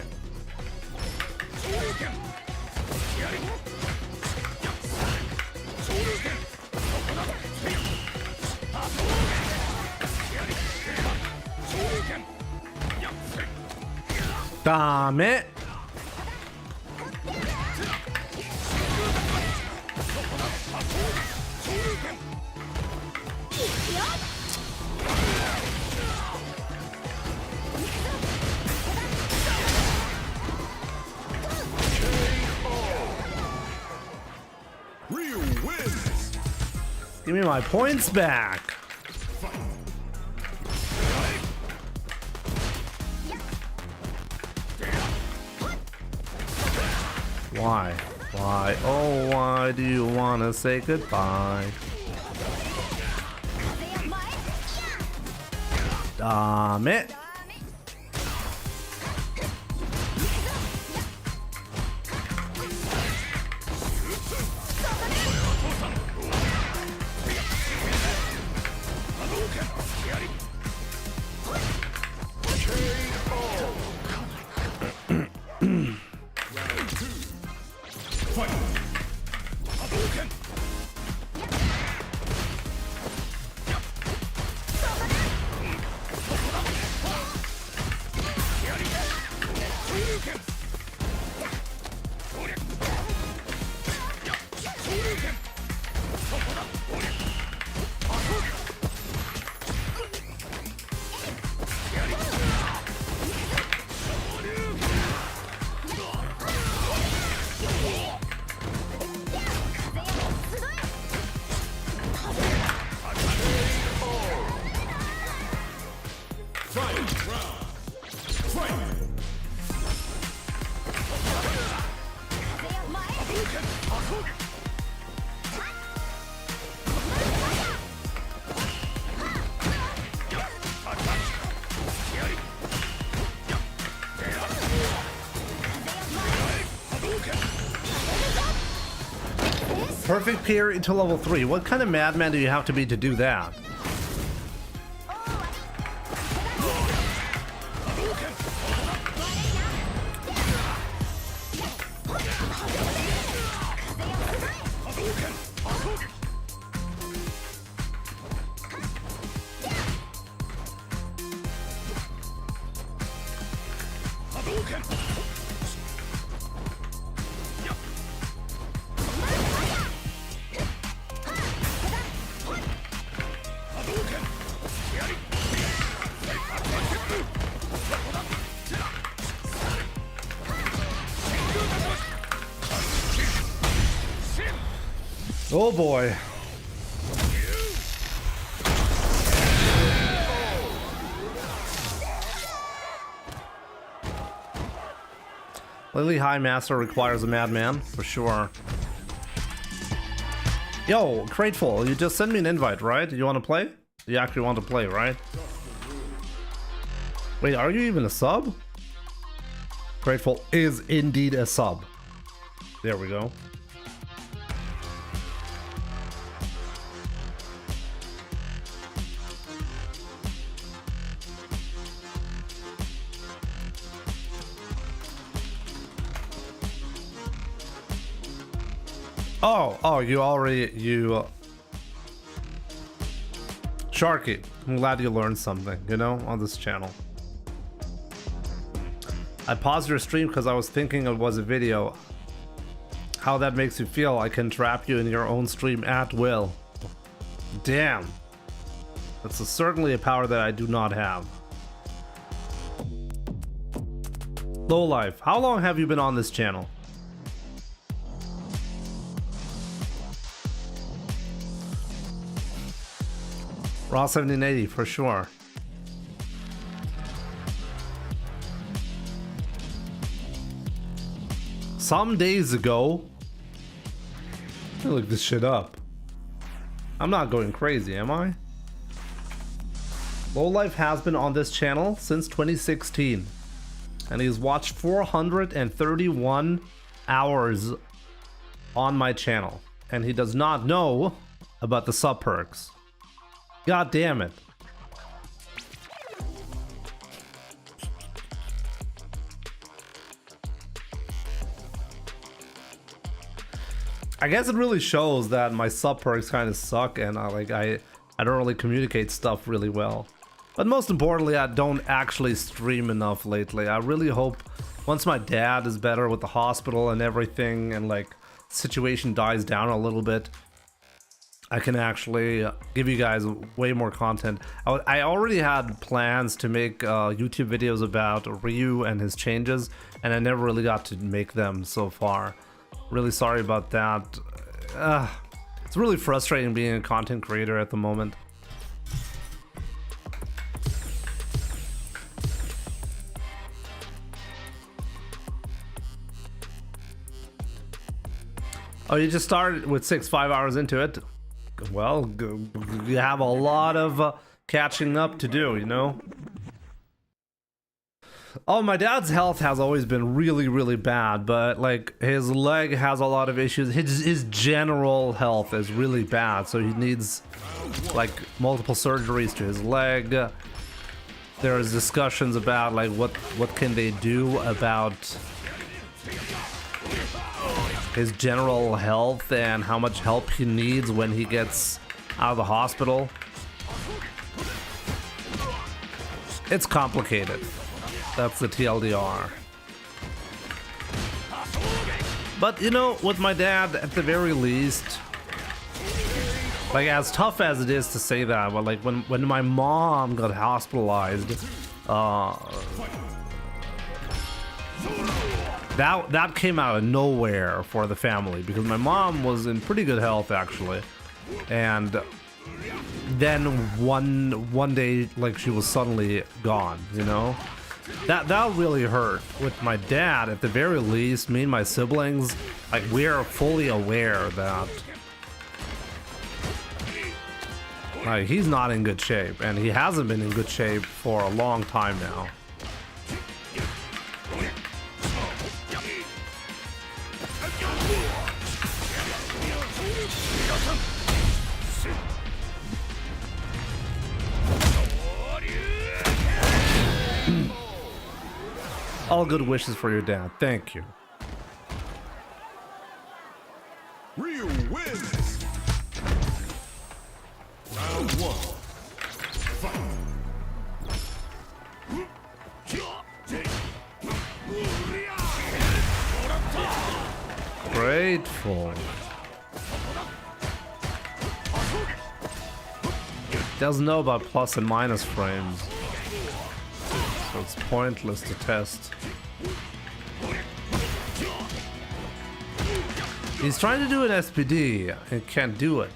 Damn it. Ryu wins. Give me my points back. Why? Why? Oh, why do you want to say goodbye? Damn it. Perfect parry to level 3. What kind of madman do you have to be to do that? Oh boy. Lily High Master requires a madman, for sure. Yo, Grateful, you just sent me an invite, right? You want to play? You actually want to play, right? Wait, are you even a sub? Grateful is indeed a sub. There we go. Oh, you already, Sharky, I'm glad you learned something, you know, on this channel. I paused your stream because I was thinking it was a video. How that makes you feel. I can trap you in your own stream at will. Damn. That's certainly a power that I do not have. Lowlife, how long have you been on this channel? Raw 1780 for sure. Some days ago, let me look this shit up. I'm not going crazy, am I? Lowlife has been on this channel since 2016, and he's watched 431 hours on my channel, and he does not know about the sub perks. God damn it. I guess it really shows that my sub perks kind of suck, and I don't really communicate stuff really well. But most importantly, I don't actually stream enough lately. I really hope once my dad is better with the hospital and everything, and like situation dies down a little bit, I can actually give you guys way more content. I already had plans to make YouTube videos about Ryu and his changes, and I never really got to make them so far. Really sorry about that. It's really frustrating being a content creator at the moment. Oh, you just started with 5 hours into it? Well, you have a lot of catching up to do, you know? Oh, my dad's health has always been really, really bad, but like his leg has a lot of issues. His general health is really bad, so he needs like multiple surgeries to his leg. There's discussions about like what can they do about his general health and how much help he needs when he gets out of the hospital. It's complicated. That's the TLDR. But you know, with my dad, at the very least, like as tough as it is to say that, but like when my mom got hospitalized, that came out of nowhere for the family, because my mom was in pretty good health actually, and then one day like she was suddenly gone, you know. That really hurt. With my dad, at the very least, me and my siblings, like, we're fully aware that like he's not in good shape, and he hasn't been in good shape for a long time now. All good wishes for your dad. Thank you. Ryu wins. Round 1. Fight. Grateful. Doesn't know about plus and minus frames, so it's pointless to test. He's trying to do an SPD and can't do it.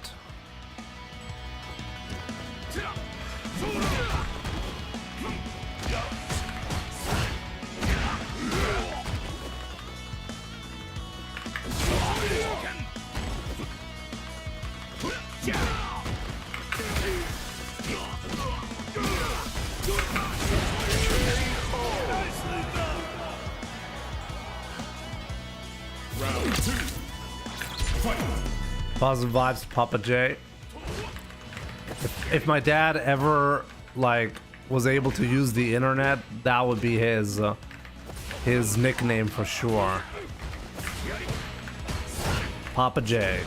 Round 2. Fight. Positive vibes to Papa J. If my dad ever like was able to use the internet, that would be his nickname for sure. Papa J.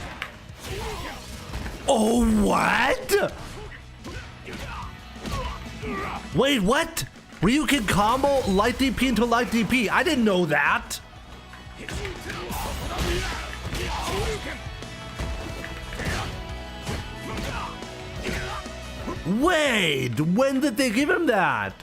Oh, what? Wait, what? Ryu can combo light DP into light DP. I didn't know that. Wait, when did they give him that?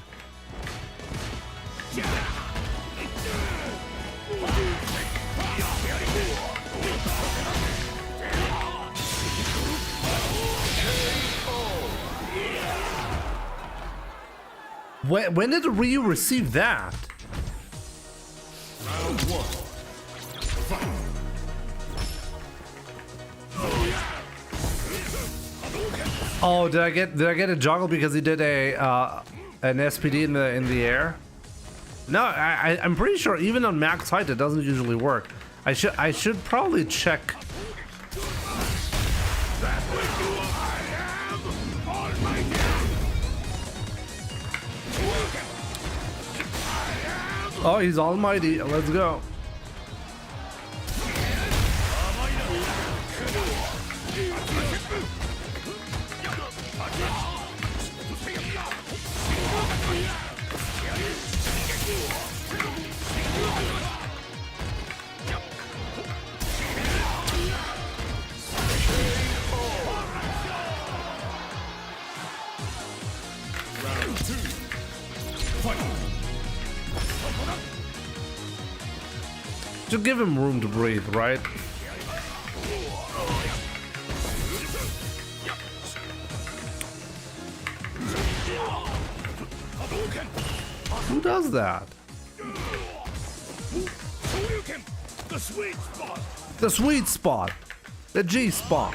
When did Ryu receive that? Round 1. Fight. Oh, did I get a juggle because he did a an SPD in the air? No, I'm pretty sure even on max height it doesn't usually work. I should probably check. Oh, he's almighty. Let's go. Round 2. Fight. Just give him room to breathe, right? Who does that? The sweet spot. The sweet spot. The G spot.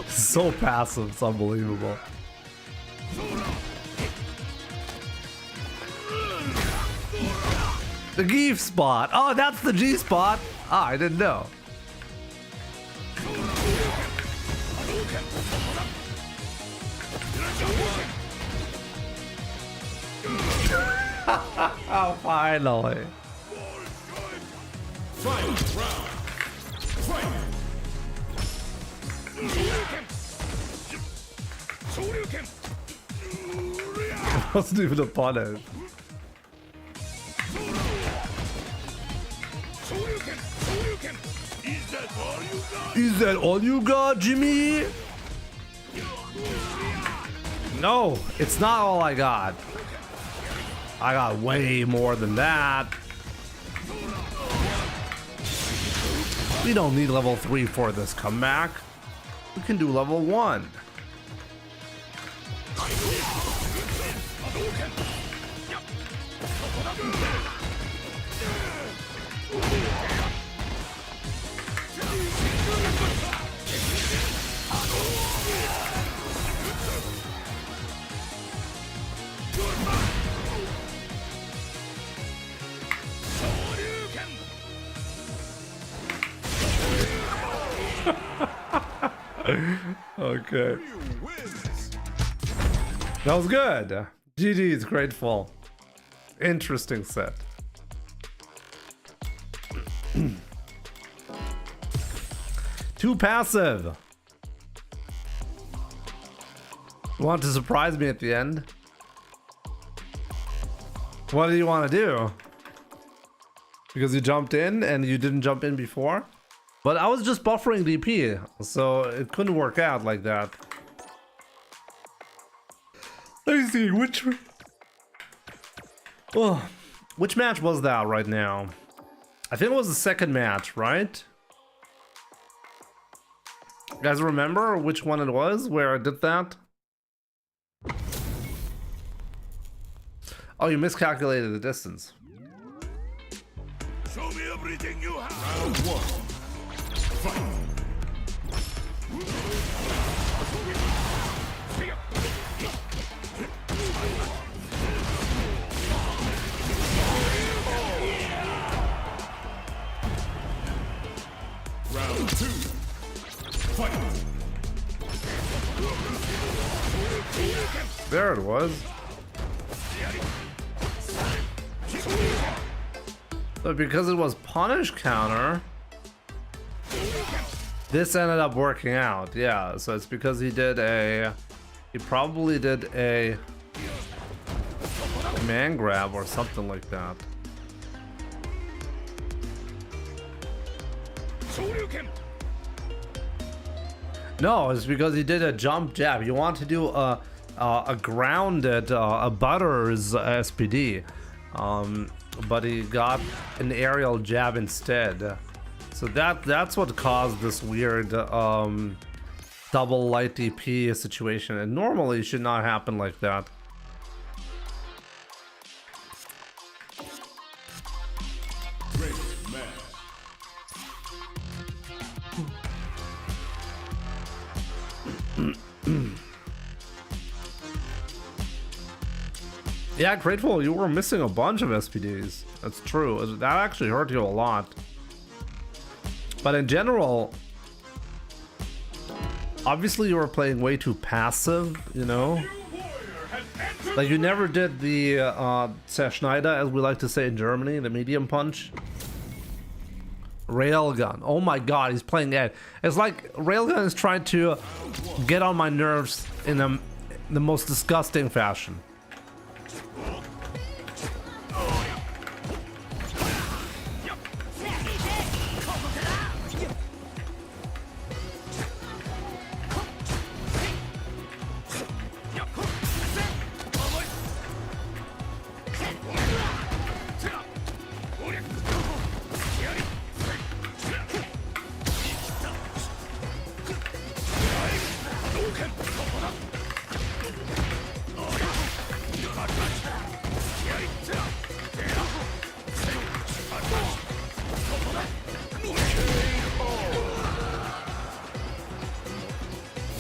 So passive, it's unbelievable. The G spot. Oh, that's the G spot. Ah, I didn't know. Oh, finally. Fight round. Fight. Wasn't even a punish. Is that all you got, Jimmy? No, it's not all I got. I got way more than that. We don't need level 3 for this comeback. We can do level 1. Okay. That was good. GG's, grateful. Interesting set. Too passive. Want to surprise me at the end? What do you want to do? Because you jumped in and you didn't jump in before? But I was just buffering DP, so it couldn't work out like that. Let me see, which match was that right now? I think it was the second match, right? You guys remember which one it was where I did that? Oh, you miscalculated the distance. Show me everything you have. Round one. Fight. Round two. Fight. There it was. But because it was punish counter, this ended up working out. Yeah, so it's because he probably did a man grab or something like that. No, it's because he did a jump jab. You want to do a grounded, a butters SPD. But he got an aerial jab instead. So that's what caused this weird double light DP situation. And normally it should not happen like that. Great man. Yeah, Grateful, you were missing a bunch of SPDs. That's true. That actually hurt you a lot. But in general, obviously you were playing way too passive, you know? Like you never did the Zerschneider, as we like to say in Germany, the medium punch. Railgun. Oh my god, he's playing Ed. It's like Railgun is trying to get on my nerves in the most disgusting fashion.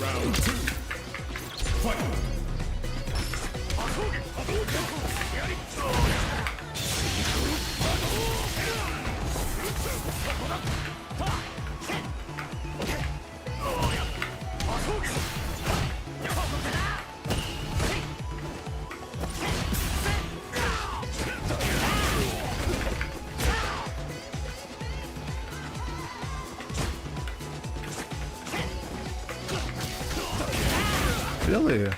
Round two. Fight. Really?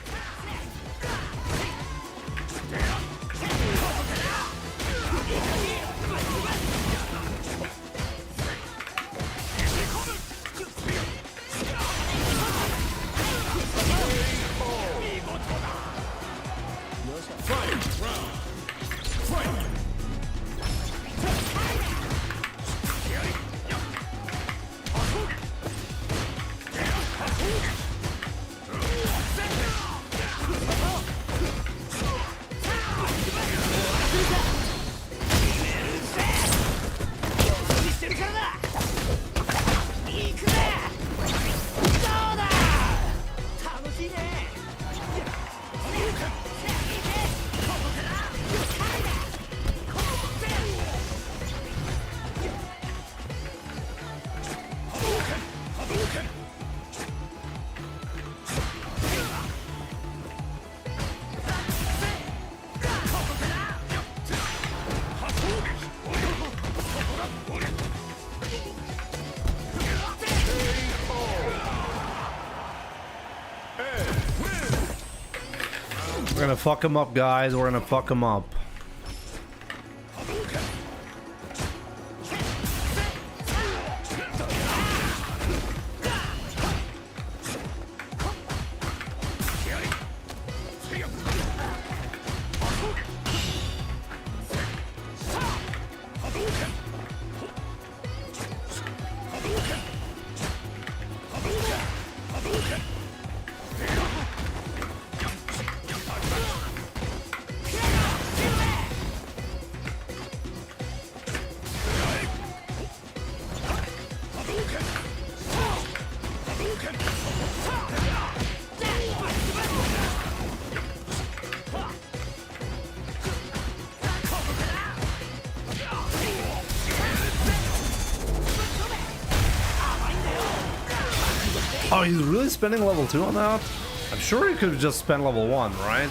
gonna fuck him up, guys. We're gonna fuck him up. Oh, he's really spending level 2 on that? I'm sure he could have just spent level 1, right?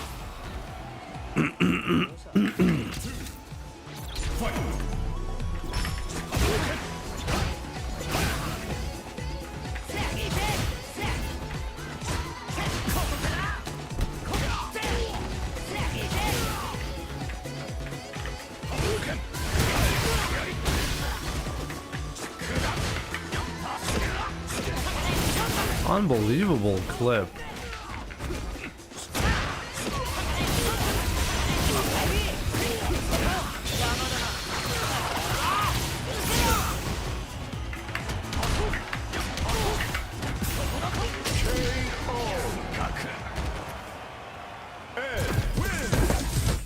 Unbelievable clip.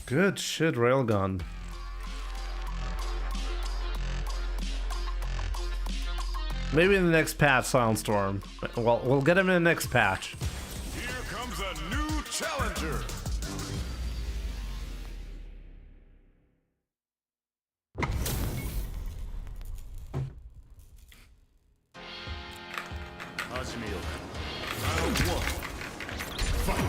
Good shit, Railgun. Maybe in the next patch, Soundstorm. Well, we'll get him in the next patch. Here comes a new challenger. Round 1. Fight.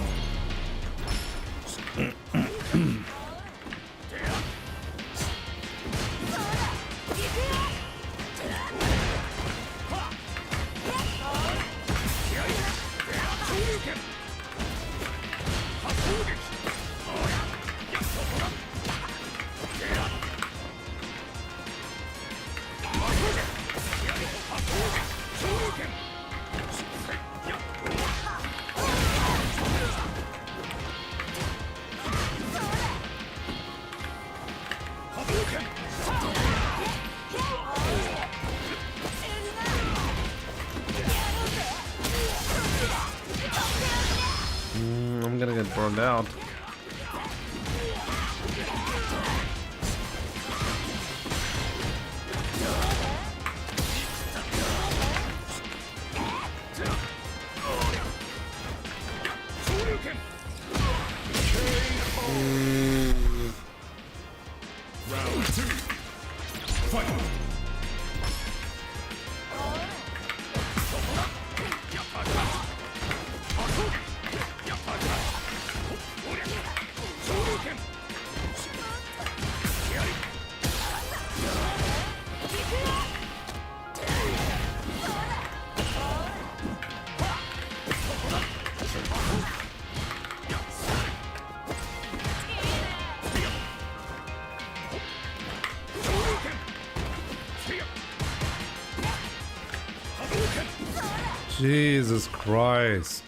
I'm gonna get burned out. Round 2. Fight. Jesus Christ.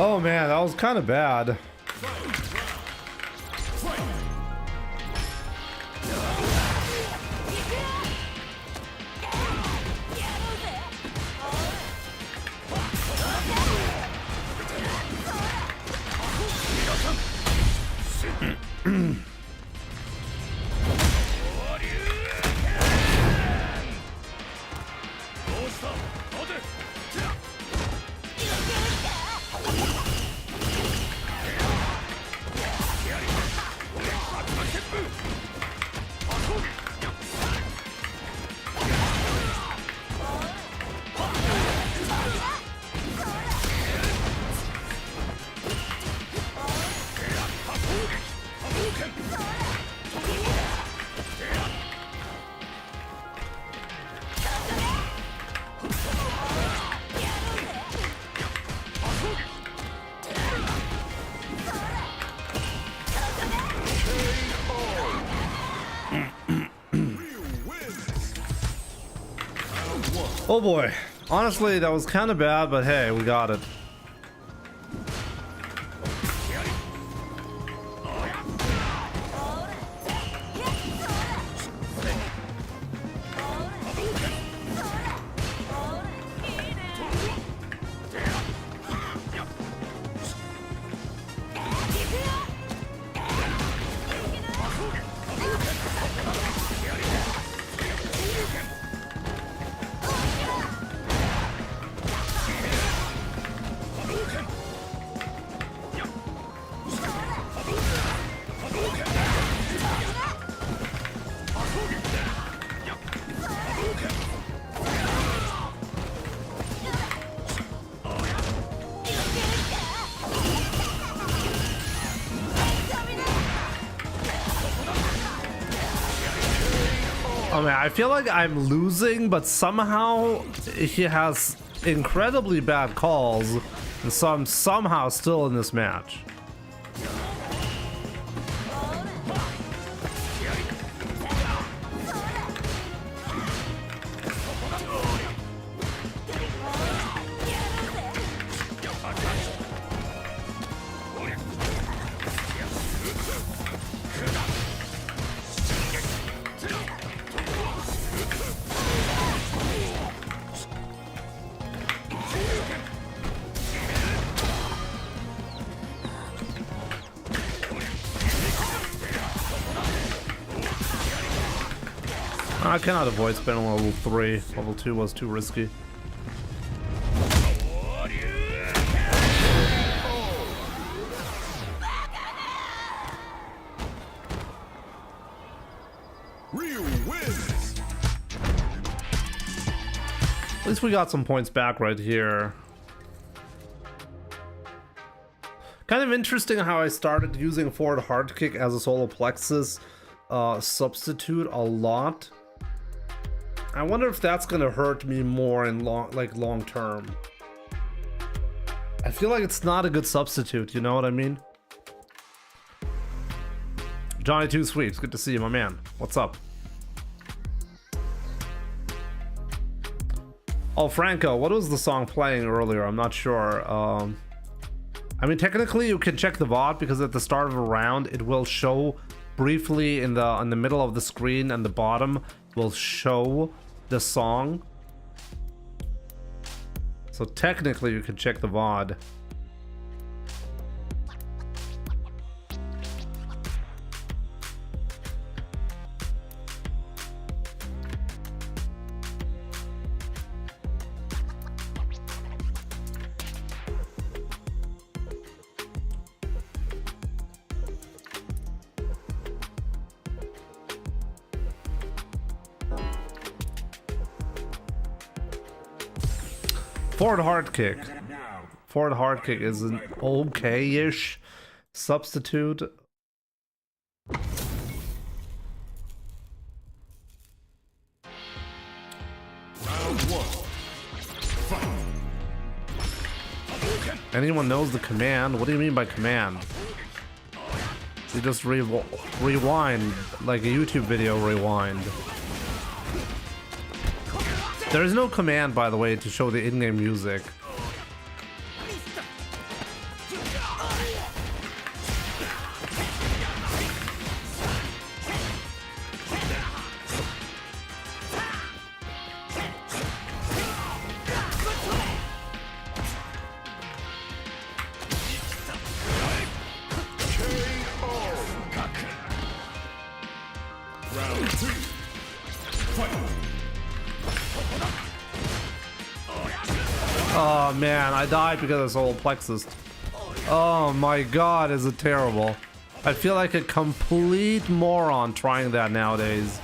Oh man, that was kind of bad. Oh boy. Honestly, that was kind of bad, but hey, we got it. Oh man, I feel like I'm losing, but somehow he has incredibly bad calls, and so I'm somehow still in this match. I cannot avoid spending level 3. Level 2 was too risky. Ryu wins. At least we got some points back right here. Kind of interesting how I started using forward hard kick as a solar plexus substitute a lot. I wonder if that's gonna hurt me more in long term. I feel like it's not a good substitute, you know what I mean? Johnny Two Sweets, good to see you, my man. What's up? Oh, Franco, what was the song playing earlier? I'm not sure. I mean, technically you can check the VOD because at the start of a round it will show briefly in the middle of the screen, and the bottom will show the song. So technically you can check the VOD. Forward hard kick. Forward hard kick is an okay-ish substitute. Round 1. Fight. Anyone knows the command? What do you mean by command? You just rewind, like a YouTube video rewind. There is no command, by the way, to show the in-game music. Round 2. Fight. Oh man, I died because of solar plexus. Oh my god, is it terrible. I feel like a complete moron trying that nowadays.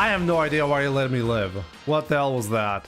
I have no idea why you let me live. What the hell was that?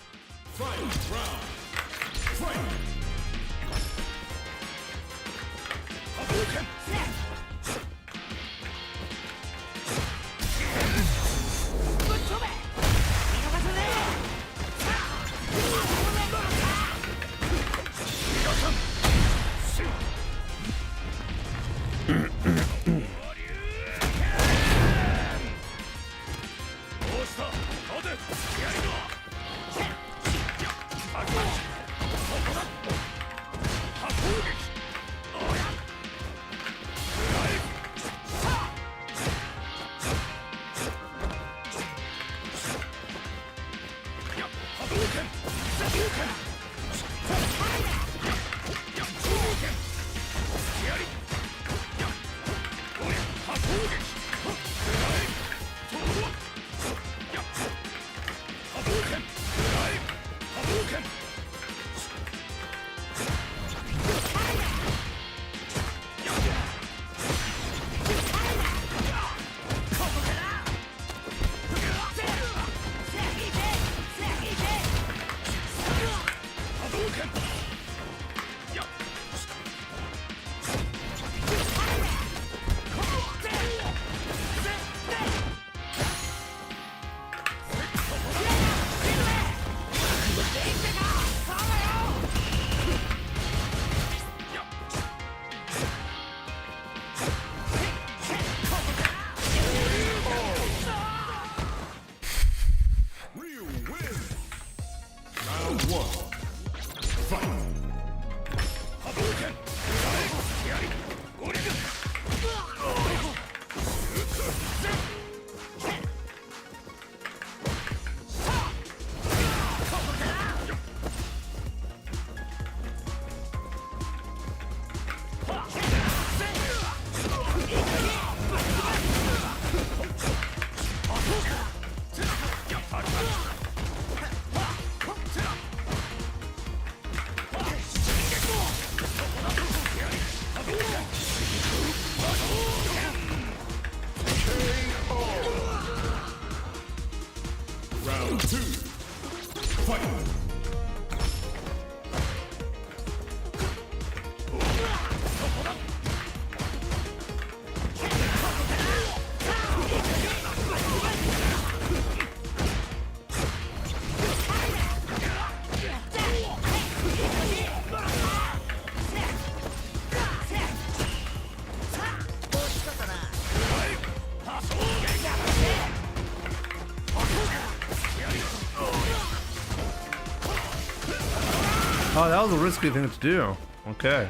Oh, that was a risky thing to do. Okay.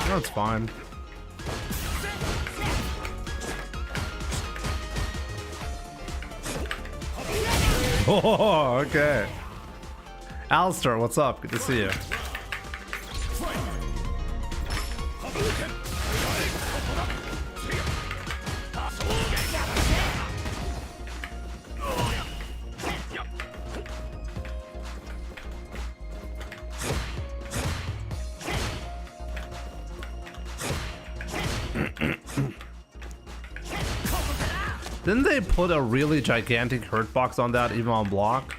That's fine. Oh, okay. Alistair, what's up? Good to see you. Didn't they put a really gigantic hurt box on that even on block?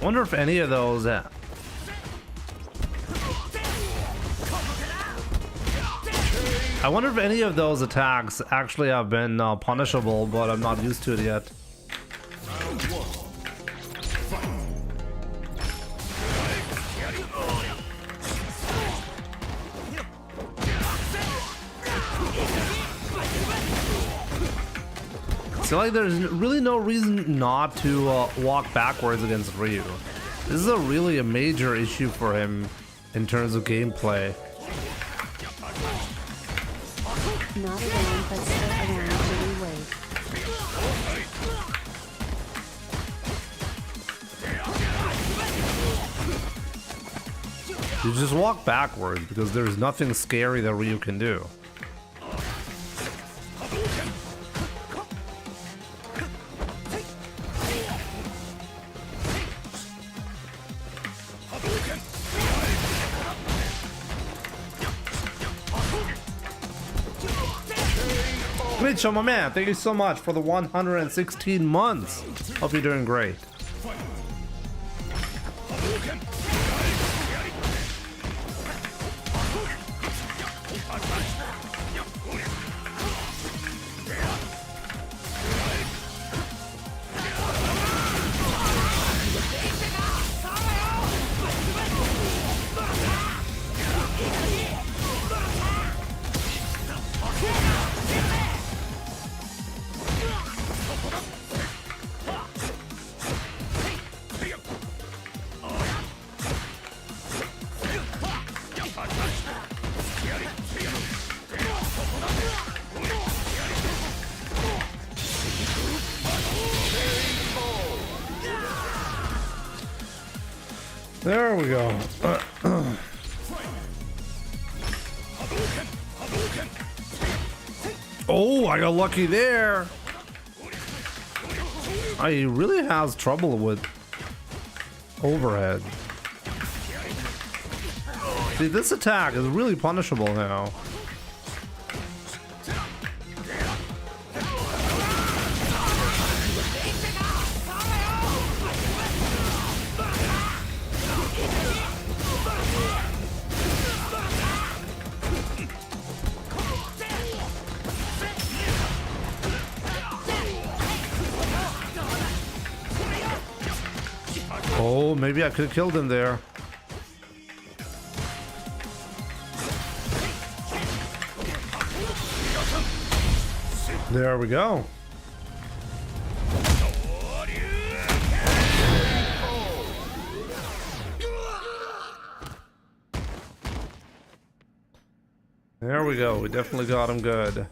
Wonder if any of those I wonder if any of those attacks actually have been punishable, but I'm not used to it yet. So like there's really no reason not to walk backwards against Ryu. This is a really a major issue for him in terms of gameplay. Not around, but still around anyway. You just walk backwards because there's nothing scary that Ryu can do. Richo, my man, thank you so much for the 116 months. Hope you're doing great. There we go. Oh, I got lucky there. He really has trouble with overhead. See, this attack is really punishable now. Oh, maybe I could have killed him there. There we go. There we go. We definitely got him good.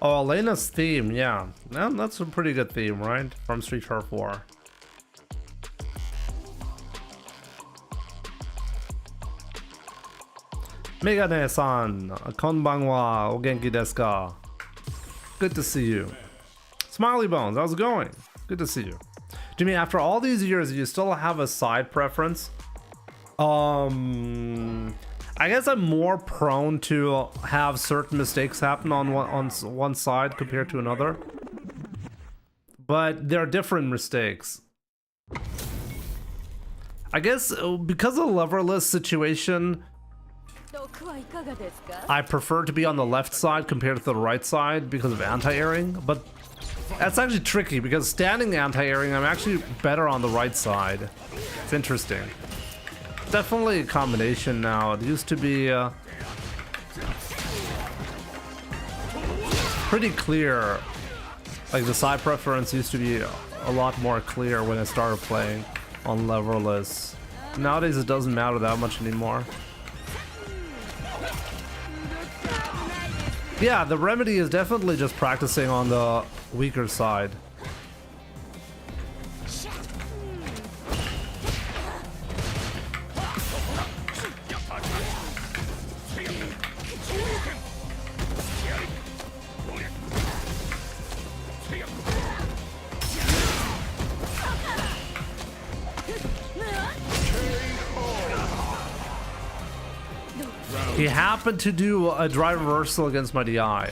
Oh, Elena's theme, yeah. That's a pretty good theme, right? From Street Fighter 4. Megane-san, konbanwa, o genki desu ka? Good to see you. Smiley Bones, how's it going? Good to see you. Jimmy, after all these years, you still have a side preference? I guess I'm more prone to have certain mistakes happen on one side compared to another. But they're different mistakes. I guess because of the leverless situation, I prefer to be on the left side compared to the right side because of anti-airing. But that's actually tricky because standing anti-airing, I'm actually better on the right side. It's interesting. Definitely a combination now. It used to be pretty clear. Like the side preference used to be a lot more clear when I started playing on leverless. Nowadays it doesn't matter that much anymore. Yeah, the remedy is definitely just practicing on the weaker side. He happened to do a drive reversal against my DI.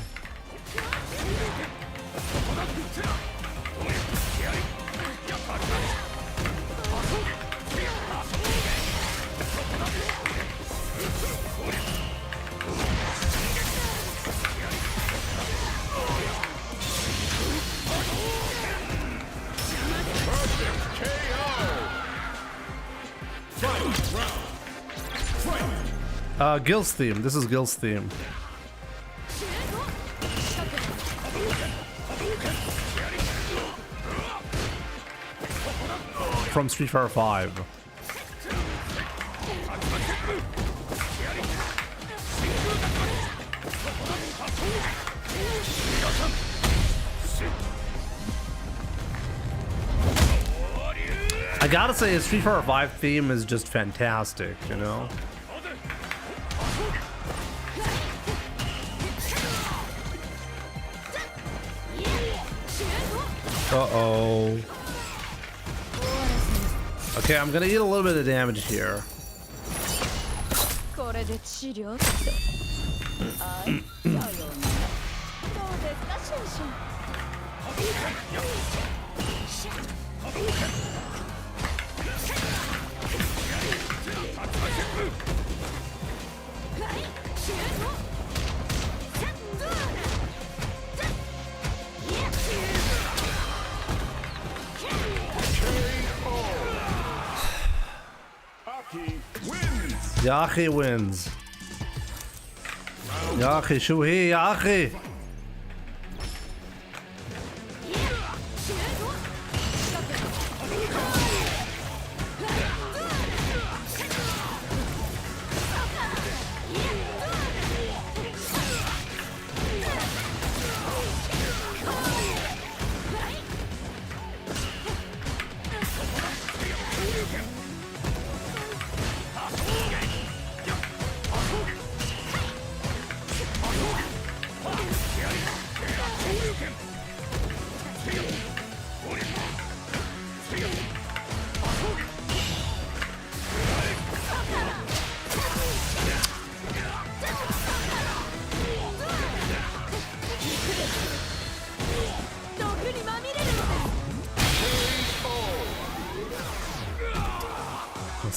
Gil's theme. This is Gil's theme. From Street Fighter 5. I gotta say, Street Fighter 5 theme is just fantastic, you know? Uh-oh. Okay, I'm gonna eat a little bit of damage here. Yachi wins. Yachi, Shuhi, Yachi.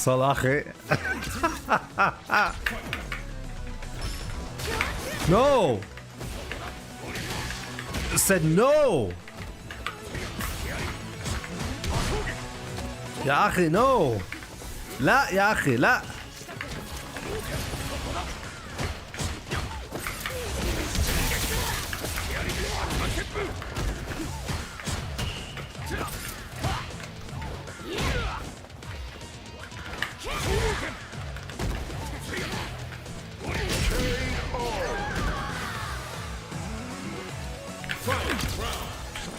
Salachi. No! Said no! Yachi, no! La, Yachi, la!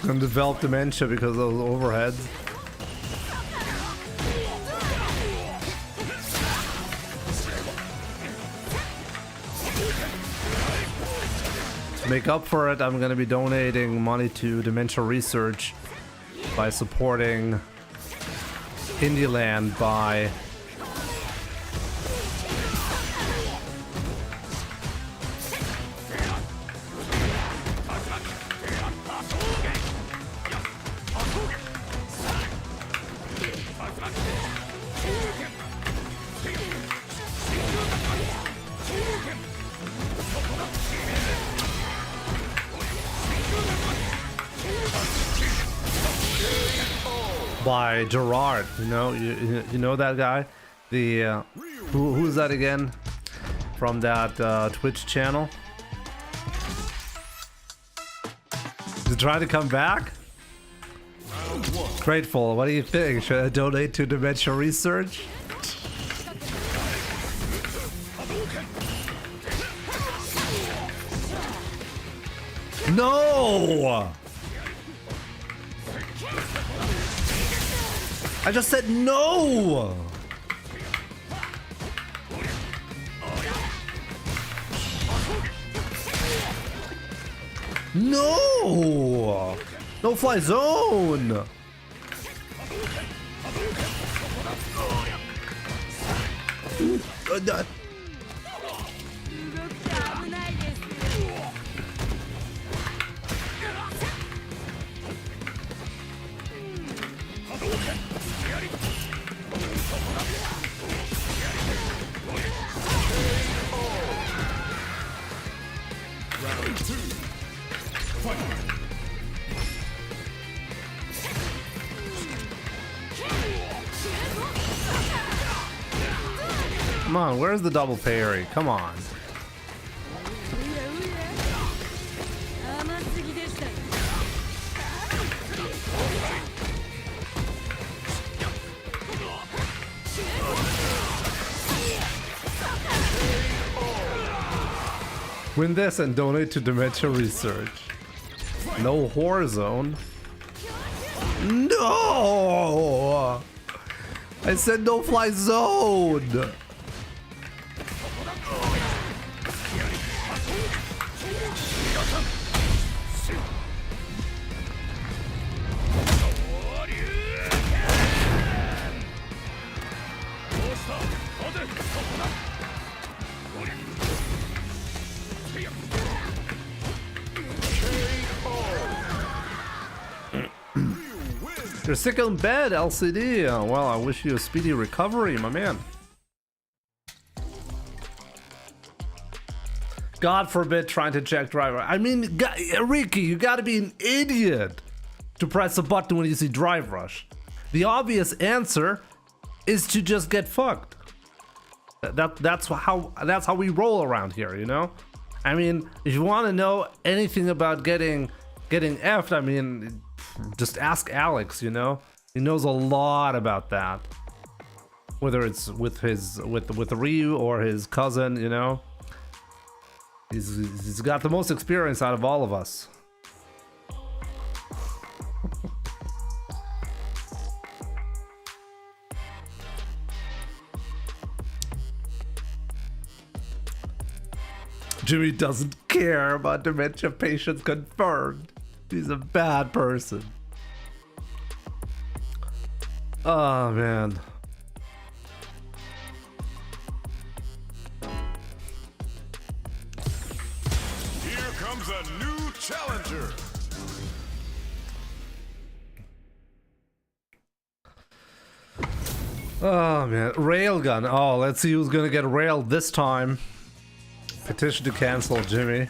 And develop dementia because of those overheads. To make up for it, I'm going to be donating money to dementia research by supporting Indieland by Gerard. You know that guy, the who's that again from that Twitch channel? Is he trying to come back? Grateful, what do you think? Should I donate to dementia research? No! I just said no! No! No fly zone! Come on, where's the double parry? Come on. Win this and donate to dementia research. No horror zone. No! I said no fly zone! You're sick in bed, LCD. Well, I wish you a speedy recovery, my man. God forbid trying to check driver. I mean, Ricky, you gotta be an idiot to press a button when you see drive rush. The obvious answer is to just get fucked. That's how we roll around here, you know? I mean, if you want to know anything about getting effed, I mean, just ask Alex, you know? He knows a lot about that. Whether it's with Ryu or his cousin, you know? He's got the most experience out of all of us. Jimmy doesn't care about dementia patients confirmed. He's a bad person. Oh, man. Here comes a new challenger. Oh, man. Railgun. Oh, let's see who's gonna get railed this time. Petition to cancel, Jimmy.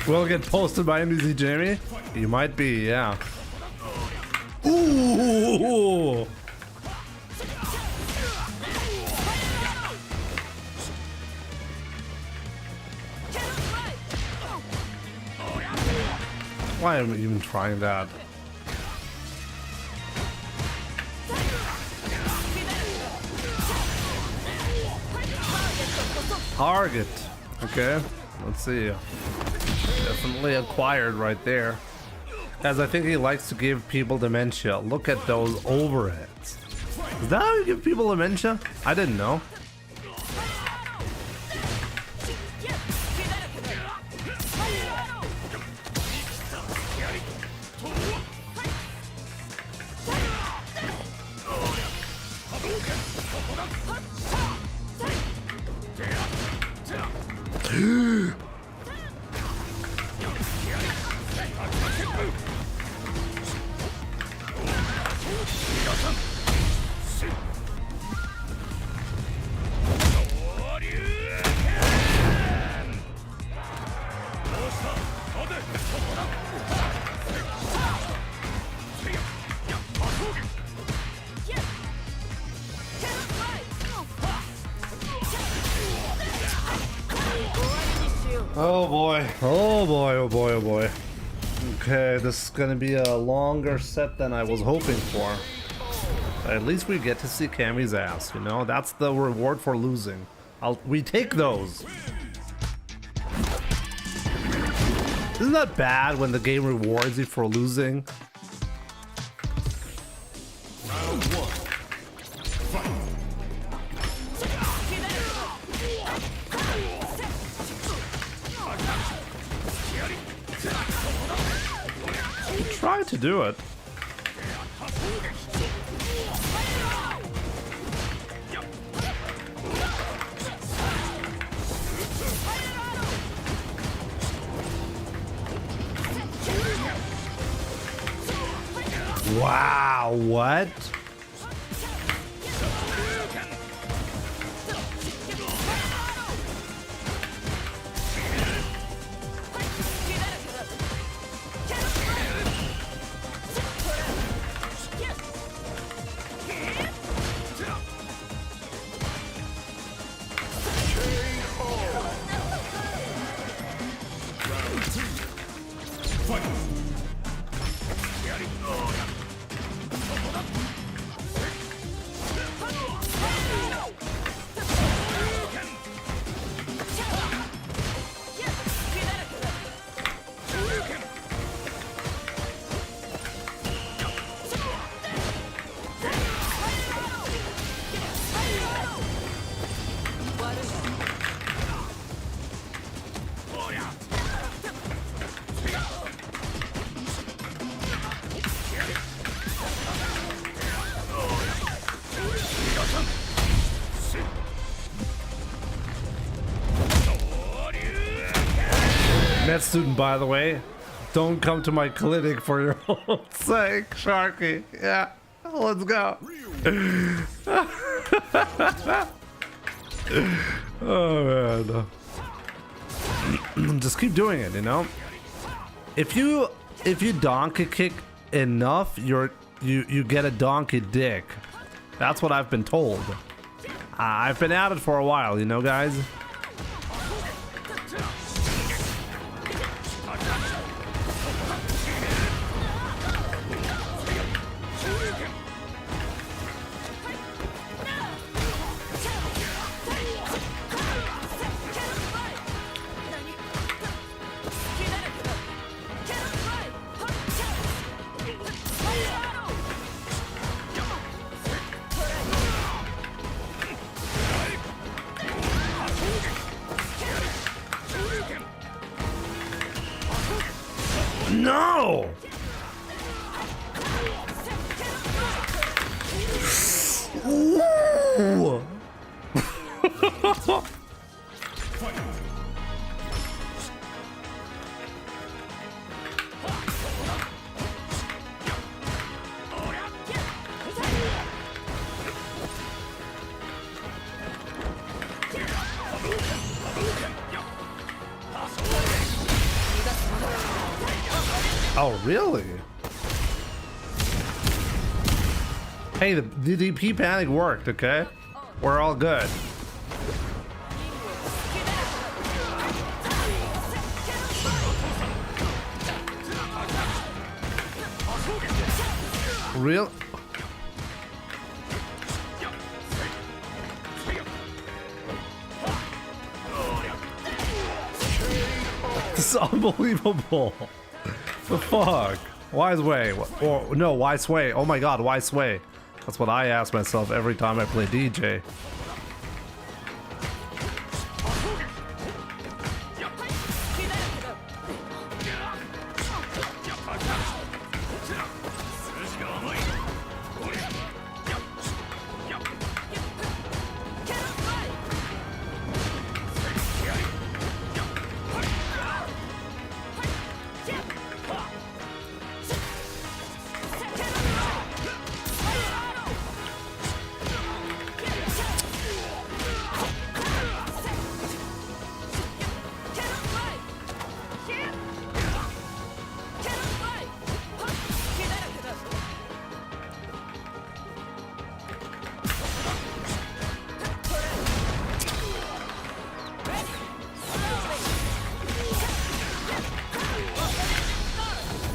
Will get posted by NBC Jamie? You might be, yeah. Ooh! Why am I even trying that? Target. Okay, let's see. Definitely acquired right there. Guys, I think he likes to give people dementia. Look at those overheads. Is that how you give people dementia? I didn't know. Oh boy, oh boy, oh boy, oh boy. Okay, this is gonna be a longer set than I was hoping for. But at least we get to see Cammy's ass, you know? That's the reward for losing. We take those. Isn't that bad when the game rewards you for losing? Round one. Fight. Try to do it. Wow, what? Med student, by the way. Don't come to my clinic for your own sake, Sharky. Yeah, let's go. Oh man. Just keep doing it, you know. If you donkey kick enough, you get a donkey dick. That's what I've been told. I've been at it for a while, you know, guys. No! Ooh. Oh, really? Hey, the DDP panic worked, okay? We're all good. Real? This is unbelievable. The fuck? Why sway? Or no, why sway? Oh my god, why sway? That's what I ask myself every time I play DJ.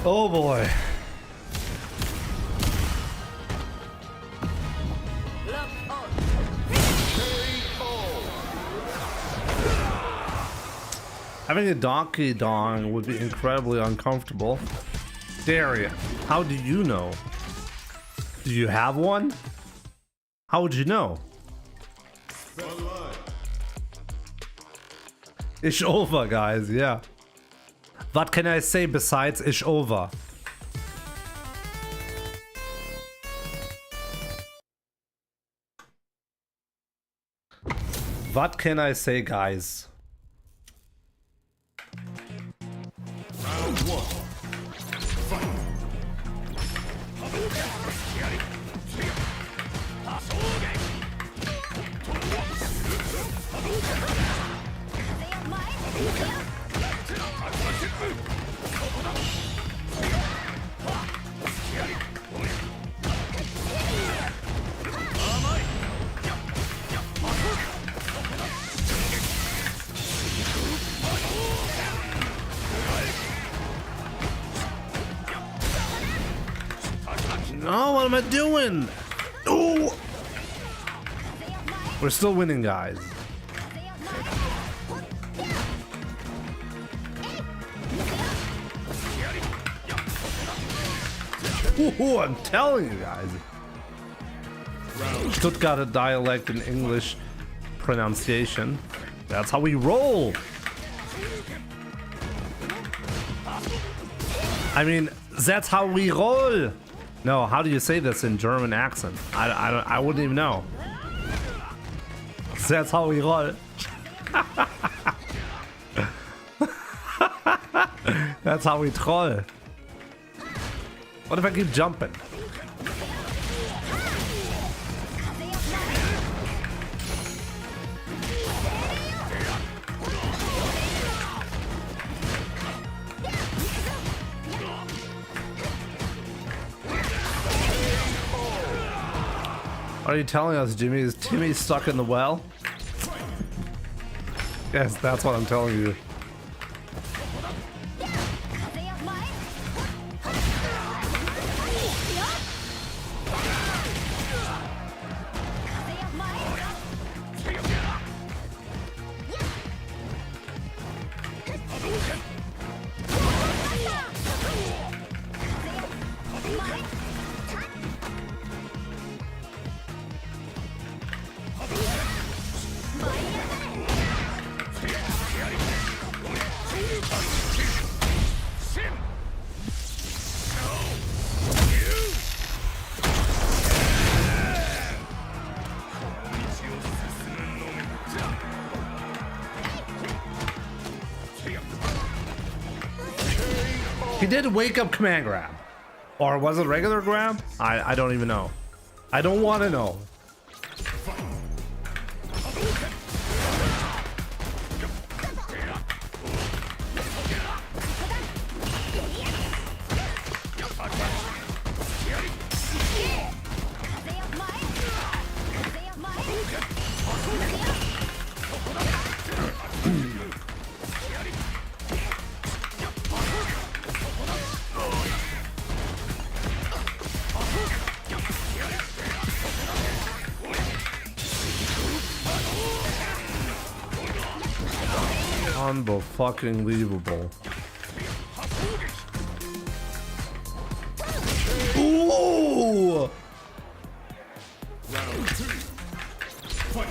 Oh boy. Having a donkey dong would be incredibly uncomfortable. Darian, how do you know? Do you have one? How would you know? It's over, guys, yeah. What can I say besides it's over? What can I say, guys? Round one. Fight. No, what am I doing? Ooh. We're still winning, guys. Ooh, I'm telling you guys. Stuttgart dialect in English pronunciation. That's how we roll. I mean, that's how we roll. No, how do you say this in German accent? I wouldn't even know. That's how we roll. That's how we troll. What if I keep jumping? What are you telling us, Jimmy? Is Timmy stuck in the well? Yes, that's what I'm telling you. He did wake up command grab. Or was it regular grab? I don't even know. I don't want to know. Unfucking-believable. Ooh! Round 2. Fight.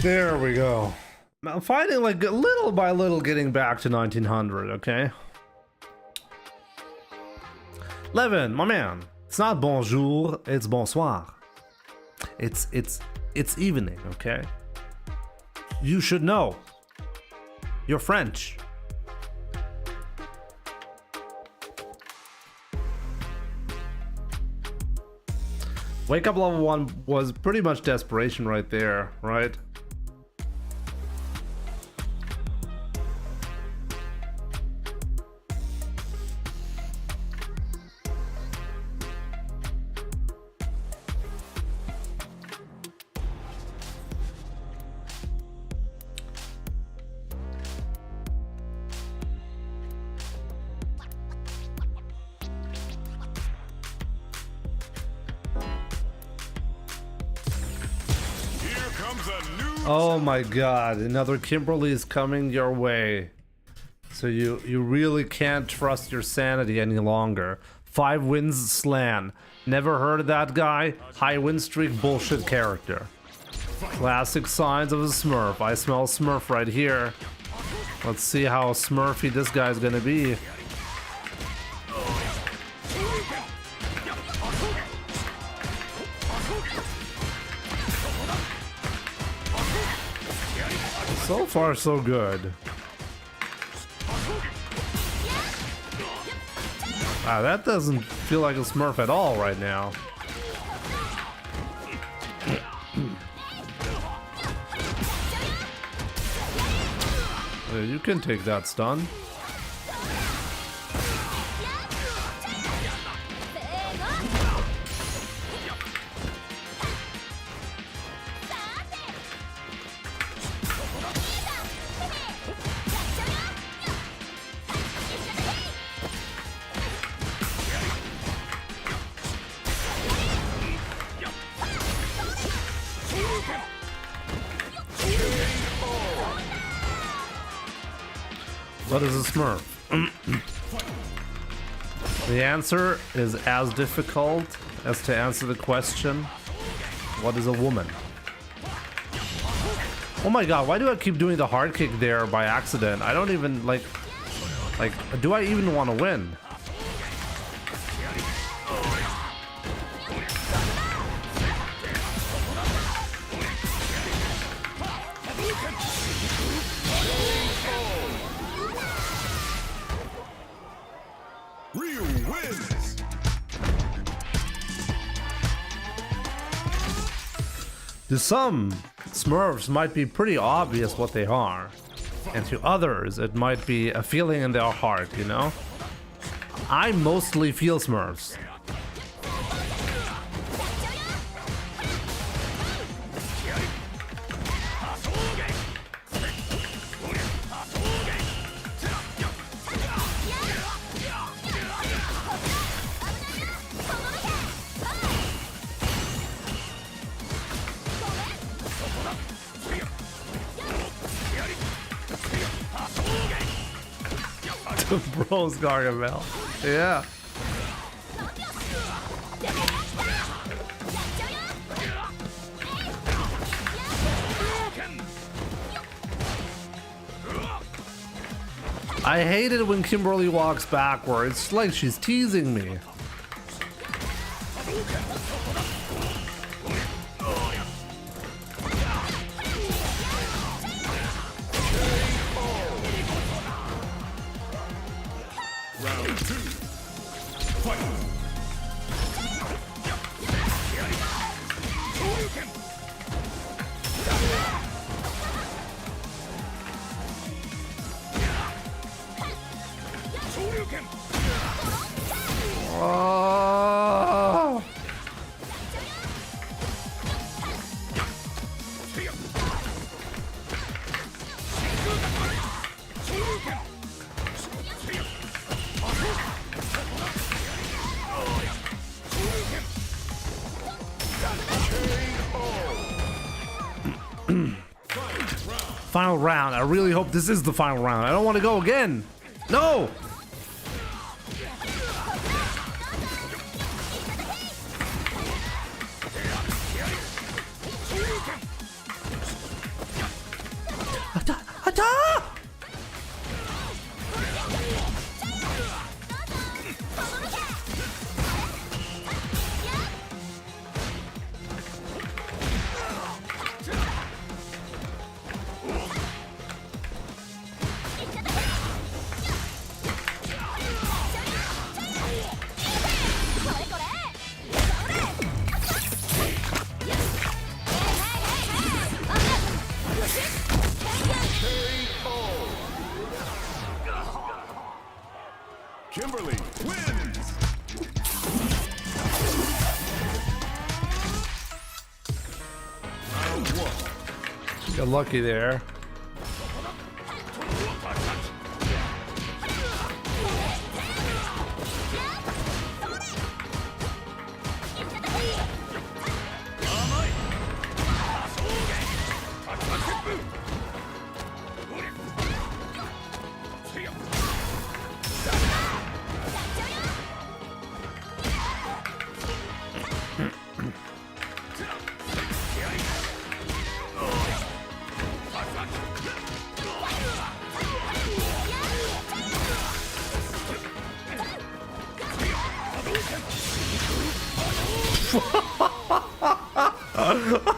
There we go. I'm finding like little by little getting back to 1900, okay? Levin, my man, it's not bonjour, it's bonsoir. It's evening, okay? You should know. You're French. Wake up level 1 was pretty much desperation right there, right? Oh my god, another Kimberly is coming your way. So you really can't trust your sanity any longer. 5 wins slan. Never heard of that guy? High win streak bullshit character. Classic signs of a smurf. I smell smurf right here. Let's see how smurfy this guy's gonna be. So far, so good. Wow, that doesn't feel like a smurf at all right now. You can take that stun. What is a Smurf? The answer is as difficult as to answer the question, what is a woman? Oh my god, why do I keep doing the hard kick there by accident? I don't even like, do I even want to win? Ryu wins. To some, Smurfs might be pretty obvious what they are, and to others it might be a feeling in their heart, you know? I mostly feel Smurfs. Bros Gargamel. Yeah. I hate it when Kimberly walks backwards. It's like she's teasing me. Oh. Final round. I really hope this is the final round. I don't want to go again. No! Kimberly wins. Round one. Got lucky there.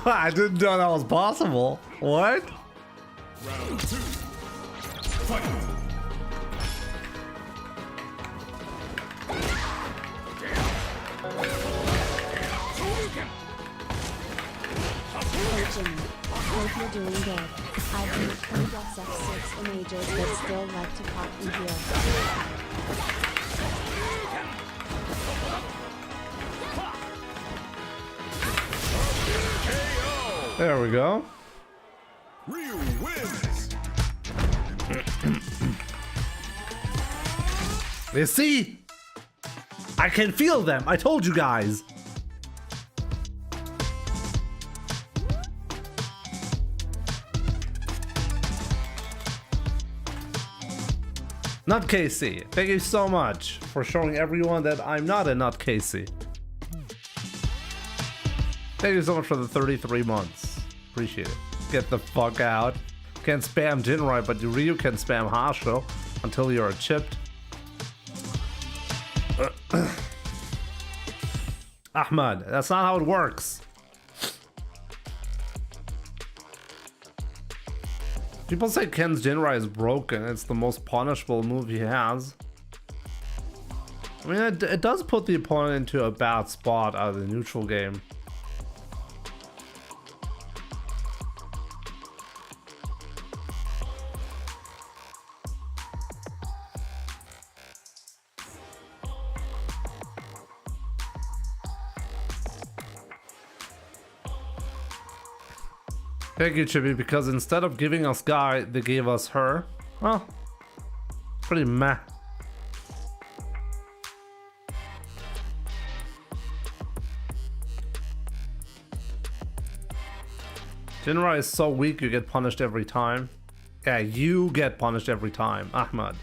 I didn't know that was possible. What? Round two. Fight. Hey Jimmy, hope you're doing good. I've been playing F6 in ages but still like to pop in here. There we go. Ryu wins. You see? I can feel them. I told you guys. Not Casey. Thank you so much for showing everyone that I'm not a not Casey. Thank you so much for the 33 months. Appreciate it. Get the fuck out. Can't spam Jinrai, but Ryu can spam Hasho until you're chipped. Ahmad, that's not how it works. People say Ken's Jinrai is broken. It's the most punishable move he has. I mean, it does put the opponent into a bad spot out of the neutral game. Thank you, Chibi, because instead of giving us Guy, they gave us her. Well, pretty meh. Jinrai is so weak, you get punished every time. Yeah, you get punished every time, Ahmad.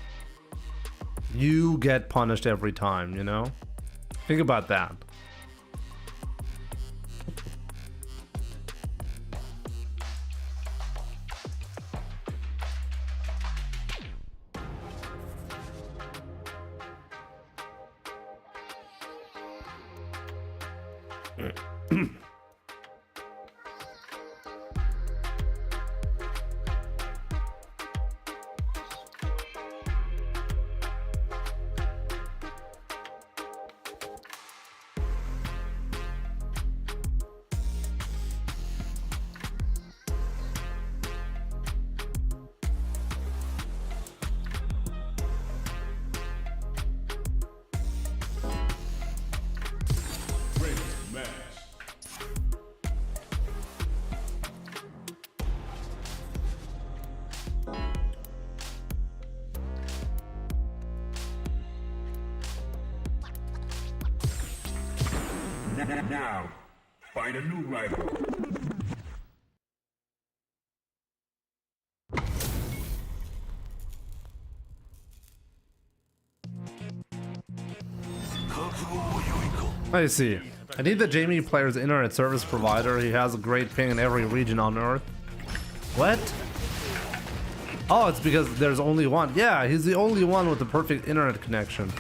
You get punished every time, you know? Think about that. Now, find a new rival. I see. I need the Jamie player's internet service provider. He has a great ping in every region on Earth. What? Oh, it's because there's only one. Yeah, he's the only one with the perfect internet connection.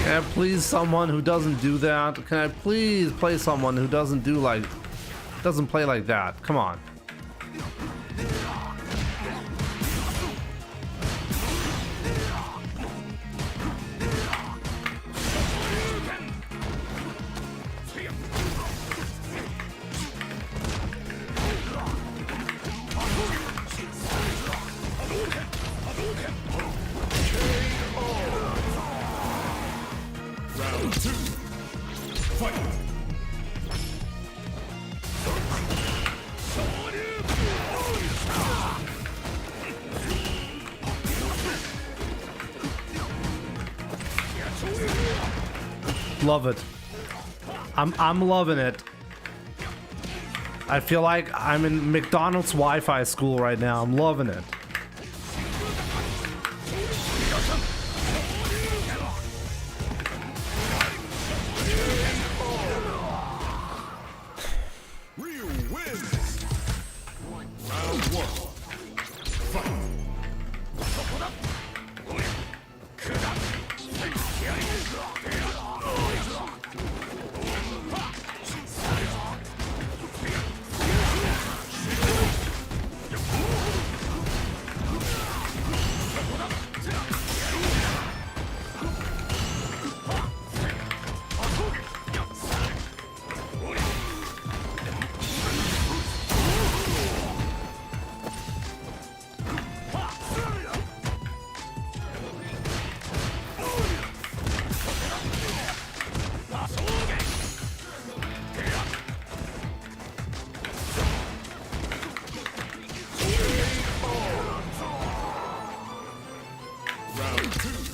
Can I please someone who doesn't do that? Can I please play someone who doesn't play like that? Come on. Love it. I'm loving it. I feel like I'm in McDonald's Wi-Fi school right now. I'm loving it. Ryu wins. Round one. Fight.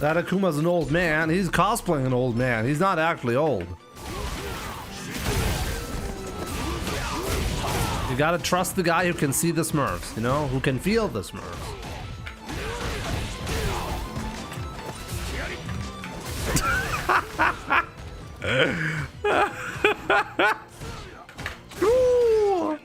That Akuma's an old man. He's cosplaying an old man. He's not actually old. You gotta trust the guy who can see the Smurfs, you know? Who can feel the Smurfs. Ooh.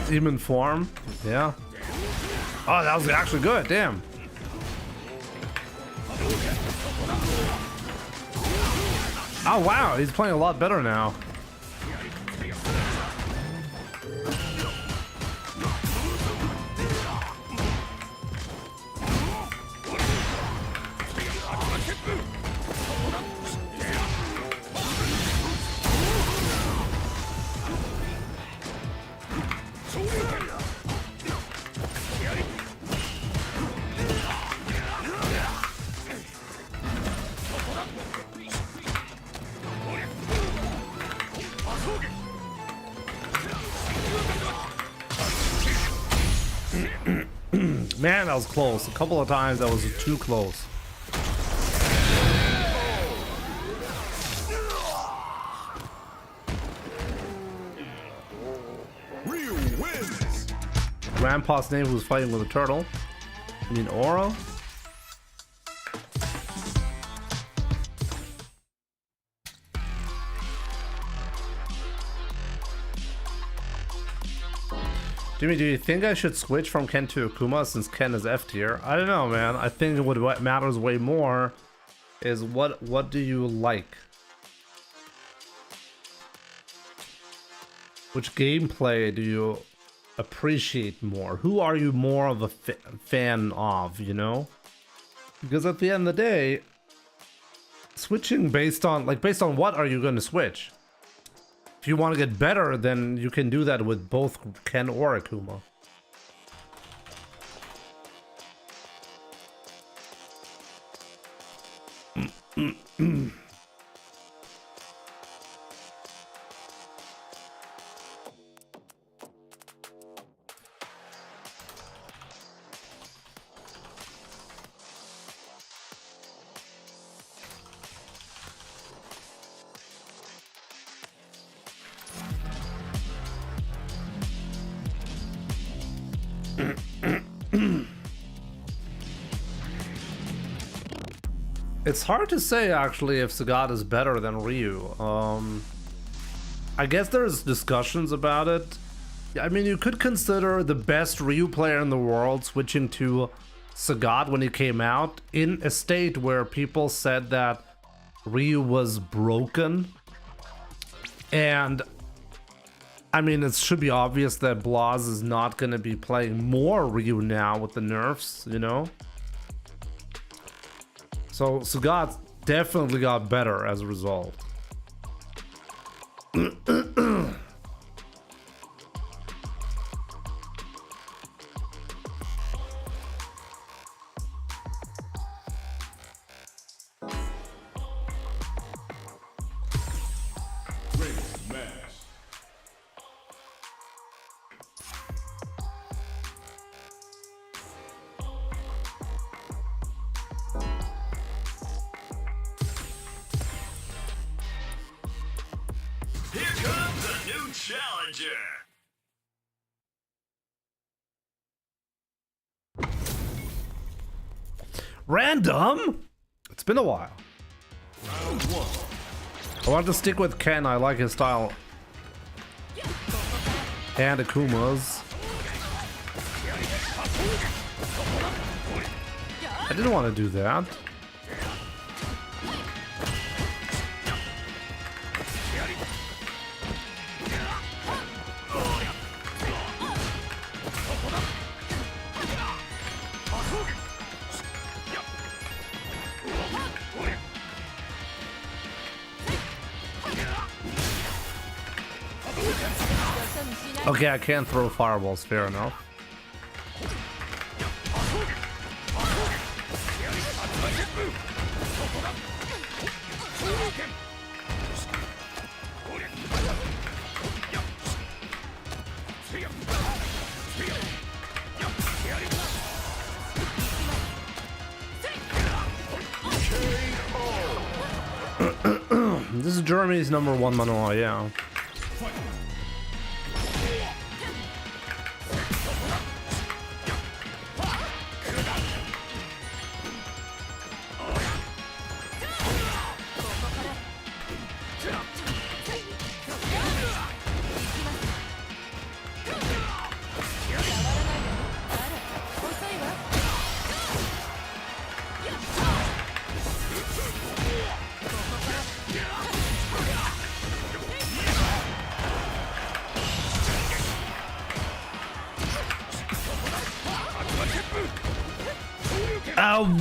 Demon form, yeah. Oh, that was actually good, damn. Oh wow, he's playing a lot better now. Man, that was close. A couple of times that was too close. Ryu wins. Grandpa's name was fighting with a turtle. I mean, Oro? Jimmy, do you think I should switch from Ken to Akuma since Ken is F tier? I don't know, man. I think what matters way more is what do you like? Which gameplay do you appreciate more? Who are you more of a fan of, you know? Because at the end of the day, switching based on what are you going to switch? If you want to get better, then you can do that with both Ken or Akuma. It's hard to say actually if Sagat is better than Ryu. I guess there's discussions about it. I mean, you could consider the best Ryu player in the world switching to Sagat when he came out in a state where people said that Ryu was broken. And I mean, it should be obvious that Blaz is not going to be playing more Ryu now with the nerfs, you know? So Sagat definitely got better as a result. Random? It's been a while. I want to stick with Ken. I like his style. And Akuma's. I didn't want to do that. Okay, I can't throw fireballs, fair enough. This is Germany's #1 manual, yeah.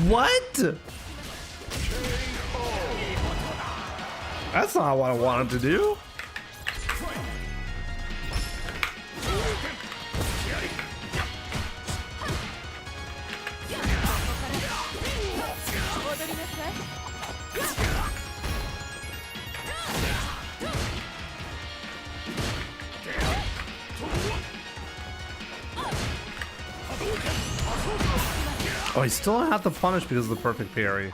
What? That's not what I wanted to do. Oh, he still had to punish because of the perfect parry.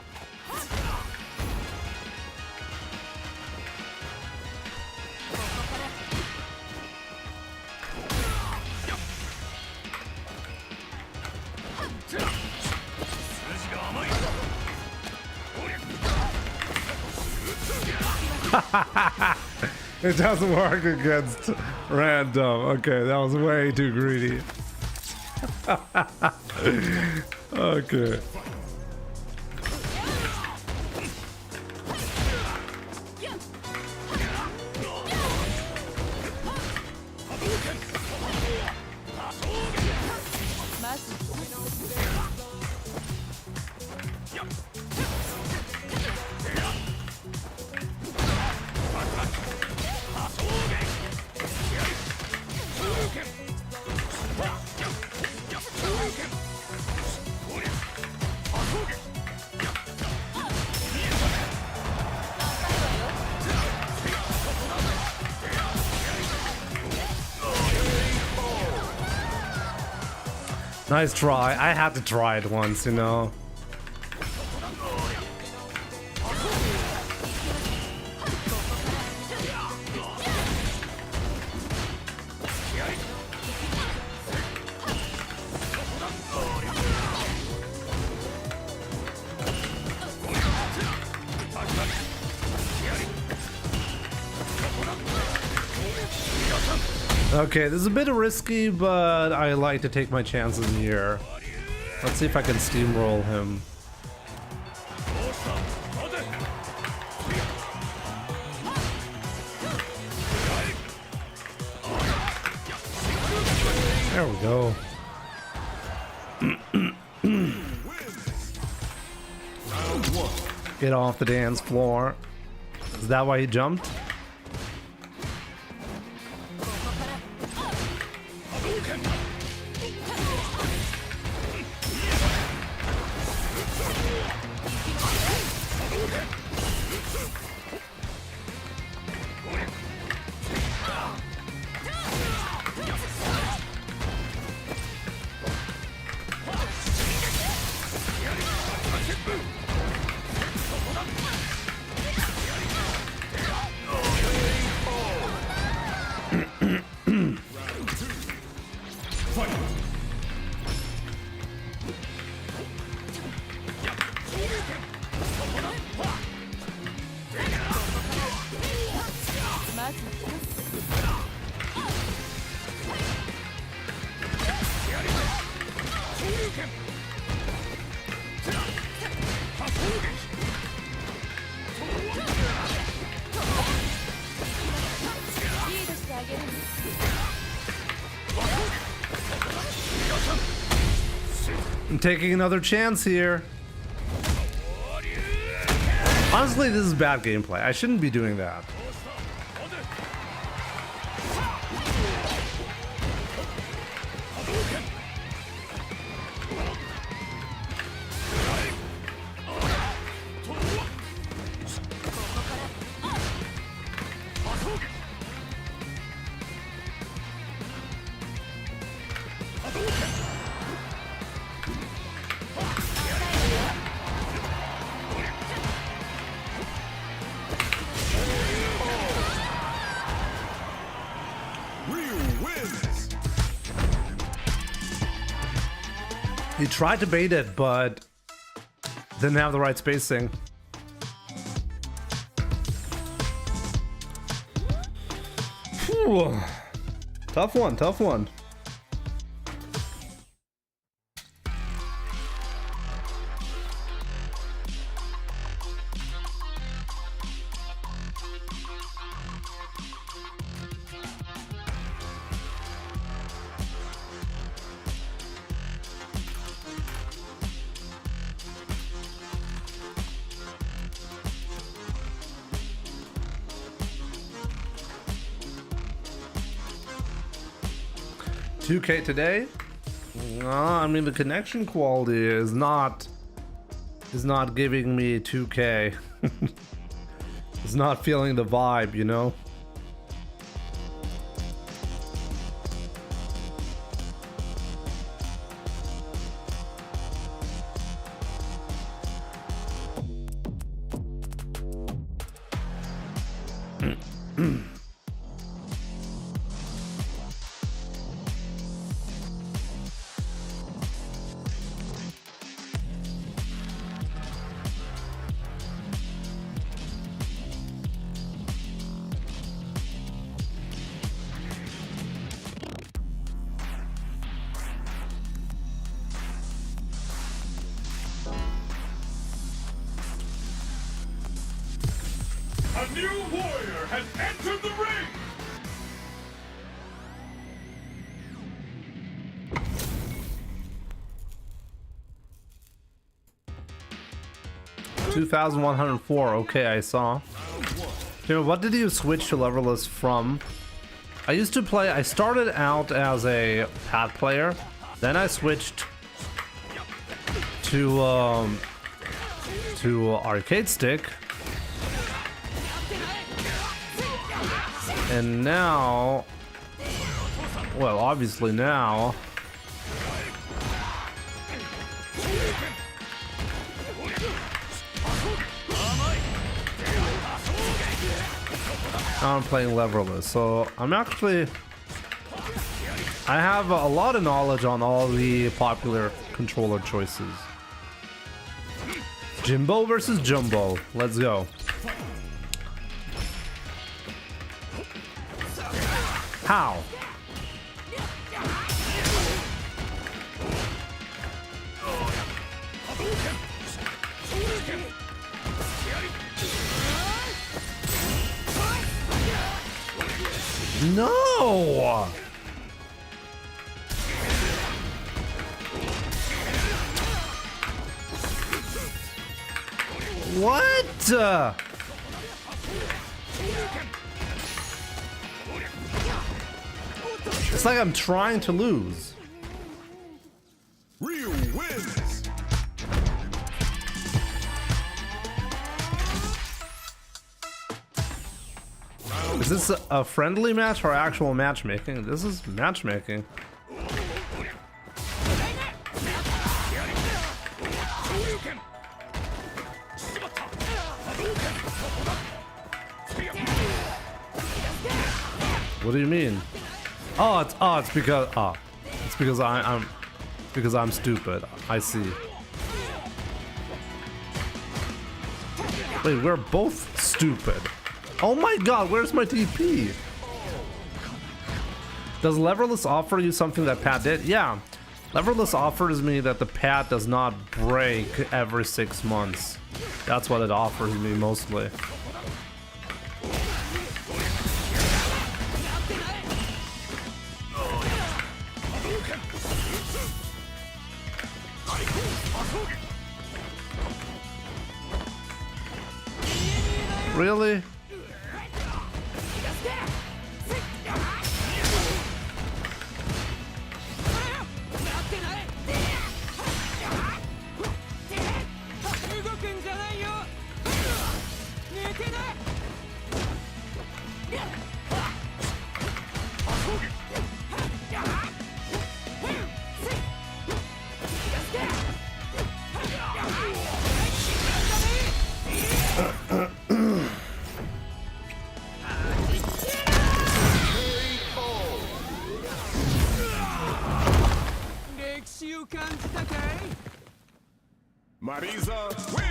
It doesn't work against random. Okay, that was way too greedy. Okay. Nice try. I had to try it once, you know. Okay, this is a bit risky, but I like to take my chances here. Let's see if I can steamroll him. There we go. Get off the dance floor. Is that why he jumped? I'm taking another chance here. Honestly, this is bad gameplay. I shouldn't be doing that. He tried to bait it, but didn't have the right spacing. Whew. Tough one, tough one. $2K today? I mean, the connection quality is not giving me 2K. It's not feeling the vibe, you know? A new warrior has entered the ring! $2,104. Okay, I saw. You know, what did you switch to leverless from? I used to play. I started out as a pad player, then I switched to arcade stick, and now, well, obviously now. Now I'm playing leverless, so I'm actually, I have a lot of knowledge on all the popular controller choices. Jimbo versus Jumbo. Let's go. How? No! What? It's like I'm trying to lose. Ryu wins! Is this a friendly match or actual matchmaking? This is matchmaking. What do you mean? It's because I'm stupid. I see. Wait, we're both stupid. Oh my god, where's my TP? Does leverless offer you something that pad did? Yeah. Leverless offers me that the pad does not break every 6 months. That's what it offers me mostly. Really?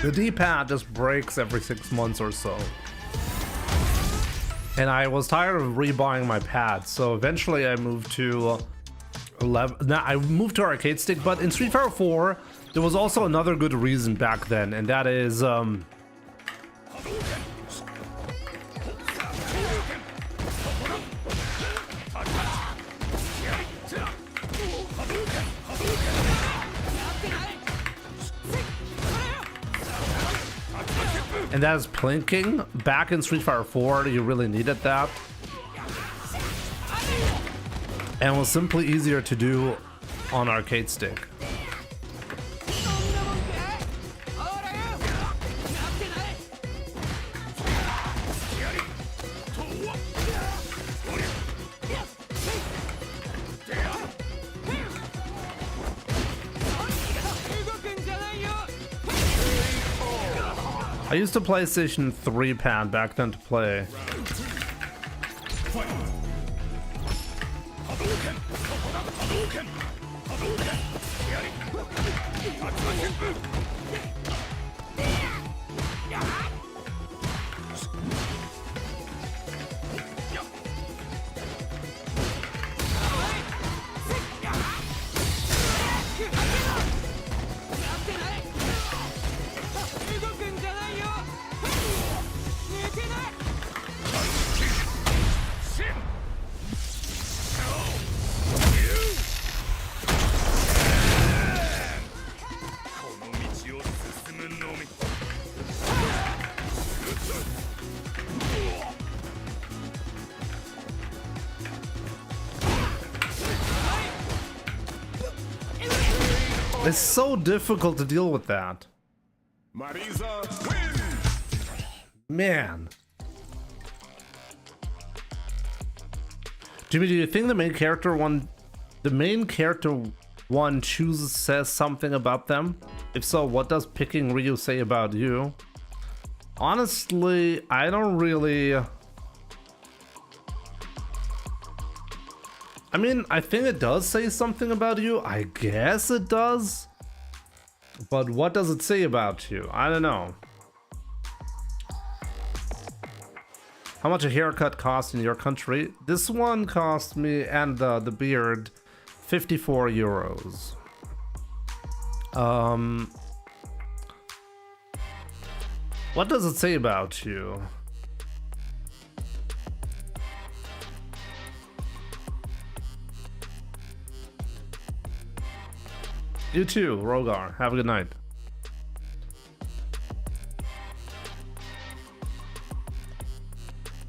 The D-pad just breaks every 6 months or so. And I was tired of rebuying my pad, so eventually I moved to 11. Now I moved to arcade stick, but in Street Fighter 4, there was also another good reason back then, and that is and that is plinking. Back in Street Fighter 4, you really needed that. And it was simply easier to do on arcade stick. I used a PlayStation 3 pad back then to play. It's so difficult to deal with that. Man. Jimmy, do you think the main character one chooses says something about them? If so, what does picking Ryu say about you? Honestly, I don't really... I mean, I think it does say something about you. I guess it does. But what does it say about you? I don't know. How much a haircut cost in your country? This one cost me, and the beard, 54 euros. What does it say about you? You too, Rogar. Have a good night.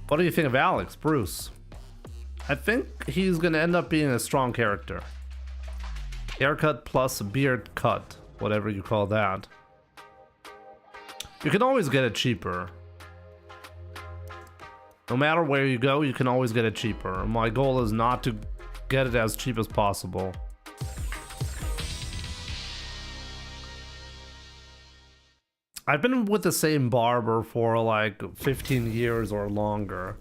What do you think of Alex, Bruce? I think he's gonna end up being a strong character. Haircut plus beard cut, whatever you call that. You can always get it cheaper. No matter where you go, you can always get it cheaper. My goal is not to get it as cheap as possible. I've been with the same barber for like 15 years or longer.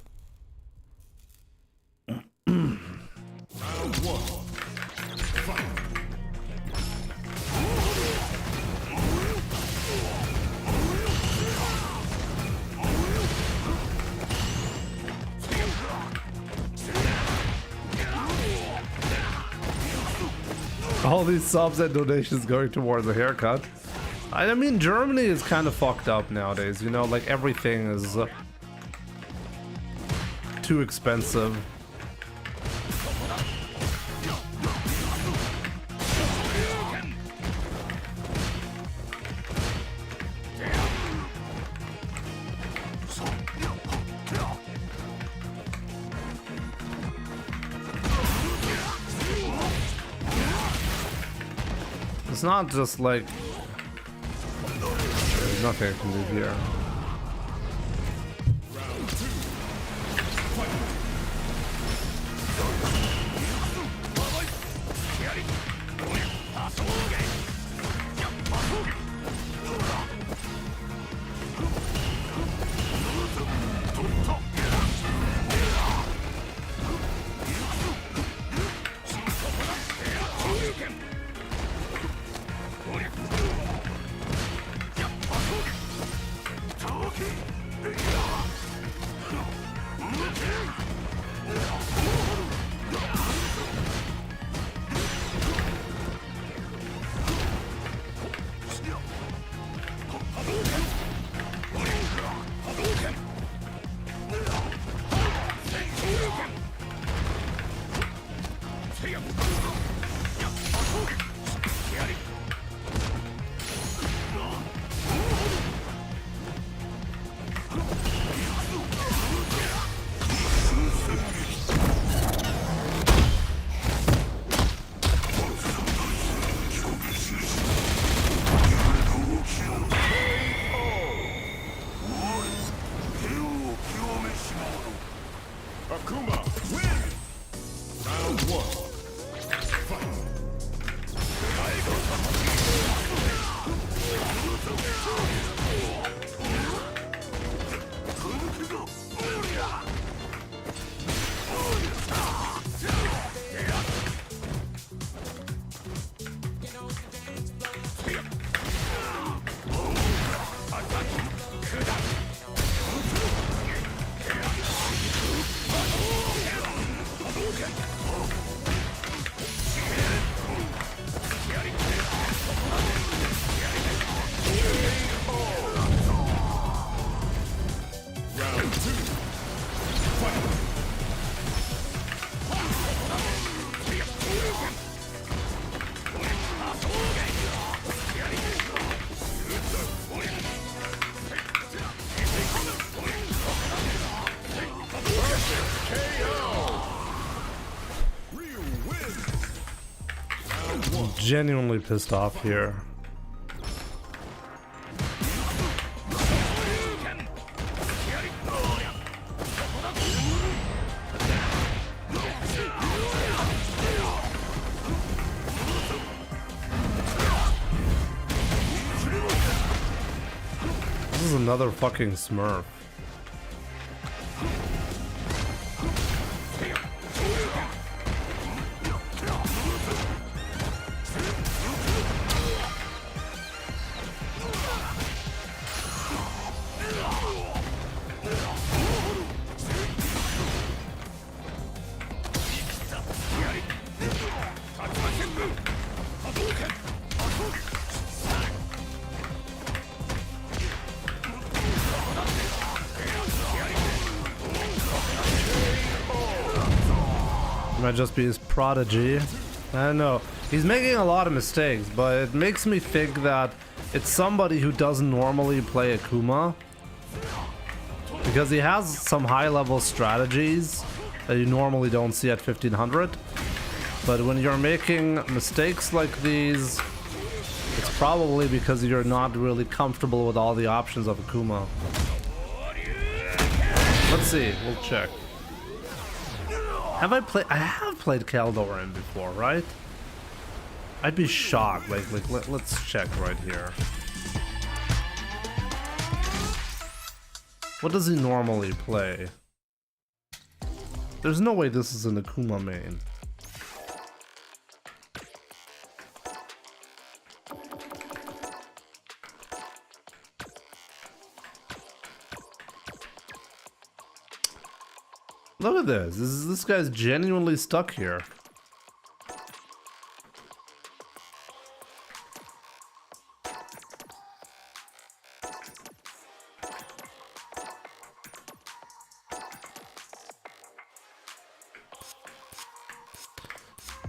All these subs and donations going towards a haircut. I mean, Germany is kind of fucked up nowadays, you know, like everything is too expensive. It's not just like... There's nothing I can do here. Akuma, win! Round 1. Fight! Genuinely pissed off here. This is another fucking Smurf. Might just be his prodigy. I don't know. He's making a lot of mistakes, but it makes me think that it's somebody who doesn't normally play Akuma. Because he has some high-level strategies that you normally don't see at 1500. But when you're making mistakes like these, it's probably because you're not really comfortable with all the options of Akuma. Let's see. We'll check. Have I played? I have played Caldoran before, right? I'd be shocked. Let's check right here. What does he normally play? There's no way this is an Akuma main. Look at this. This guy's genuinely stuck here.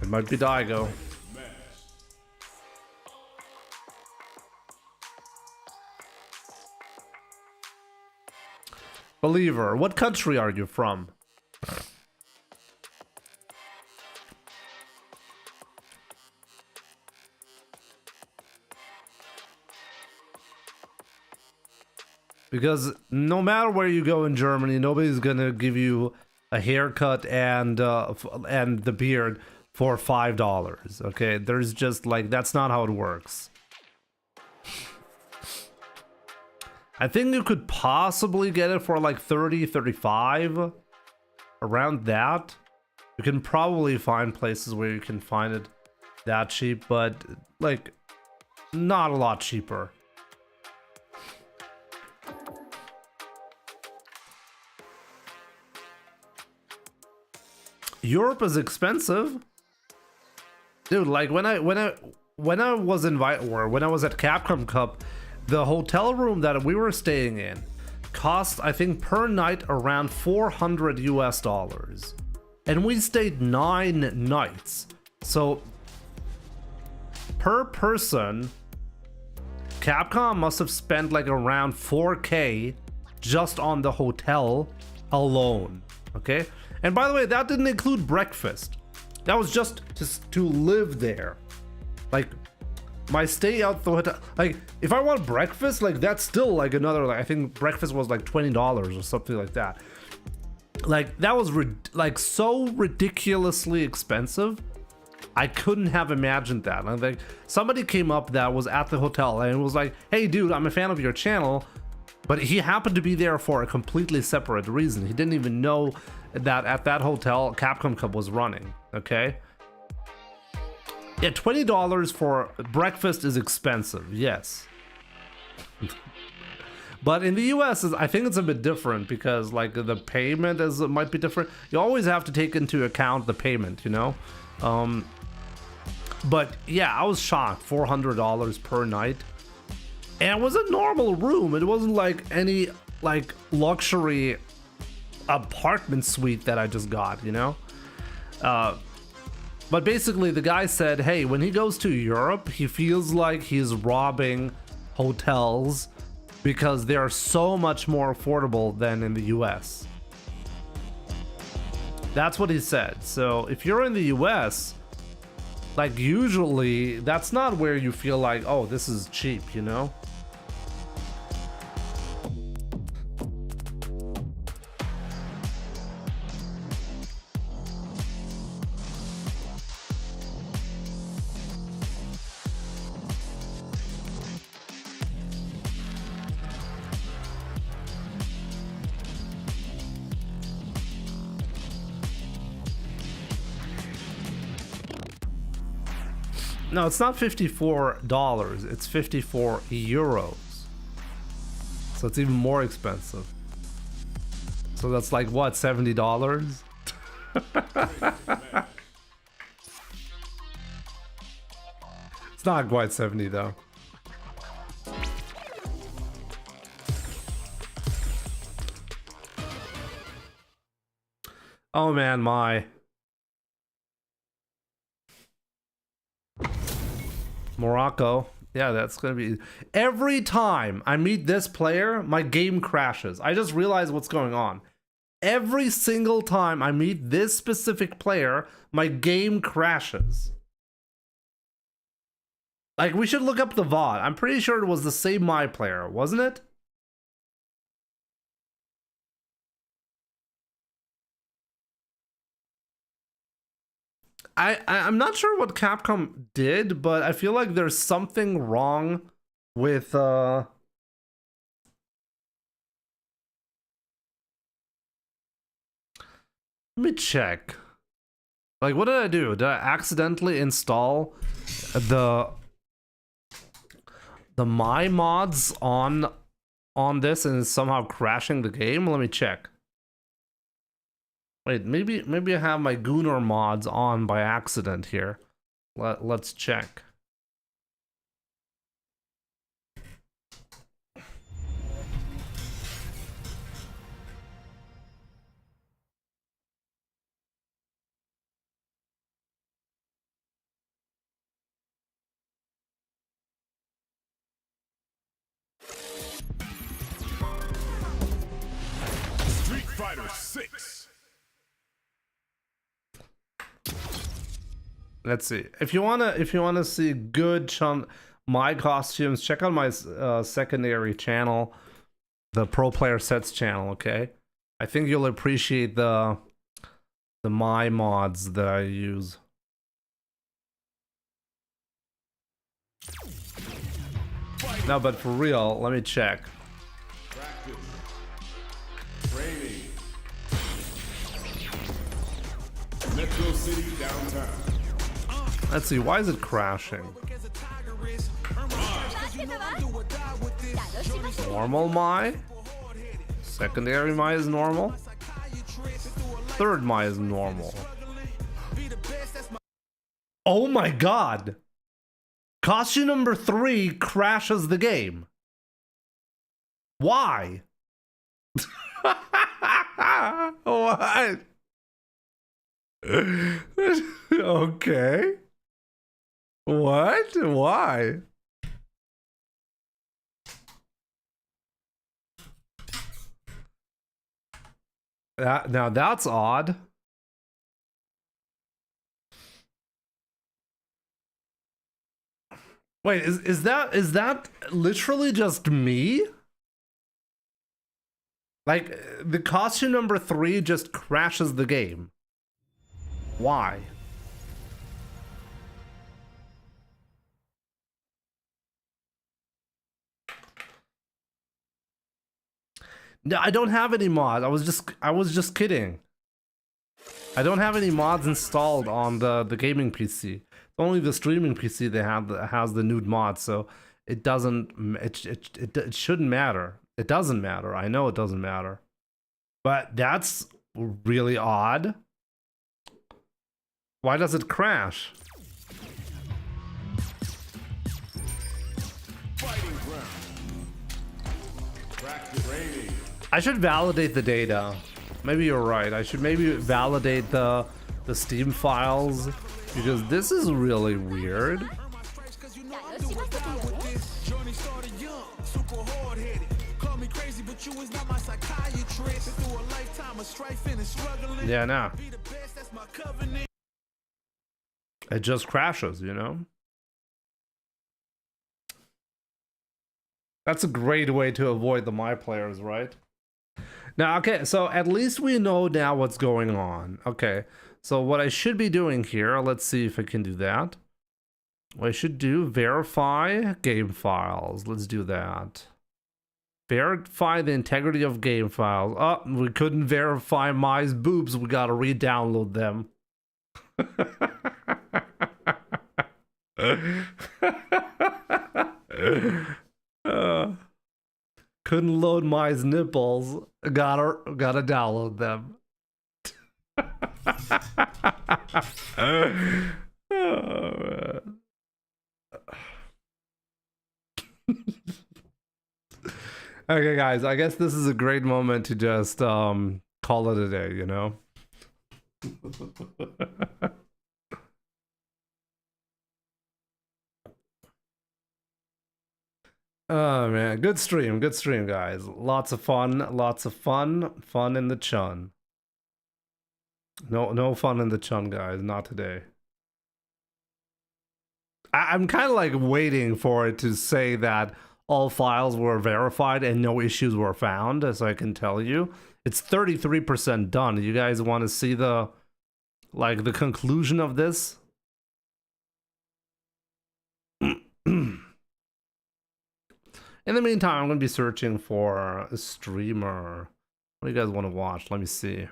It might be Daigo. Believer, what country are you from? Because no matter where you go in Germany, nobody's gonna give you a haircut and the beard for $5. Okay, there's just like, that's not how it works. I think you could possibly get it for like 30, 35, around that. You can probably find places where you can find it that cheap, but like not a lot cheaper. Europe is expensive, dude. Like when I was invited, or when I was at Capcom Cup, the hotel room that we were staying in cost, I think, per night around $400 US, and we stayed 9 nights. So per person, Capcom must have spent like around 4K just on the hotel alone. Okay. And by the way, that didn't include breakfast. That was just to live there. Like, my stay out the hotel. Like, if I want breakfast, like, that's still like another, like, I think breakfast was like $20 or something like that. Like that was like so ridiculously expensive. I couldn't have imagined that. I think somebody came up that was at the hotel and was like, "Hey, dude, I'm a fan of your channel," but he happened to be there for a completely separate reason. He didn't even know that at that hotel Capcom Cup was running. Okay. Yeah, $20 for breakfast is expensive. Yes. But in the US, I think it's a bit different because like the payment might be different. You always have to take into account the payment, you know? But yeah, I was shocked. $400 per night. And it was a normal room. It wasn't like any like luxury apartment suite that I just got, you know? But basically the guy said, hey, when he goes to Europe, he feels like he's robbing hotels because they are so much more affordable than in the US. That's what he said. So if you're in the US, like usually that's not where you feel like, oh, this is cheap, you know? No, it's not $54, it's 54 euros. So it's even more expensive. So that's like what, $70? It's not quite 70 though. Oh man, my Morocco. Yeah, that's gonna be every time I meet this player, my game crashes. I just realized what's going on. Every single time I meet this specific player, my game crashes. Like, we should look up the VOD. I'm pretty sure it was the same my player, wasn't it? I'm not sure what Capcom did, but I feel like there's something wrong with let me check. Like, what did I do? Did I accidentally install the my mods on this and it's somehow crashing the game? Let me check. Wait, maybe I have my Gunnar mods on by accident here. Let's check. Street Fighter 6. Let's see. If you wanna see good my costumes, check out my secondary channel, the Pro Player Sets channel. Okay, I think you'll appreciate the my mods that I use. No, but for real, let me check. Practice. Training. Metro City downtown. Let's see. Why is it crashing? Normal my. Secondary my is normal. Third my is normal. Oh my god! Costume number 3 crashes the game. Why? What? Okay. What? Why? Now that's odd. Wait, is that literally just me? Like, the costume number 3 just crashes the game. Why? No, I don't have any mods. I was just kidding. I don't have any mods installed on the gaming PC. It's only the streaming PC that has the nude mod, so it doesn't. It shouldn't matter. It doesn't matter. I know it doesn't matter. But that's really odd. Why does it crash? Fighting ground. Practice training. I should validate the data. Maybe you're right. I should maybe validate the Steam files because this is really weird. Yeah, no. It just crashes, you know? That's a great way to avoid the my players, right? Now, okay, so at least we know now what's going on. Okay, so what I should be doing here, let's see if I can do that. What I should do, verify game files. Let's do that. Verify the integrity of game files. Oh, we couldn't verify Mai's boobs. We gotta re-download them. Couldn't load Mai's nipples. Gotta download them. Oh, man. Okay, guys, I guess this is a great moment to just call it a day, you know? Oh man, good stream, guys. Lots of fun in the chun. No fun in the chun, guys, not today. I'm kind of like waiting for it to say that all files were verified and no issues were found, as I can tell you. It's 33% done. You guys want to see the conclusion of this? In the meantime, I'm going to be searching for a streamer. What do you guys want to watch? Let me see.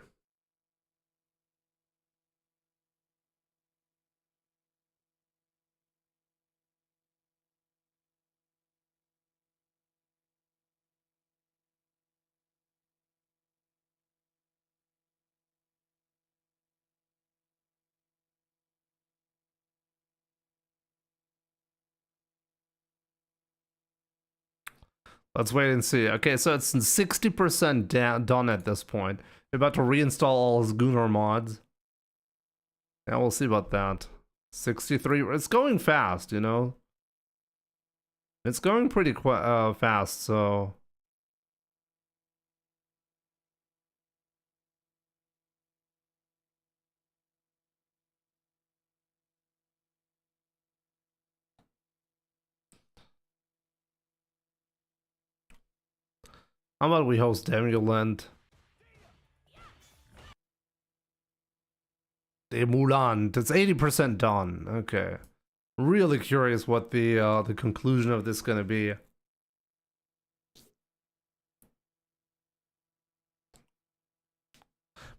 Let's wait and see. Okay, so it's 60% done at this point. We're about to reinstall all his Gunnar mods. Yeah, we'll see about that. 63. It's going fast, you know? It's going pretty fast, so... How about we host Emulant? Emulant. It's 80% done. Okay. Really curious what the conclusion of this is gonna be.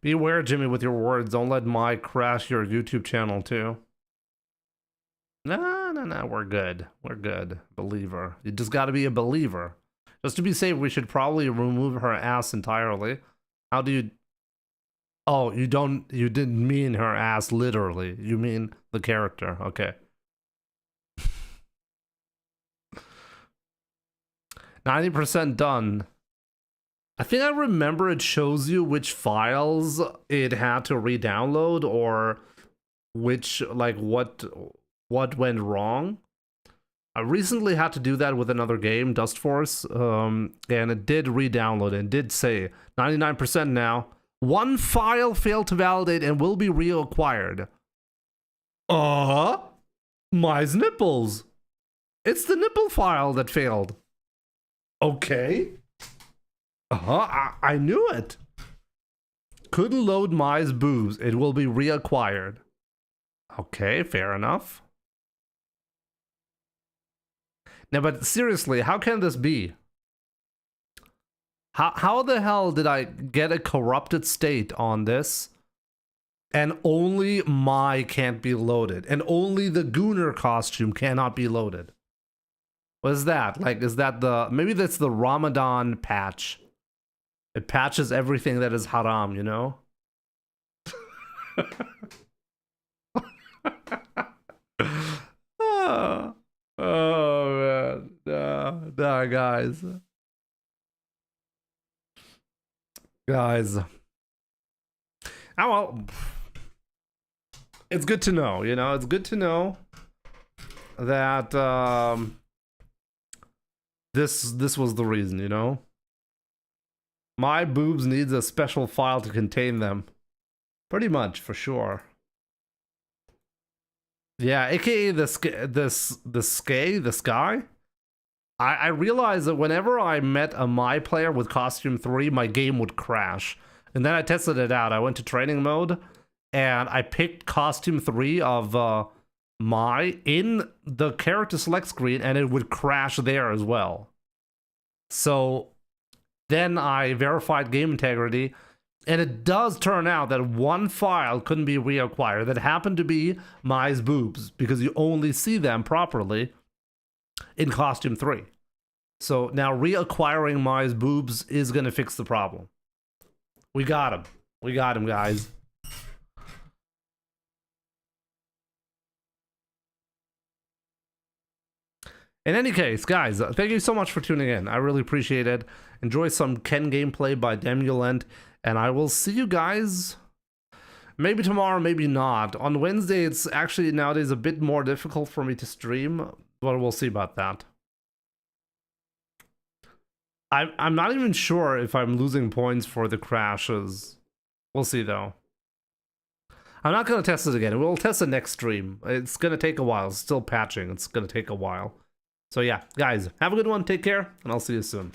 Beware, Jimmy, with your words. Don't let Mai crash your YouTube channel too. No, we're good. We're good. Believer. You just gotta be a believer. Just to be safe, we should probably remove her ass entirely. How do you... Oh, you didn't mean her ass literally. You mean the character. Okay. 90% done. I think I remember it shows you which files it had to re-download or which, like, what went wrong. I recently had to do that with another game, Dust Force, and it did re-download and did say 99% now. One file failed to validate and will be reacquired. Mai's nipples. It's the nipple file that failed. Okay. I knew it. Couldn't load Mai's boobs. It will be reacquired. Okay, fair enough. Now, but seriously, how can this be? How the hell did I get a corrupted state on this? And only Mai can't be loaded. And only the Gooner costume cannot be loaded. What is that? Like, is that the... Maybe that's the Ramadan patch. It patches everything that is haram, you know? Oh man. Nah, guys. Guys. Oh, well. It's good to know, you know? It's good to know that this was the reason, you know? My boobs needs a special file to contain them. Pretty much, for sure. Yeah, aka the sky. I realized that whenever I met a Mai player with costume 3, my game would crash. And then I tested it out. I went to training mode, and I picked costume 3 of Mai in the character select screen, and it would crash there as well. So then I verified game integrity, and it does turn out that one file couldn't be reacquired. That happened to be Mai's boobs, because you only see them properly in costume 3. So now reacquiring Mai's boobs is going to fix the problem. We got him. We got him, guys. In any case, guys, thank you so much for tuning in. I really appreciate it. Enjoy some Ken gameplay by Demulent, and I will see you guys maybe tomorrow, maybe not. On Wednesday, it's actually nowadays a bit more difficult for me to stream, but we'll see about that. I'm not even sure if I'm losing points for the crashes. We'll see, though. I'm not going to test it again. We'll test it next stream. It's going to take a while. It's still patching. It's going to take a while. So yeah, guys, have a good one. Take care, and I'll see you soon.